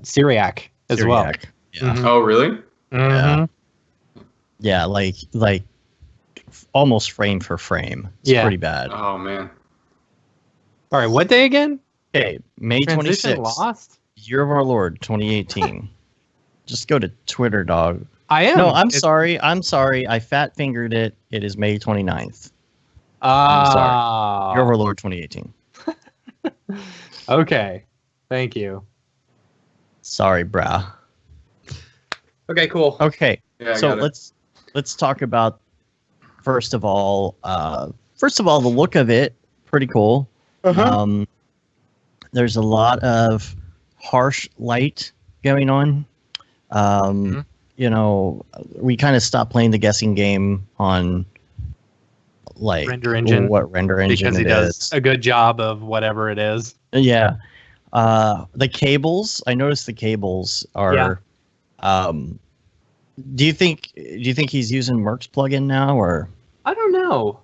Syriac as well. Yeah. Oh, really? Yeah, like almost frame for frame. It's pretty bad. Oh, man. All right, what day again? Okay, May 26th. Lost? Year of our Lord 2018. Just go to Twitter, dog. I am. No, I'm sorry. I fat fingered it. It is May 29th. I'm sorry. Year of our Lord 2018. Okay. Thank you. Sorry, brah. Okay, cool. Okay. Yeah, so let's talk about first of all the look of it. Pretty cool. There's a lot of harsh light going on. You know, we kind of stopped playing the guessing game on like render engine, what render engine because he does a good job of whatever it is. Yeah. The cables, I noticed the cables are do you think he's using Merc's plugin now, or I don't know.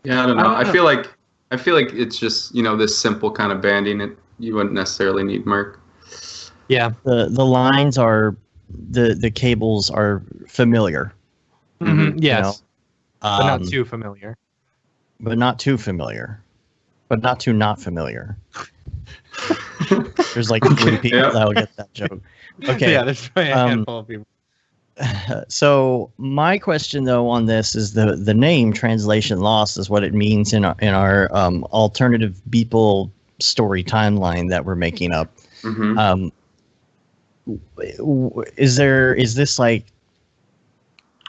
Yeah, I don't know. I feel like it's just, you know, this simple kind of banding. You wouldn't necessarily need Merc. Yeah. The lines are the cables are familiar. Yes. You know? But not too familiar. But not too familiar. But not too not familiar. There's like 3 people that will get that joke. Okay. Yeah, there's a handful of people. So my question though on this is the name Translation Lost is what it means in our alternative Beeple story timeline that we're making up. Is this like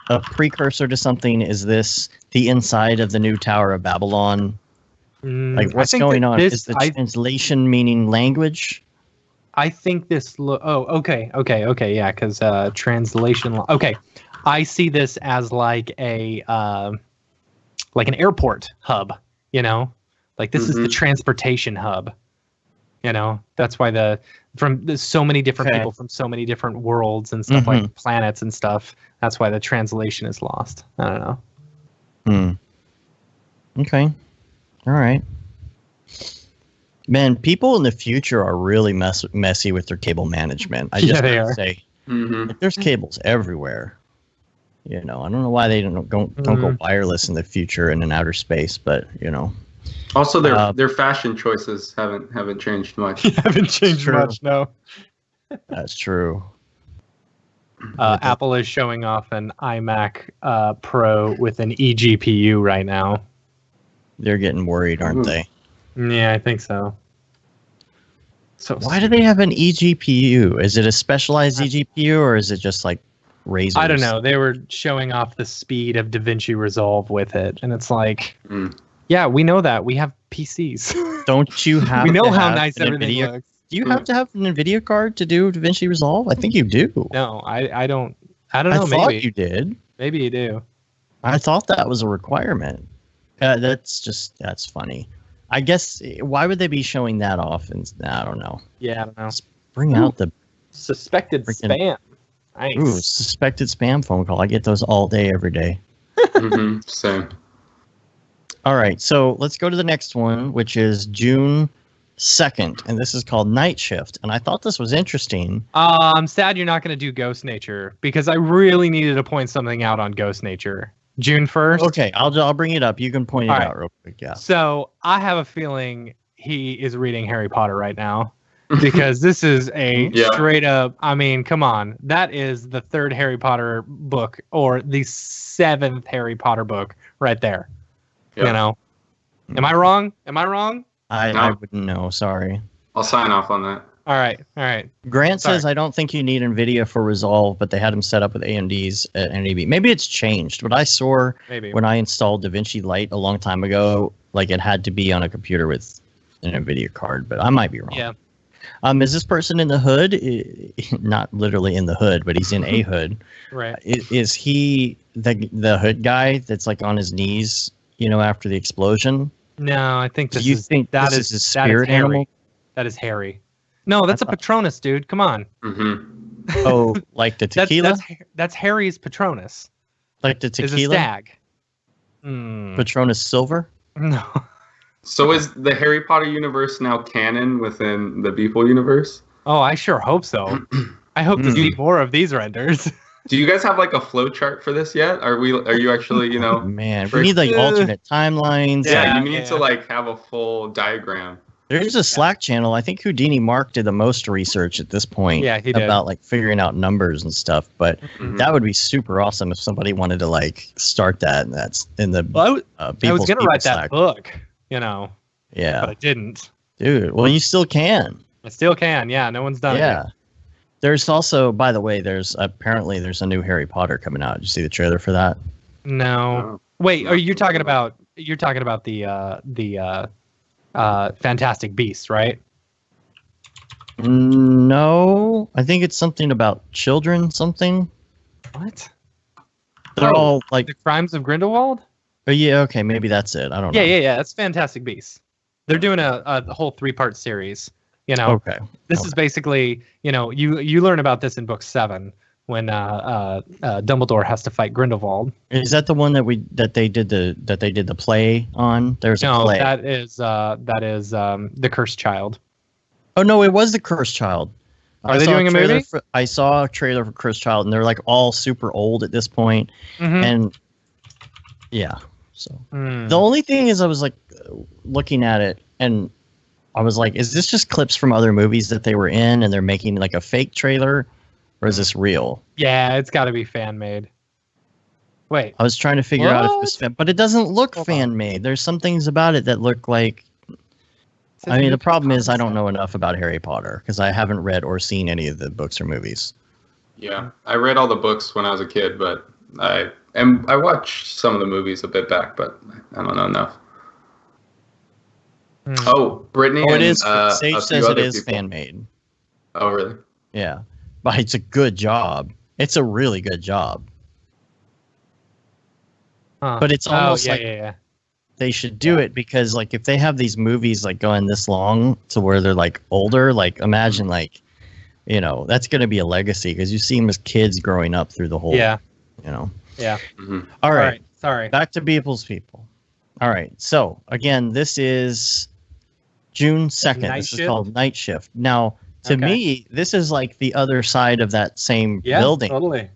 a precursor to something? Is this the inside of the new Tower of Babylon? Like what's going on? Is the translation meaning language? I think this. Okay, yeah, because translation. Okay, I see this as like a like an airport hub. You know, like this is the transportation hub. You know, that's why there's so many different people from so many different worlds and stuff like planets and stuff. That's why the translation is lost. I don't know. Okay. All right. Man, people in the future are really messy with their cable management. I just they have are. to say, Mm-hmm. like, there's cables everywhere. You know, I don't know why they don't go wireless in the future and in outer space, but you know. Also, their fashion choices haven't changed much. Haven't changed True. much, no. That's true. Apple is showing off an iMac Pro with an eGPU right now. They're getting worried, aren't they? Yeah, I think so. So why do they have an eGPU? Is it a specialized eGPU or is it just like razors? I don't know. They were showing off the speed of DaVinci Resolve with it, and it's like, yeah, we know that. We have PCs. Don't you have? We know to how have nice an everything NVIDIA looks. Do you have to have an NVIDIA card to do DaVinci Resolve? I think you do. No, I don't know. I thought Maybe you did. Maybe you do. I thought that was a requirement. That's funny. I guess why would they be showing that off? And I don't know. Yeah, I don't know. Bring out the suspected spam. Nice. Ooh, suspected spam phone call. I get those all day, every day. Same. All right, so let's go to the next one, which is June 2nd, and this is called Night Shift. And I thought this was interesting. I'm sad you're not going to do Ghost Nature because I really needed to point something out on Ghost Nature. June 1st. Okay, I'll bring it up. You can point it All out right. real quick. Yeah. So I have a feeling he is reading Harry Potter right now because this is a straight up. I mean, come on, that is the 3rd Harry Potter book or the 7th Harry Potter book right there. Yep. You know, am I wrong? I wouldn't know. Sorry. I'll sign off on that. All right. Grant says, I don't think you need NVIDIA for Resolve, but they had him set up with AMD's at NAB. Maybe it's changed, but I saw when I installed DaVinci Lite a long time ago, like it had to be on a computer with an NVIDIA card, but I might be wrong. Yeah. Is this person in the hood? Not literally in the hood, but he's in a hood. Right. Is he the hood guy that's like on his knees, you know, after the explosion? No, I think this Do you think that this is his spirit animal? That is Harry. No, that's a Patronus, dude. Come on. Mm-hmm. Oh, like the tequila? That's Harry's Patronus. Like the tequila? Is a stag. Patronus Silver? No. So is the Harry Potter universe now canon within the Beeple universe? Oh, I sure hope so. I hope to see more of these renders. Do you guys have like a flow chart for this yet? Are you actually, you know? Man, we need like alternate timelines. Yeah, you need to like have a full diagram. There's a Slack channel. I think Houdini Mark did the most research at this point. Yeah, he did. About like figuring out numbers and stuff. But that would be super awesome if somebody wanted to like start that. And that's in the. Well, I was gonna write that Slack. book, you know. Yeah. But I didn't. Dude, well, you still can. I still can. Yeah, no one's done it. Yeah. There's also, by the way, there's a new Harry Potter coming out. Did you see the trailer for that? No. Wait, are you talking about the Fantastic Beasts, right? No, I think it's something about children. Something. What? They're all like the Crimes of Grindelwald. Oh yeah, okay, maybe that's it. I don't know. Yeah. That's Fantastic Beasts. They're doing a whole 3-part series. You know. Okay. This is basically, you know, you learn about this in book 7 when Dumbledore has to fight Grindelwald. Is that the one that they did the play on? There's a play. No, that is The Cursed Child. Oh no, it was The Cursed Child. Are they doing a movie? I saw a trailer for Cursed Child, and they're like all super old at this point. And yeah, so the only thing is, I was like looking at it, and I was like, is this just clips from other movies that they were in, and they're making like a fake trailer? Or is this real? Yeah, it's got to be fan made. Wait. I was trying to figure out if it was fan, but it doesn't look fan made. There's some things about it that look like. I mean, the problem is I don't know enough about Harry Potter because I haven't read or seen any of the books or movies. Yeah, I read all the books when I was a kid, but I watched some of the movies a bit back, but I don't know enough. Oh, Brittany. Oh, it and, is. Sage says it is people. fan made. Oh, really? Yeah. But it's a good job. It's a really good job. But it's almost they should do it because, like, if they have these movies like going this long to where they're like older, like imagine like, you know, that's going to be a legacy because you see them as kids growing up through the whole. Yeah. You know. Yeah. All right. Sorry. Back to Beeple's people. All right. So again, this is June 2nd. Night This shift? is called Night Shift. Now, to me, this is like the other side of that same building. Totally.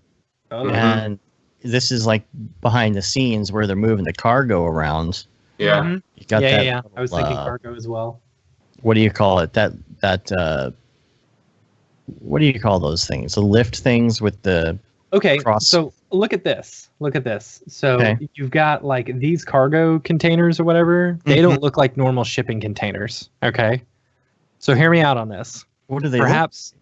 And this is like behind the scenes where they're moving the cargo around. Yeah. Mm-hmm. You got that little, I was thinking cargo as well. what do you call it? What do you call those things? The lift things with the So look at this. So you've got like these cargo containers or whatever. They don't look like normal shipping containers. Okay. So hear me out on this. What do they Perhaps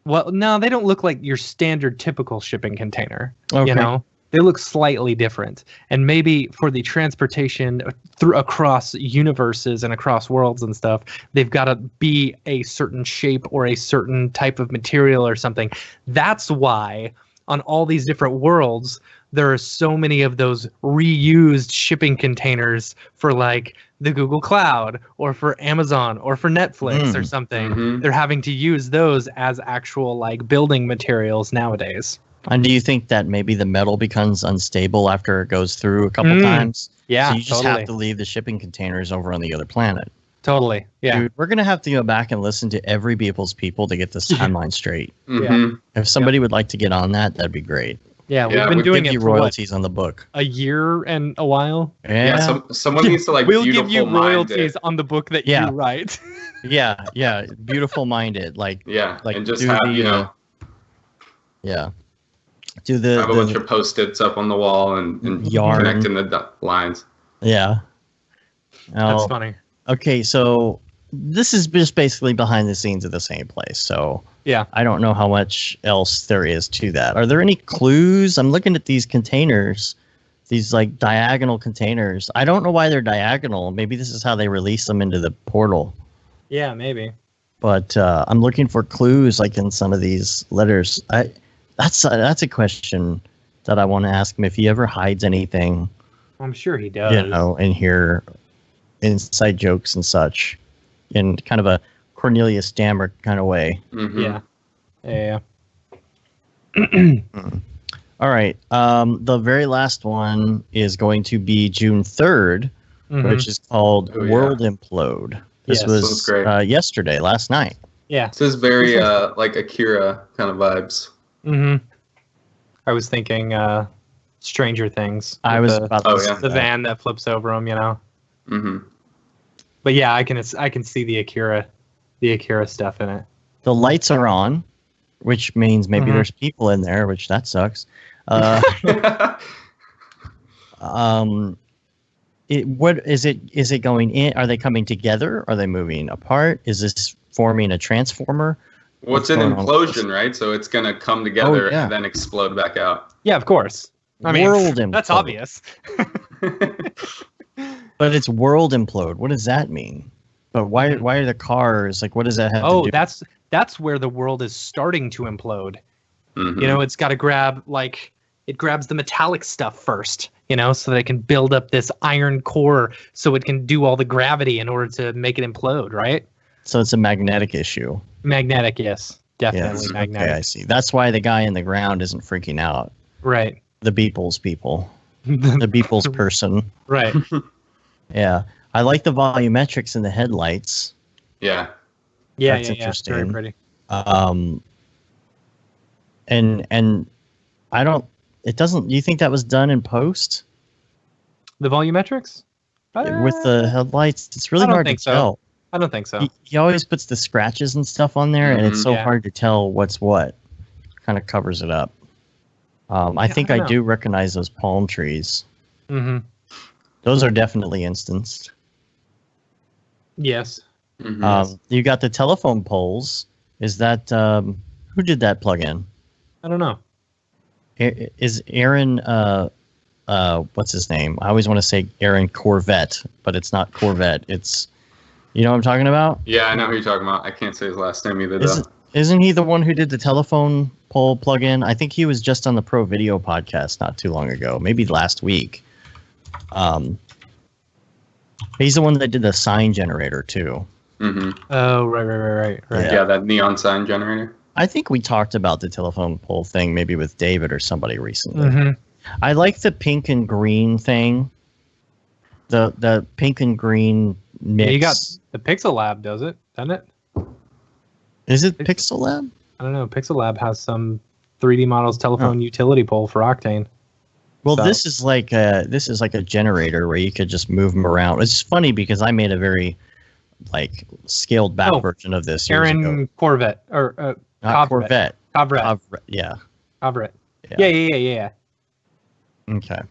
well, no, they don't look like your standard typical shipping container. Okay. You know? They look slightly different. And maybe for the transportation across universes and across worlds and stuff, they've got to be a certain shape or a certain type of material or something. That's why on all these different worlds, there are so many of those reused shipping containers for like the Google Cloud or for Amazon or for Netflix or something. Mm-hmm. They're having to use those as actual like building materials nowadays. And do you think that maybe the metal becomes unstable after it goes through a couple times? Yeah, so you just have to leave the shipping containers over on the other planet. Totally. Yeah. Dude, we're going to have to go back and listen to every Beeple's People to get this timeline straight. Mm-hmm. If somebody would like to get on that, that'd be great. Yeah, we've been doing give it you for royalties on the book. a year and a while. Yeah. Someone needs to like We'll give you beautiful mind royalties it. on the book that you write. yeah. Beautiful minded. Like and just do have the, do the have a bunch of post-its up on the wall and yarn. connecting the lines. Yeah. That's funny. Okay, so this is just basically behind the scenes of the same place. So yeah, I don't know how much else there is to that. Are there any clues? I'm looking at these containers, these like diagonal containers. I don't know why they're diagonal. Maybe this is how they release them into the portal. Yeah, maybe. But I'm looking for clues like in some of these letters. That's a question that I want to ask him if he ever hides anything. I'm sure he does. You know, in here, inside jokes and such, in kind of a Cornelius Stammer kind of way. Mm-hmm. Yeah. All right. The very last one is going to be June 3rd, which is called World Implode. This was yesterday, last night. Yeah. This is very like Akira kind of vibes. Mm-hmm. I was thinking Stranger Things. I was about to say the van that flips over them, you know. Mm-hmm. But yeah, I can see the Akira stuff in it. The lights are on, which means maybe there's people in there, which that sucks. What is it? Is it going in? Are they coming together? Are they moving apart? Is this forming a transformer? Well, it's an implosion, right? So it's gonna come together and then explode back out. Yeah, of course. I mean, that's obvious. But it's world implode. What does that mean? But why are the cars like? What does that have to do? Oh, that's where the world is starting to implode. Mm-hmm. You know, it's got to grabs the metallic stuff first, you know, so that it can build up this iron core so it can do all the gravity in order to make it implode, right? So it's a magnetic issue. Magnetic, yes. Definitely magnetic. Okay, I see. That's why the guy in the ground isn't freaking out. Right. The Beeple's people. The Beeple's person. Right. Yeah. I like the volumetrics in the headlights. Yeah. That's interesting. Very pretty. And I don't. It doesn't. Do you think that was done in post? The volumetrics? With the headlights, it's really hard to tell. I don't think so. He always puts the scratches and stuff on there, and it's so hard to tell what's what. Kind of covers it up. I think I do recognize those palm trees. Mm-hmm. Those are definitely instanced. Yes. Mm-hmm. You got the telephone poles. Is that who did that plug in? I don't know. Is Aaron? What's his name? I always want to say Aaron Corvette, but it's not Corvette. It's, you know what I'm talking about? Yeah, I know who you're talking about. I can't say his last name either, though. Isn't he the one who did the telephone pole plug-in? I think he was just on the Pro Video podcast not too long ago, maybe last week. He's the one that did the sign generator too. Mm-hmm. Oh, right. Yeah, that neon sign generator. I think we talked about the telephone pole thing maybe with David or somebody recently. Mm-hmm. I like the pink and green thing. The pink and green mix. You got the Pixel Lab, does it? Doesn't it? Is it Pixel Lab? I don't know. Pixel Lab has some 3D models telephone utility pole for Octane. Well, So- this is like a generator where you could just move them around. It's funny because I made a very like scaled back version of this years ago. Aaron Corvette or Not Corvette. Covrette. Yeah. Covrette. Yeah. Yeah. Okay.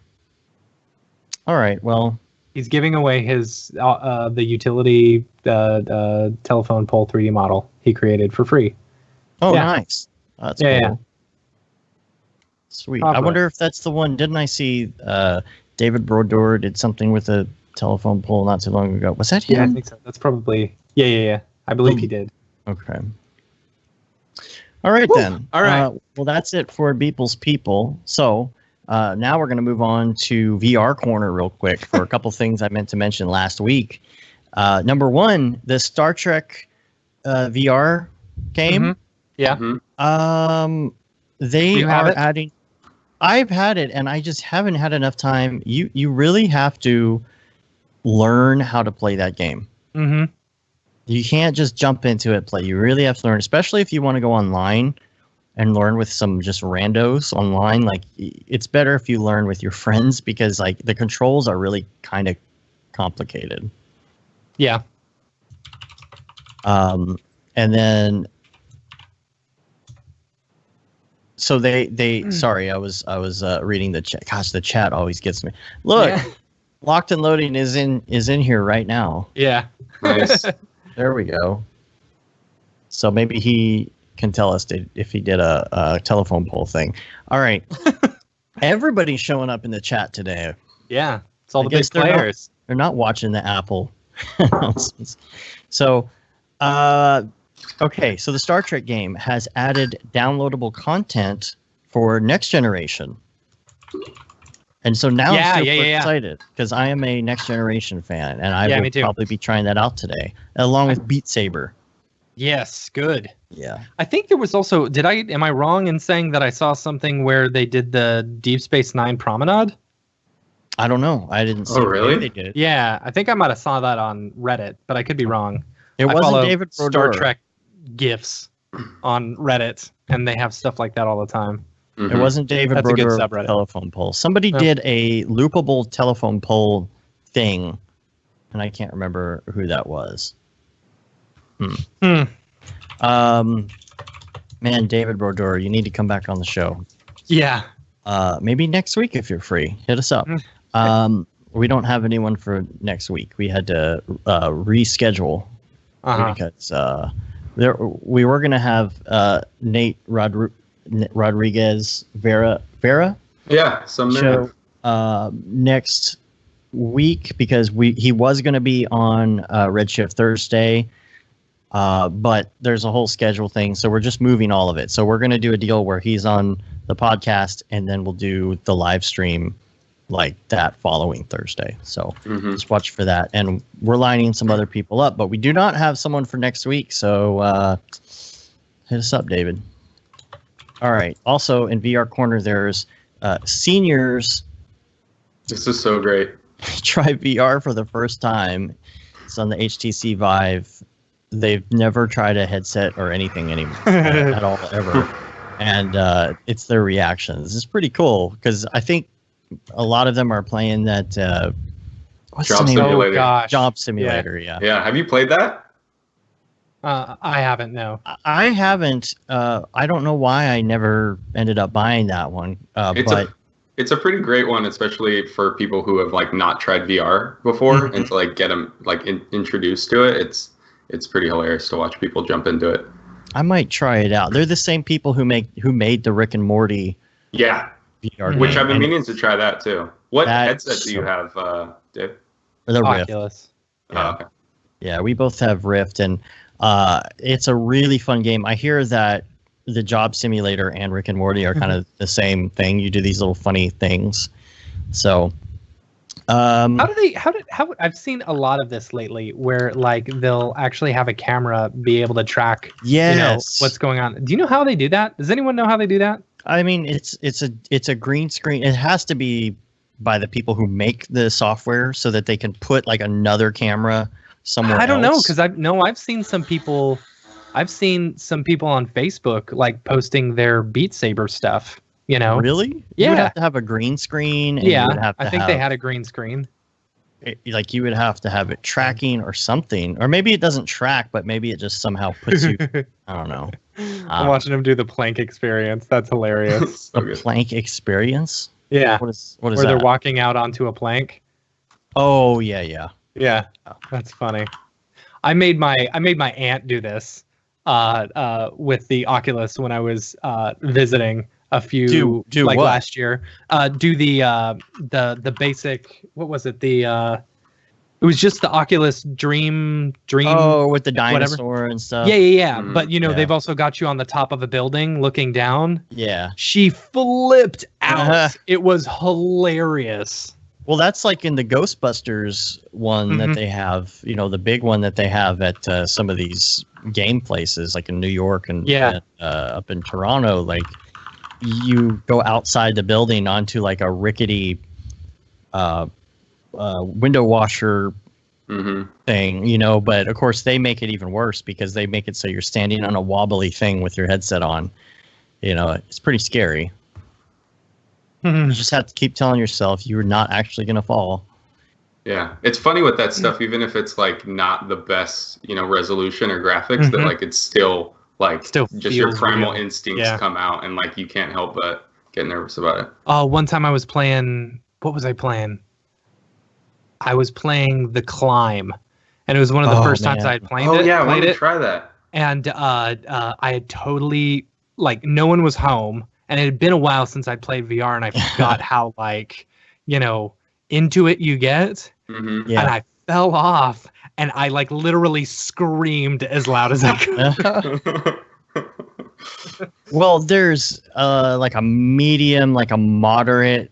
All right. Well, He's giving away his the utility telephone pole 3D model he created for free. oh, Yeah. nice. That's Yeah, cool. yeah. Sweet. Covrette. I wonder if that's the one. Didn't I see David Brodeur did something with a telephone pole not too long ago? Was that him? Yeah, I think so. That's probably yeah. I believe he did. Okay. All right, Woo! then. All right. Well, that's it for Beeple's People. So now we're going to move on to VR Corner real quick for a couple things I meant to mention last week. Number one, the Star Trek VR game. Mhm. Yeah. Mhm. They You have are it? adding. I've had it, and I just haven't had enough time. You really have to learn how to play that game. Mm-hmm. You can't just jump into it, play. You really have to learn, especially if you want to go online and learn with some just randos online. Like, it's better if you learn with your friends because like the controls are really kind of complicated. Yeah. And then so they sorry, I was reading the chat. Gosh, the chat always gets me. Look, Yeah. Locked and Loading is in here right now. Yeah. Nice. There we go. So maybe he can tell us if he did a telephone pole thing. All right. Everybody's showing up in the chat today. Yeah. It's all I the big guess they're not- players. They're not watching the Apple announcements. So, okay. So the Star Trek game has added downloadable content for Next Generation. And so now I'm super excited because I am a Next Generation fan, and I Yeah, will me too. probably be trying that out today, along with Beat Saber. Yes. Good. Yeah. I think there was also. Am I wrong in saying that I saw something where they did the Deep Space Nine promenade? I don't know. I didn't see. Oh, really? Maybe they did. Yeah, I think I might have saw that on Reddit, but I could be wrong. It I wasn't follow David Star Brodeur. Trek gifs on Reddit, and they have stuff like that all the time. Mhm. It wasn't David That's a good Brodeur subreddit. telephone pole. Somebody did a loopable telephone pole thing, and I can't remember who that was. Man, David Brodeur, you need to come back on the show. Yeah. Maybe next week if you're free. Hit us up. We don't have anyone for next week. We had to reschedule because we were going to have Nate Rodriguez Vera Yeah, some show next week because he was going to be on Redshift Thursday, but there's a whole schedule thing, so we're just moving all of it. So we're going to do a deal where he's on the podcast, and then we'll do the live stream like that following Thursday. So just watch for that. And we're lining some other people up, but we do not have someone for next week. So hit us up, David. All right. Also in VR Corner, there's seniors This is so great. try VR for the first time. It's on the HTC Vive. They've never tried a headset or anything anymore at all ever. And it's their reactions. It's pretty cool because I think a lot of them are playing that what's Job the name? Simulator. Oh gosh. Job Simulator. Yeah. Yeah, have you played that? I haven't. No. I haven't. I don't know why I never ended up buying that one. It's a pretty great one, especially for people who have like not tried VR before and to like get them like introduced to it. It's pretty hilarious to watch people jump into it. I might try it out. They're the same people who made the Rick and Morty Yeah, VR which game, I've been and meaning to try that too. What That's headset do you have, Dave? the Rift. Oculus. Yeah. Oh, okay. Yeah, we both have Rift, and it's a really fun game. I hear that the Job Simulator and Rick and Morty are kind of the same thing. You do these little funny things. So, How I've seen a lot of this lately where like they'll actually have a camera be able to track yes, what's going on. Do you know how they do that? Does anyone know how they do that? I mean, it's a green screen. It has to be by the people who make the software so that they can put like another camera somewhere I don't know, else? because I've seen some people. I've seen some people on Facebook like posting their Beat Saber stuff. You know, Really? Yeah. You would have to have a green screen. And you yeah. would have to I think have, they had a green screen. like you would have to have it tracking or something, or maybe it doesn't track, but maybe it just somehow puts you. I don't know. I'm watching them do the plank experience. That's hilarious. So The good. plank experience. Yeah, What is where that? they're walking out onto a plank. Oh yeah. Yeah, that's funny. I made my aunt do this with the Oculus when I was visiting a few Do like what? last year. Do the basic, what was it? It was just the Oculus Dream. Oh, with the whatever. dinosaur and stuff. Yeah. Mm, But yeah. they've also got you on the top of a building looking down. Yeah. She flipped out. Uh-huh. It was hilarious. Well, that's like in the Ghostbusters one that Mhm. they have, the big one that they have at some of these game places, like in New York and Yeah. up in Toronto. Like, you go outside the building onto like a rickety window washer Mhm. thing, but of course they make it even worse because they make it so you're standing on a wobbly thing with your headset on. It's pretty scary. You just have to keep telling yourself you're not actually going to fall. Yeah, it's funny with that stuff. Even if it's like not the best, resolution or graphics, that Mhm. like it's still like Still just your feels primal real. instincts Yeah. come out, and like you can't help but get nervous about it. One time I was playing. What was I playing? I was playing The Climb, and it was one of the Oh, first times man. I had played Oh it. yeah, I want played to it, try that. and I had totally like no one was home, and it had been a while since I played VR, and I forgot how into it you get, Hmm. Yeah. and I fell off, and I like literally screamed as loud as I could. Well, there's like a medium, like a moderate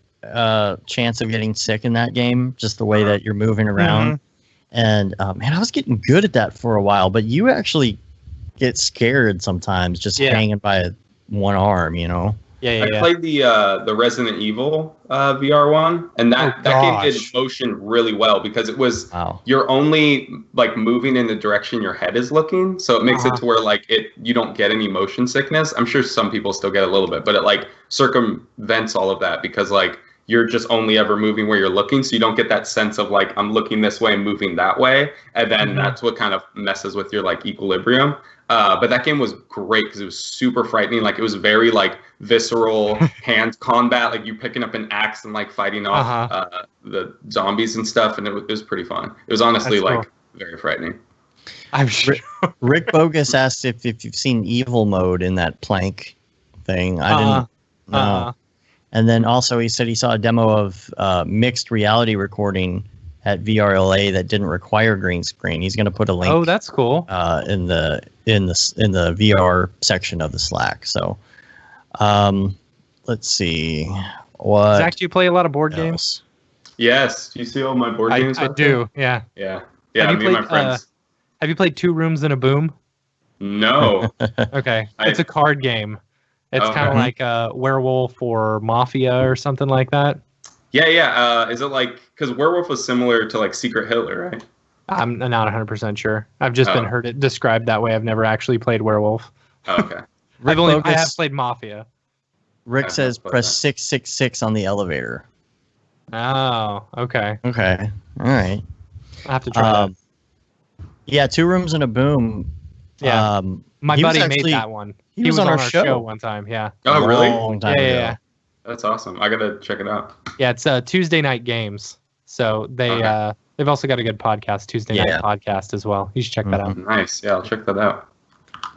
chance of getting sick in that game, just the way that you're moving around. And man, I was getting good at that for a while, but you actually get scared sometimes just Yeah. hanging by one arm, Yeah. I played the Resident Evil VR one, and that game did gosh. motion really well because it was Wow. you're only like moving in the direction your head is looking, so it makes Uh-huh. it to where like you don't get any motion sickness. I'm sure some people still get a little bit, but it like circumvents all of that because like you're just only ever moving where you're looking, so you don't get that sense of like I'm looking this way and moving that way, and then Mhm. that's what kind of messes with your like equilibrium. But that game was great because it was super frightening. Like it was very like visceral hand combat, like you picking up an axe and like fighting off the zombies and stuff, and it was pretty fun. It was honestly That's like very frightening. I'm sure. Rick Bogus asked if you've seen evil mode in that plank thing. I didn't know. And then also he said he saw a demo of mixed reality recording at VRLA that didn't require green screen. He's going to put a link. Oh, that's cool. In the VR section of the Slack. So, let's see what. Zach, do you play a lot of board games? else? Yes, do you see all my board games? I right there? do. Yeah. Yeah, Have you me and my played, friends. Have you played Two Rooms and a Boom? No. Okay, I- it's a card game. It's Okay. kind of like a Werewolf or Mafia or something like that. Yeah. Is it like because Werewolf was similar to like Secret Hitler, right? I'm not 100% sure. I've just been Oh. heard it described that way. I've never actually played Werewolf. Oh, okay. I have Bogus- played Mafia. Rick I've says not played press that. 666 on the elevator. Oh, okay. Okay. All right. I have to try that. Yeah, Two Rooms and a Boom. Yeah. My he was buddy actually- made that one. He was on our show. one time. Yeah. Oh, really? Long time Yeah, ago. yeah. That's awesome. I gotta check it out. Yeah, it's Tuesday night games. So they've also got a good podcast, Tuesday Yeah. night podcast as well. You should check that out. Nice. Yeah, I'll check that out.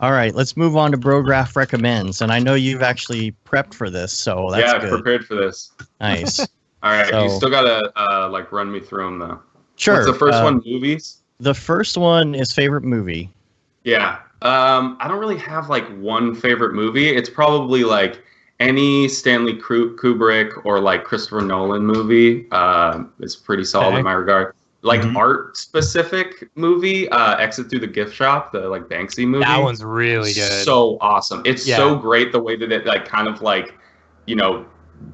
All right, let's move on to Brograph recommends, and I know you've actually prepped for this, so that's yeah, I've good. prepared for this. Nice. All right, you So- still gotta like run me through them though. Sure. What's the first one? Movies. The first one is favorite movie. Yeah. I don't really have like one favorite movie. It's probably like any Stanley Kubrick or like Christopher Nolan movie. Is pretty solid Okay. in my regard. Like Mhm. art specific movie, Exit Through the Gift Shop, the like Banksy movie. That one's really good. So awesome. It's Yeah. so great the way that it like kind of like,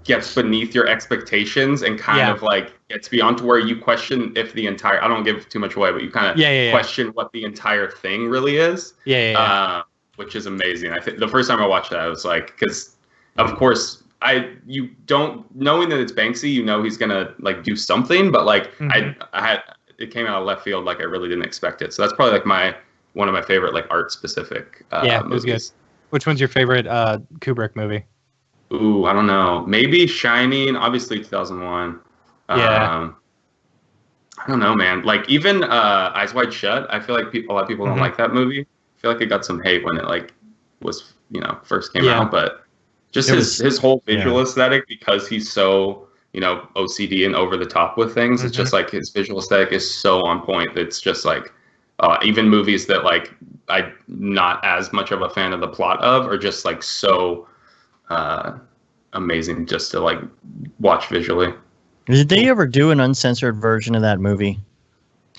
gets beneath your expectations and kind of like gets beyond to where you question if the entire, I don't give too much away, but you kind of question what the entire thing really is. Which is amazing. I think the first time I watched that, I was like, because of course you don't, knowing that it's Banksy, you know he's gonna like do something, but like I had, it came out of left field, like I really didn't expect it. So that's probably like one of my favorite like art specific movies. It was good. Which one's your favorite Kubrick movie? Ooh, I don't know. Maybe Shining, obviously 2001. I don't know, man. Like even Eyes Wide Shut, I feel like a lot of people don't like that movie. I feel like it got some hate when it like was, you know, first came out, but just his whole visual aesthetic, because he's so, you know, OCD and over the top with things. It's just like his visual aesthetic is so on point. It's just like even movies that like I'm not as much of a fan of the plot of are just like so amazing just to like watch visually. Did they ever do an uncensored version of that movie?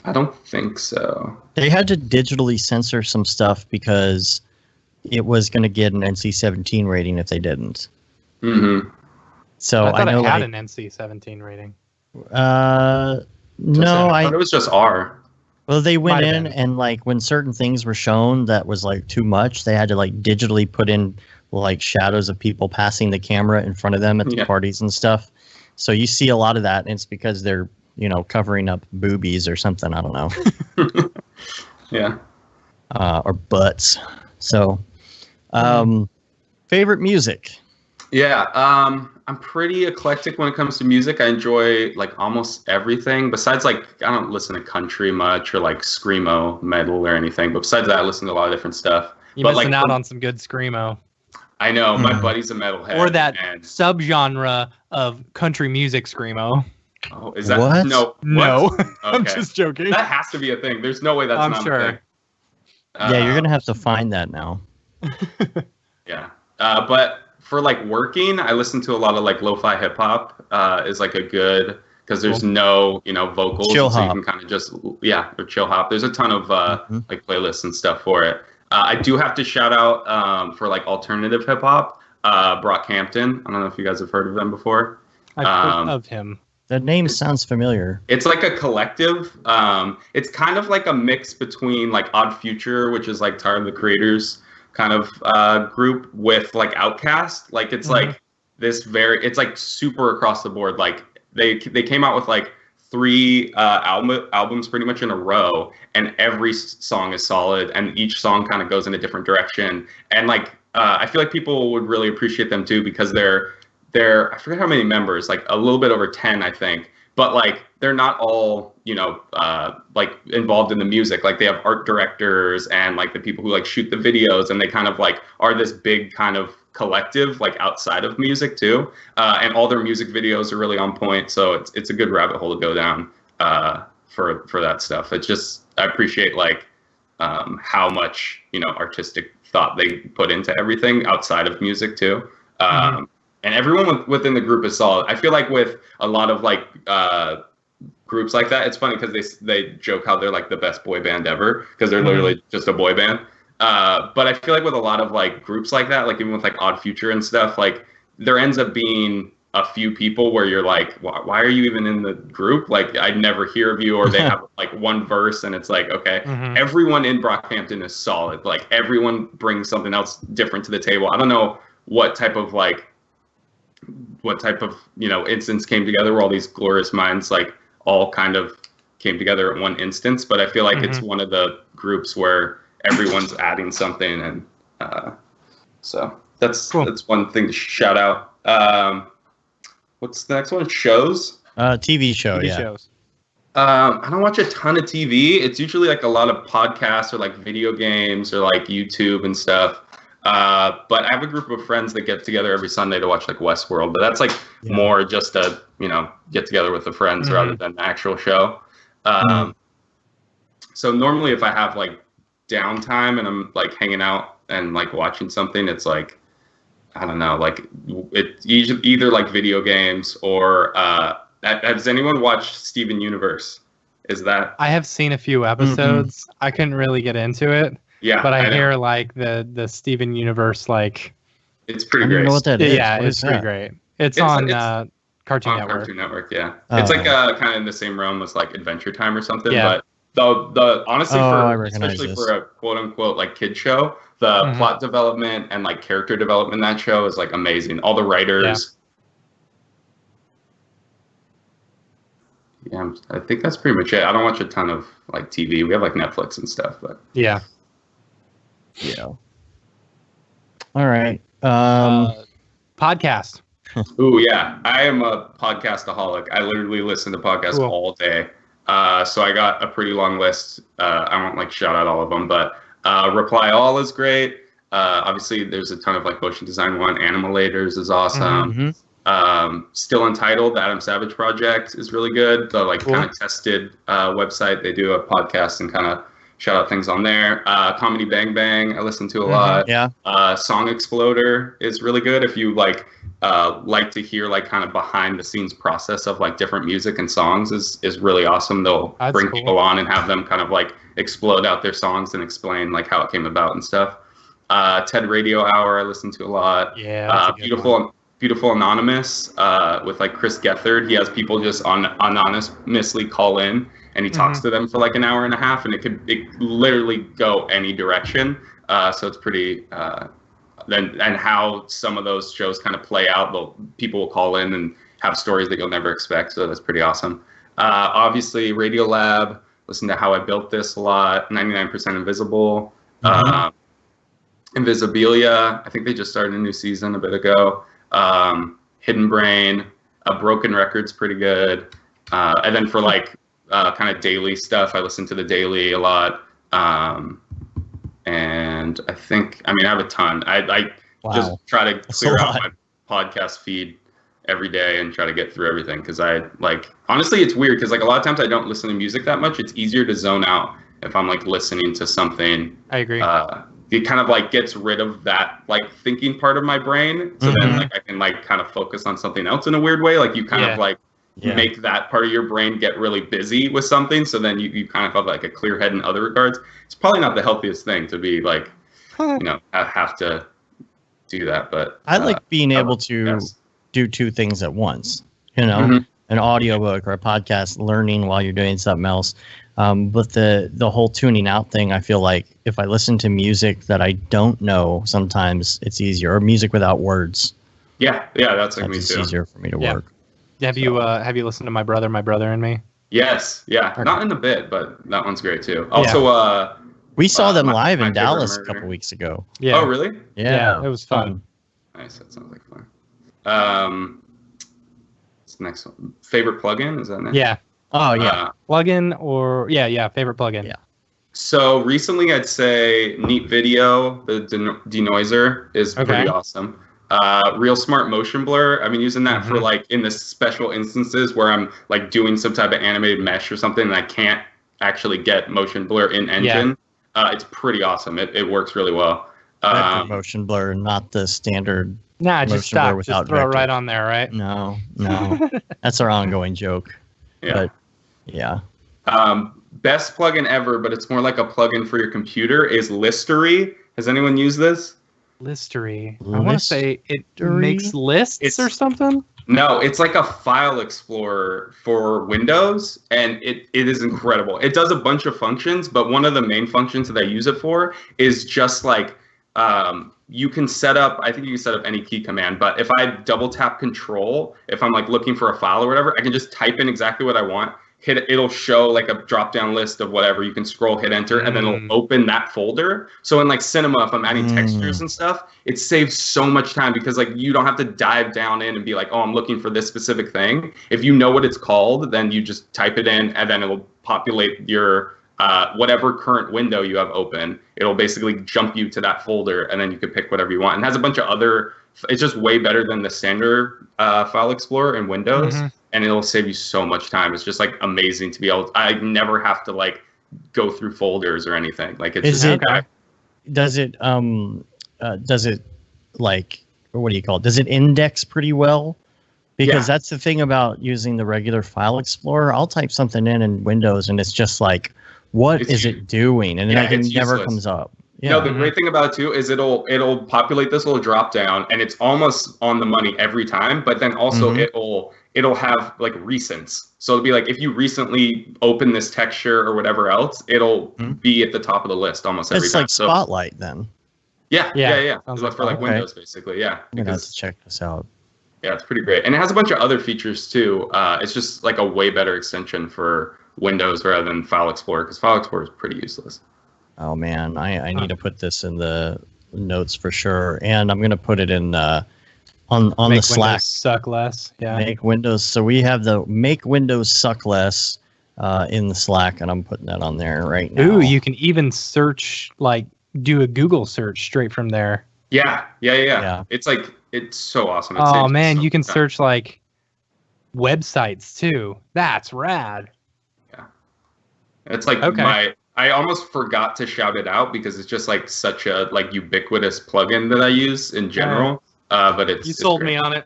I don't think so. They had to digitally censor some stuff because it was going to get an NC-17 rating if they didn't. So I thought know it had an NC-17 rating. No, I thought it was just R. Well, they went in and like when certain things were shown that was like too much, they had to like digitally put in like shadows of people passing the camera in front of them at the parties and stuff. So you see a lot of that, and it's because they're, you know, covering up boobies or something. I don't know. Or butts. So, favorite music? I'm pretty eclectic when it comes to music. I enjoy like almost everything. Besides, like, I don't listen to country much or like screamo metal or anything. But besides that, I listen to a lot of different stuff. You're missing out on some good screamo. I know, my buddy's a metalhead. Or that subgenre of country music screamo. Oh, is that what? No. Okay. I'm just joking. That has to be a thing. There's no way that's not a thing. Yeah, you're gonna have to find that now. But for like working, I listen to a lot of like lo-fi hip hop. Is like a good, because there's no, you know, vocals, chill so hop. you can kind of just or chill hop. There's a ton of like playlists and stuff for it. I do have to shout out for like alternative hip hop, Brockhampton. I don't know if you guys have heard of them before. I've heard of him. That name sounds familiar. It's like a collective. It's kind of like a mix between like Odd Future, which is like Tyler the Creator's kind of group, with like Outkast. Like it's like this it's like super across the board. Like they came out with like 3 albums pretty much in a row, and every song is solid, and each song kind of goes in a different direction. And like I feel like people would really appreciate them too, because they're I forget how many members, like a little bit over 10, I think, but like they're not all, you know, like involved in the music. Like they have art directors and like the people who like shoot the videos, and they kind of like are this big kind of collective like outside of music too, and all their music videos are really on point. So it's a good rabbit hole to go down for that stuff. It's just, I appreciate like how much, you know, artistic thought they put into everything outside of music too. And everyone within the group is solid. I feel like with a lot of like groups like that, it's funny because they joke how they're like the best boy band ever, because they're literally just a boy band. But I feel like with a lot of like groups like that, like even with like Odd Future and stuff, like there ends up being a few people where you're like, why are you even in the group? Like I'd never hear of you, or they have like one verse and it's like, okay, everyone in Brockhampton is solid. Like everyone brings something else different to the table. I don't know what type of, you know, instance came together where all these glorious minds like all kind of came together at one instance, but I feel like it's one of the groups where everyone's adding something, and so that's cool. That's one thing to shout out. What's the next one? Shows? TV shows. I don't watch a ton of TV. It's usually like a lot of podcasts or like video games or like YouTube and stuff. But I have a group of friends that get together every Sunday to watch like Westworld, but that's like more just a, you know, get together with the friends rather than an actual show. So normally if I have like downtime and I'm like hanging out and like watching something, it's like, I don't know, like it's either like video games or has anyone watched Steven Universe? Is that? I have seen a few episodes. I couldn't really get into it. Yeah, but I hear like the Steven Universe, like it's pretty great. Know what that is. Yeah, what it's pretty great. It's on Cartoon Network. Cartoon Network, yeah. Oh. It's like kind of in the same realm as like Adventure Time or something. Yeah. But the honestly, especially this. for a quote unquote like kid show, the plot development and like character development in that show is like amazing. All the writers. Yeah, I think that's pretty much it. I don't watch a ton of like TV. We have like Netflix and stuff, but Yeah. All right. Podcast. Ooh, yeah. I am a podcastaholic. I literally listen to podcasts all day. So I got a pretty long list. I won't like shout out all of them, but Reply All is great. Obviously, there's a ton of like motion design one. Animalators is awesome. Still Entitled, the Adam Savage Project is really good. The like kind of tested website. They do a podcast and kind of shout out things on there. Comedy Bang Bang, I listen to a lot. Yeah. Song Exploder is really good if you like to hear like kind of behind the scenes process of like different music and songs is really awesome. They'll bring people on and have them kind of like explode out their songs and explain like how it came about and stuff. TED Radio Hour I listen to a lot. Yeah. Beautiful Anonymous with like Chris Gethard. He has people just anonymously call in and he talks to them for like an hour and a half, and it literally go any direction. So it's pretty and how some of those shows kind of play out. People will call in and have stories that you'll never expect. So that's pretty awesome. Obviously Radio Lab, listen to How I Built This a lot, 99% Invisible, Invisibilia. I think they just started a new season a bit ago. Hidden Brain, Broken Record's pretty good. And then for like kind of daily stuff, I listen to The Daily a lot. And I have a ton. I just try to clear out my podcast feed every day and try to get through everything. Cause honestly, it's weird. Cause like a lot of times I don't listen to music that much. It's easier to zone out if I'm like listening to something. I agree. It kind of like gets rid of that like thinking part of my brain. So then like I can like kind of focus on something else in a weird way. Like you kind of like make that part of your brain get really busy with something. So then you kind of have like a clear head in other regards. It's probably not the healthiest thing to be like, have to do that. But I like being able to do two things at once, an audiobook or a podcast, learning while you're doing something else. But the whole tuning out thing, I feel like if I listen to music that I don't know, sometimes it's easier, or music without words. Yeah, that's like me too. It's easier for me to work. Have you listened to My Brother and Me? Yes, yeah, not in a bit, but that one's great too. Also, we saw them live in Dallas a couple weeks ago. Yeah. Oh, really? Yeah, it was fun. Nice, that sounds like fun. What's the next one? Favorite plugin, is that next? Yeah. Oh yeah. Plugin or favorite plugin. Yeah. So recently, I'd say Neat Video, the denoiser is pretty awesome. Real Smart Motion Blur. I've been using that for like in the special instances where I'm like doing some type of animated mesh or something and I can't actually get motion blur in engine. It's pretty awesome. It works really well. Motion blur, not the standard. Nah, just stop. Just throw it right on there, right? No. That's our ongoing joke. Yeah. But, yeah. Best plugin ever, but it's more like a plugin for your computer, is Listery. Has anyone used this? Listery. I want to say it makes lists or something. No, it's like a file explorer for Windows, and it is incredible. It does a bunch of functions, but one of the main functions that I use it for is just like you can set up, I think you can set up any key command, but if I double tap Control, if I'm like looking for a file or whatever, I can just type in exactly what I want. It'll show like a drop down list of whatever. You can scroll, hit enter, and then it'll open that folder. So in like Cinema, if I'm adding textures and stuff, it saves so much time because like you don't have to dive down in and be like, oh, I'm looking for this specific thing. If you know what it's called, then you just type it in and then it'll populate your whatever current window you have open. It'll basically jump you to that folder and then you can pick whatever you want. And it has a bunch of other, it's just way better than the standard file explorer in Windows. And it'll save you so much time. It's just like amazing to be able to, I never have to like go through folders or anything. Like it's does it like, what do you call it? Does it index pretty well? Because that's the thing about using the regular file explorer. I'll type something in Windows and it's just like, what is it doing? And then it never comes up. Yeah. No, the great thing about it too is it'll populate this little drop down, and it's almost on the money every time. But then also it'll have like recents. So it'll be like if you recently open this texture or whatever else, it'll be at the top of the list almost every It's time. like Spotlight then. Yeah. Sounds Like for like okay. Windows, basically. Yeah. I'm gonna have to check this out. Yeah, it's pretty great, and it has a bunch of other features too. It's just like a way better extension for Windows rather than File Explorer, because File Explorer is pretty useless. Oh man, I need to put this in the notes for sure, and I'm gonna put it in on the Slack. Windows suck less. Yeah. Make Windows. So we have the Make Windows Suck Less in the Slack, and I'm putting that on there right now. Ooh, you can even search, like, do a Google search straight from there. Yeah. Yeah. It's like it's so awesome. It Oh saves man, so you can much time. search like websites too. That's rad. It's like I almost forgot to shout it out because it's just like such a like ubiquitous plugin that I use in general. But You sold me on it.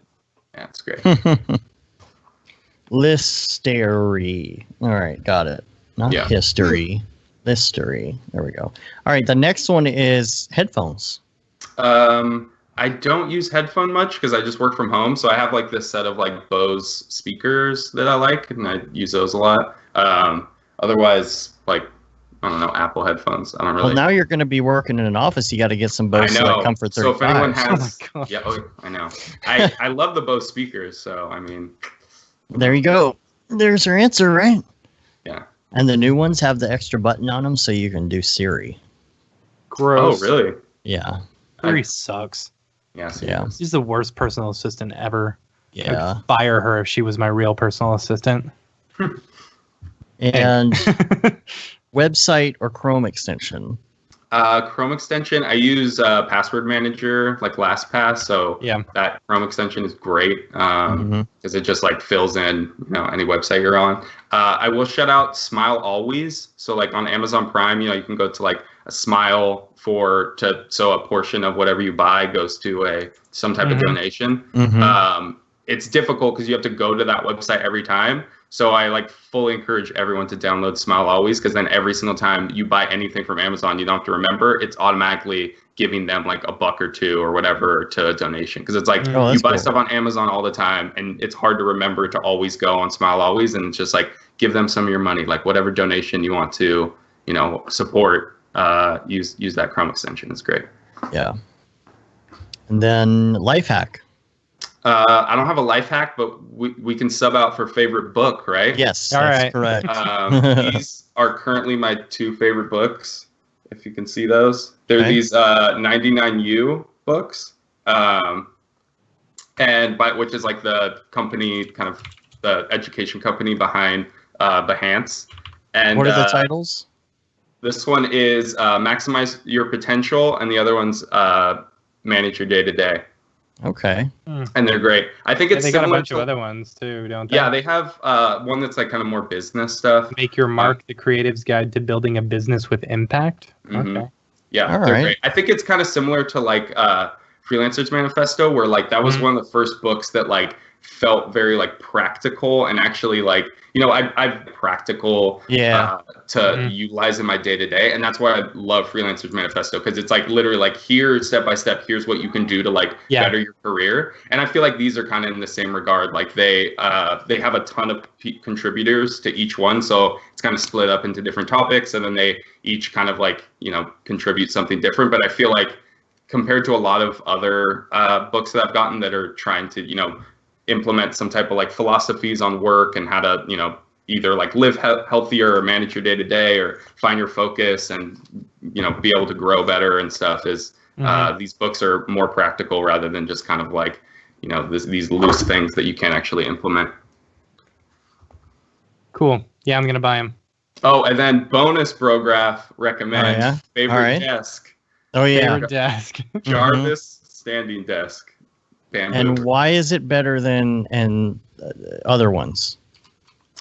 Yeah, it's great. Listery. All right, got it. Not history. Listery. There we go. All right, the next one is headphones. I don't use headphone much because I just work from home. So I have like this set of like Bose speakers that I like, and I use those a lot. Otherwise, like, I don't know, Apple headphones. I don't really. Well, now you're going to be working in an office. You got to get some Bose Comfort 35. So if anyone has, Oh my God. I know. I love the Bose speakers. So I mean, there you go. There's your answer, right? Yeah. And the new ones have the extra button on them, so you can do Siri. Gross. Oh, really? Yeah. Siri sucks. Yeah. Yeah. She's the worst personal assistant ever. Yeah. I'd fire her if she was my real personal assistant. And website or Chrome extension. Chrome extension. I use Password Manager, like LastPass. So Yeah. that Chrome extension is great because it just like fills in, any website you're on. I will shout out Smile Always. So like on Amazon Prime, you can go to like a Smile so a portion of whatever you buy goes to some type of donation. It's difficult because you have to go to that website every time. So I like fully encourage everyone to download Smile Always, because then every single time you buy anything from Amazon, you don't have to remember. It's automatically giving them like $1 or $2 or whatever to a donation. Because it's like you buy stuff on Amazon all the time, and it's hard to remember to always go on Smile Always. And it's just like, give them some of your money, like whatever donation you want to, support. Use that Chrome extension. It's great. Yeah. And then life hack. I don't have a life hack, but we can sub out for favorite book, right? Yes, All that's right. correct. These are currently my 2 favorite books, if you can see those. They're these 99U books, which is like the company, kind of the education company behind Behance. And What are the titles? This one is Maximize Your Potential, and the other one's Manage Your Day-to-Day. Okay. And they're great. I think it's they got a similar bunch of other ones too, don't they? Yeah, they have one that's like kind of more business stuff. Make Your Mark, the creative's guide to building a business with impact. Okay. Yeah, All they're right. great. I think it's kind of similar to like Freelancer's Manifesto, where like that was one of the first books that like felt very like practical and actually like, I've practical to utilize in my day-to-day. And that's why I love Freelancer's Manifesto, because it's like literally like here, step by step, here's what you can do to like better your career. And I feel like these are kind of in the same regard. Like they have a ton of contributors to each one. So it's kind of split up into different topics, and then they each kind of like, contribute something different. But I feel like compared to a lot of other books that I've gotten that are trying to, implement some type of like philosophies on work and how to, either like live healthier or manage your day-to-day or find your focus and, be able to grow better and stuff, is these books are more practical rather than just kind of like, these loose things that you can't actually implement. Cool. Yeah, I'm going to buy them. Oh, and then bonus Brograph recommend favorite desk. Oh, yeah. Favorite desk. Jarvis standing desk. Bamboo. And why is it better than other ones?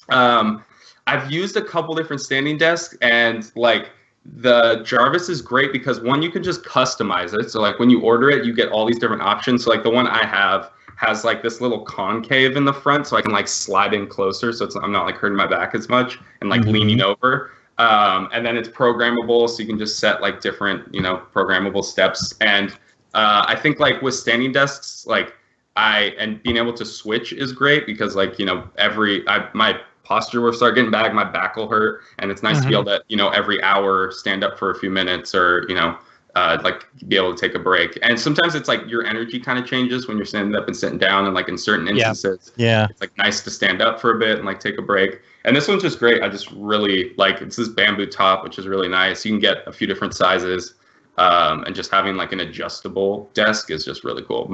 I've used a couple different standing desks, and like the Jarvis is great because one, you can just customize it. So like when you order it, you get all these different options. So like the one I have has like this little concave in the front, so I can like slide in closer, so I'm not like hurting my back as much and like leaning over. And then it's programmable, so you can just set like different, programmable steps. And I think like with standing desks, like and being able to switch is great because like, my posture will start getting back, my back will hurt, and it's nice to be able to, every hour stand up for a few minutes or, like be able to take a break. And sometimes it's like your energy kind of changes when you're standing up and sitting down, and like in certain instances, it's like nice to stand up for a bit and like take a break. And this one's just great. I just really like, it's this bamboo top, which is really nice. You can get a few different sizes, and just having like an adjustable desk is just really cool.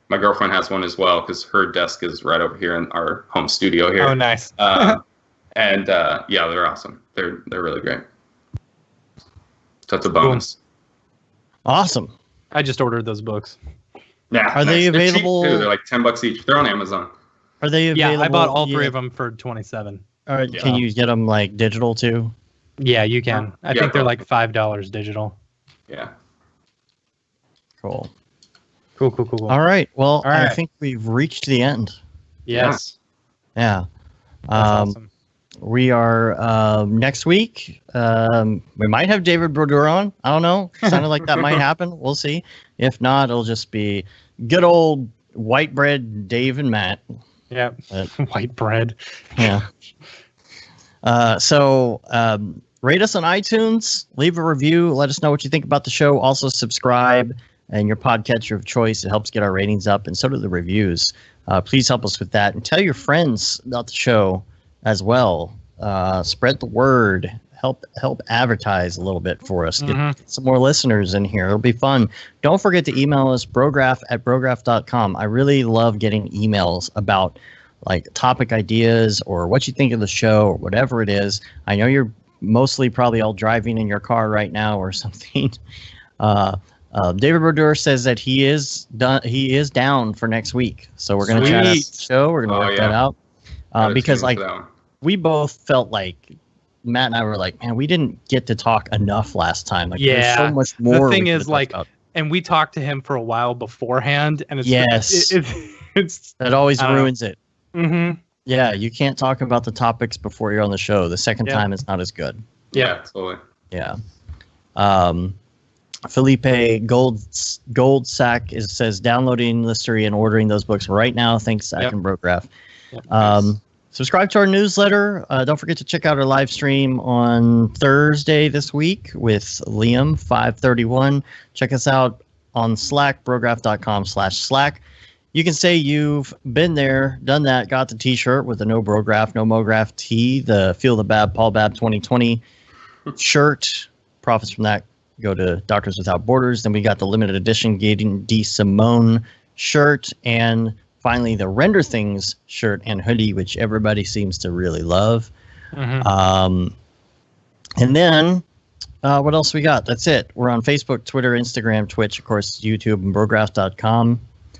My girlfriend has one as well because her desk is right over here in our home studio here. Oh, nice. And yeah, they're awesome. They're really great. So that's a bonus. Cool. Awesome. I just ordered those books. Yeah. Are they available? They're cheap too. They're like $10 each. They're on Amazon. Are they available? Yeah, I bought all 3 of them for $27. All right. Can you get them like digital too? Yeah, you can. I think they're like $5 digital. Yeah. Cool. Cool. All right. Well, I think we've reached the end. Yes. Yeah. That's awesome. We are next week. We might have David Brodeur on. I don't know. Sounded like that might happen. We'll see. If not, it'll just be good old white bread Dave and Matt. Yeah. White bread. Yeah. So rate us on iTunes. Leave a review. Let us know what you think about the show. Also subscribe and your podcatcher of choice. It helps get our ratings up, and so do the reviews. Please help us with that, and tell your friends about the show as well. Spread the word. Help advertise a little bit for us. Get some more listeners in here. It'll be fun. Don't forget to email us, brograph@brograph.com. I really love getting emails about like topic ideas or what you think of the show or whatever it is. I know you're mostly probably all driving in your car right now or something. David Brodeur says that he is done. He is down for next week, so we're going to chat after the show. We're going to work that out because like we both felt like Matt and I were like, man, we didn't get to talk enough last time. Like, there's so much more. The thing is, like, and we talked to him for a while beforehand, and it's it's that always ruins it. Mm-hmm. Yeah, you can't talk about the topics before you're on the show. The second time, it's not as good. Yeah, totally. Yeah. Felipe Goldsack says downloading Listery and ordering those books right now. Thanks, Zach and Brograph. Subscribe to our newsletter. Don't forget to check out our live stream on Thursday this week with Liam, 5:31. Check us out on Slack, brograph.com/Slack. You can say you've been there, done that, got the t-shirt with the No Brograph, No Mograph tee, the Feel the Bab, Paul Bab 2020 shirt. Profits from that go to Doctors Without Borders. Then we got the limited edition Gaten D. Simone shirt. And finally, the Render Things shirt and hoodie, which everybody seems to really love. And then what else we got? That's it. We're on Facebook, Twitter, Instagram, Twitch, of course, YouTube, and brograph.com.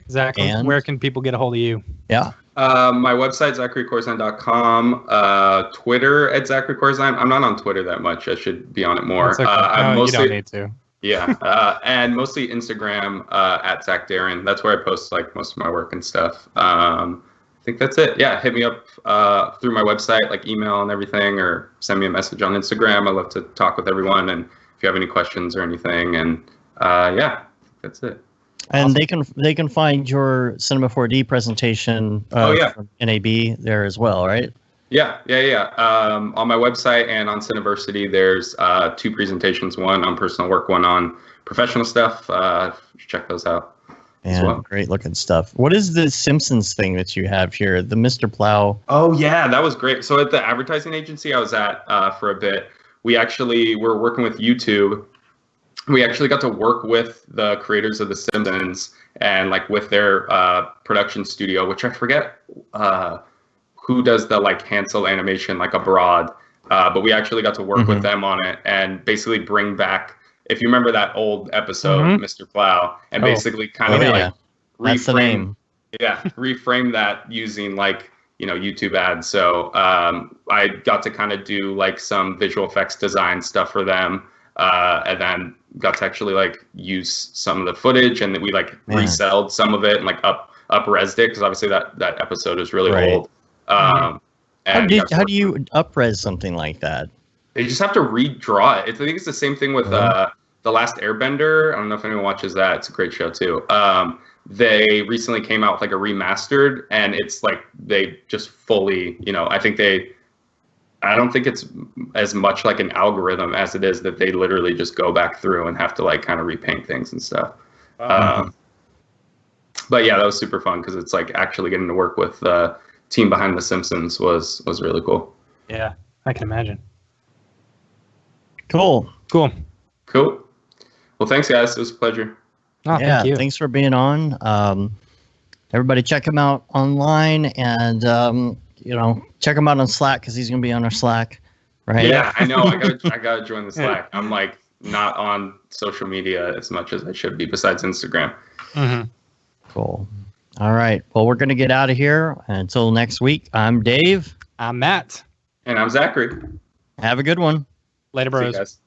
Zach, where can people get a hold of you? Yeah. My website, ZacharyCorzine.com. Twitter at ZacharyCorzine. I'm not on Twitter that much. I should be on it more. Okay. No, you don't need to. Yeah. And mostly Instagram at Zach Darren. That's where I post like most of my work and stuff. I think that's it. Yeah. Hit me up through my website, like email and everything, or send me a message on Instagram. I love to talk with everyone. And if you have any questions or anything, and yeah, that's it. And they can find your Cinema 4D presentation from NAB there as well, right? Yeah. On my website and on Cineversity, there's 2 presentations, one on personal work, one on professional stuff. Check those out as well. Great looking stuff. What is the Simpsons thing that you have here? The Mr. Plow. Oh, yeah, that was great. So at the advertising agency I was at for a bit, we actually were working with YouTube. We actually got to work with the creators of The Simpsons and like with their production studio, which I forget who does the like Hansel animation like abroad, but we actually got to work with them on it and basically bring back, if you remember that old episode, Mr. Plow, and basically kind of like reframe that using like, YouTube ads. So I got to kind of do like some visual effects design stuff for them. And then got to actually like use some of the footage, and then we like reselled some of it and like up-resed it because obviously that episode is really old. How do you up-res something like that? You just have to redraw it. I think it's the same thing with The Last Airbender. I don't know if anyone watches that. It's a great show too. They recently came out with like a remastered, and it's like they just fully, I don't think it's as much like an algorithm as it is that they literally just go back through and have to like kind of repaint things and stuff. But yeah, that was super fun because it's like actually getting to work with the team behind The Simpsons was really cool. Yeah, I can imagine. Cool. Well, thanks guys. It was a pleasure. Oh, yeah, thank you. Thanks for being on. Everybody check him out online and, check him out on Slack because he's going to be on our Slack, right? Yeah, I know. I gotta join the Slack. I'm like not on social media as much as I should be besides Instagram. Mm-hmm. Cool. All right. Well, we're going to get out of here. Until next week, I'm Dave. I'm Matt. And I'm Zachary. Have a good one. Later, See you bros. guys.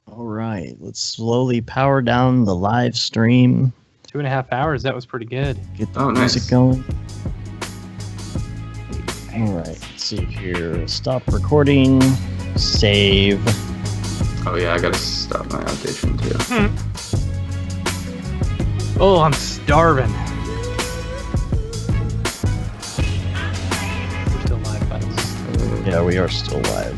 All right. Let's slowly power down the live stream. 2.5 hours. That was pretty good. Get the music going. All right. Let's see here. Stop recording. Save. Oh yeah, I gotta stop my annotation too. Oh, I'm starving. We're still live, guys. Yeah, we are still live.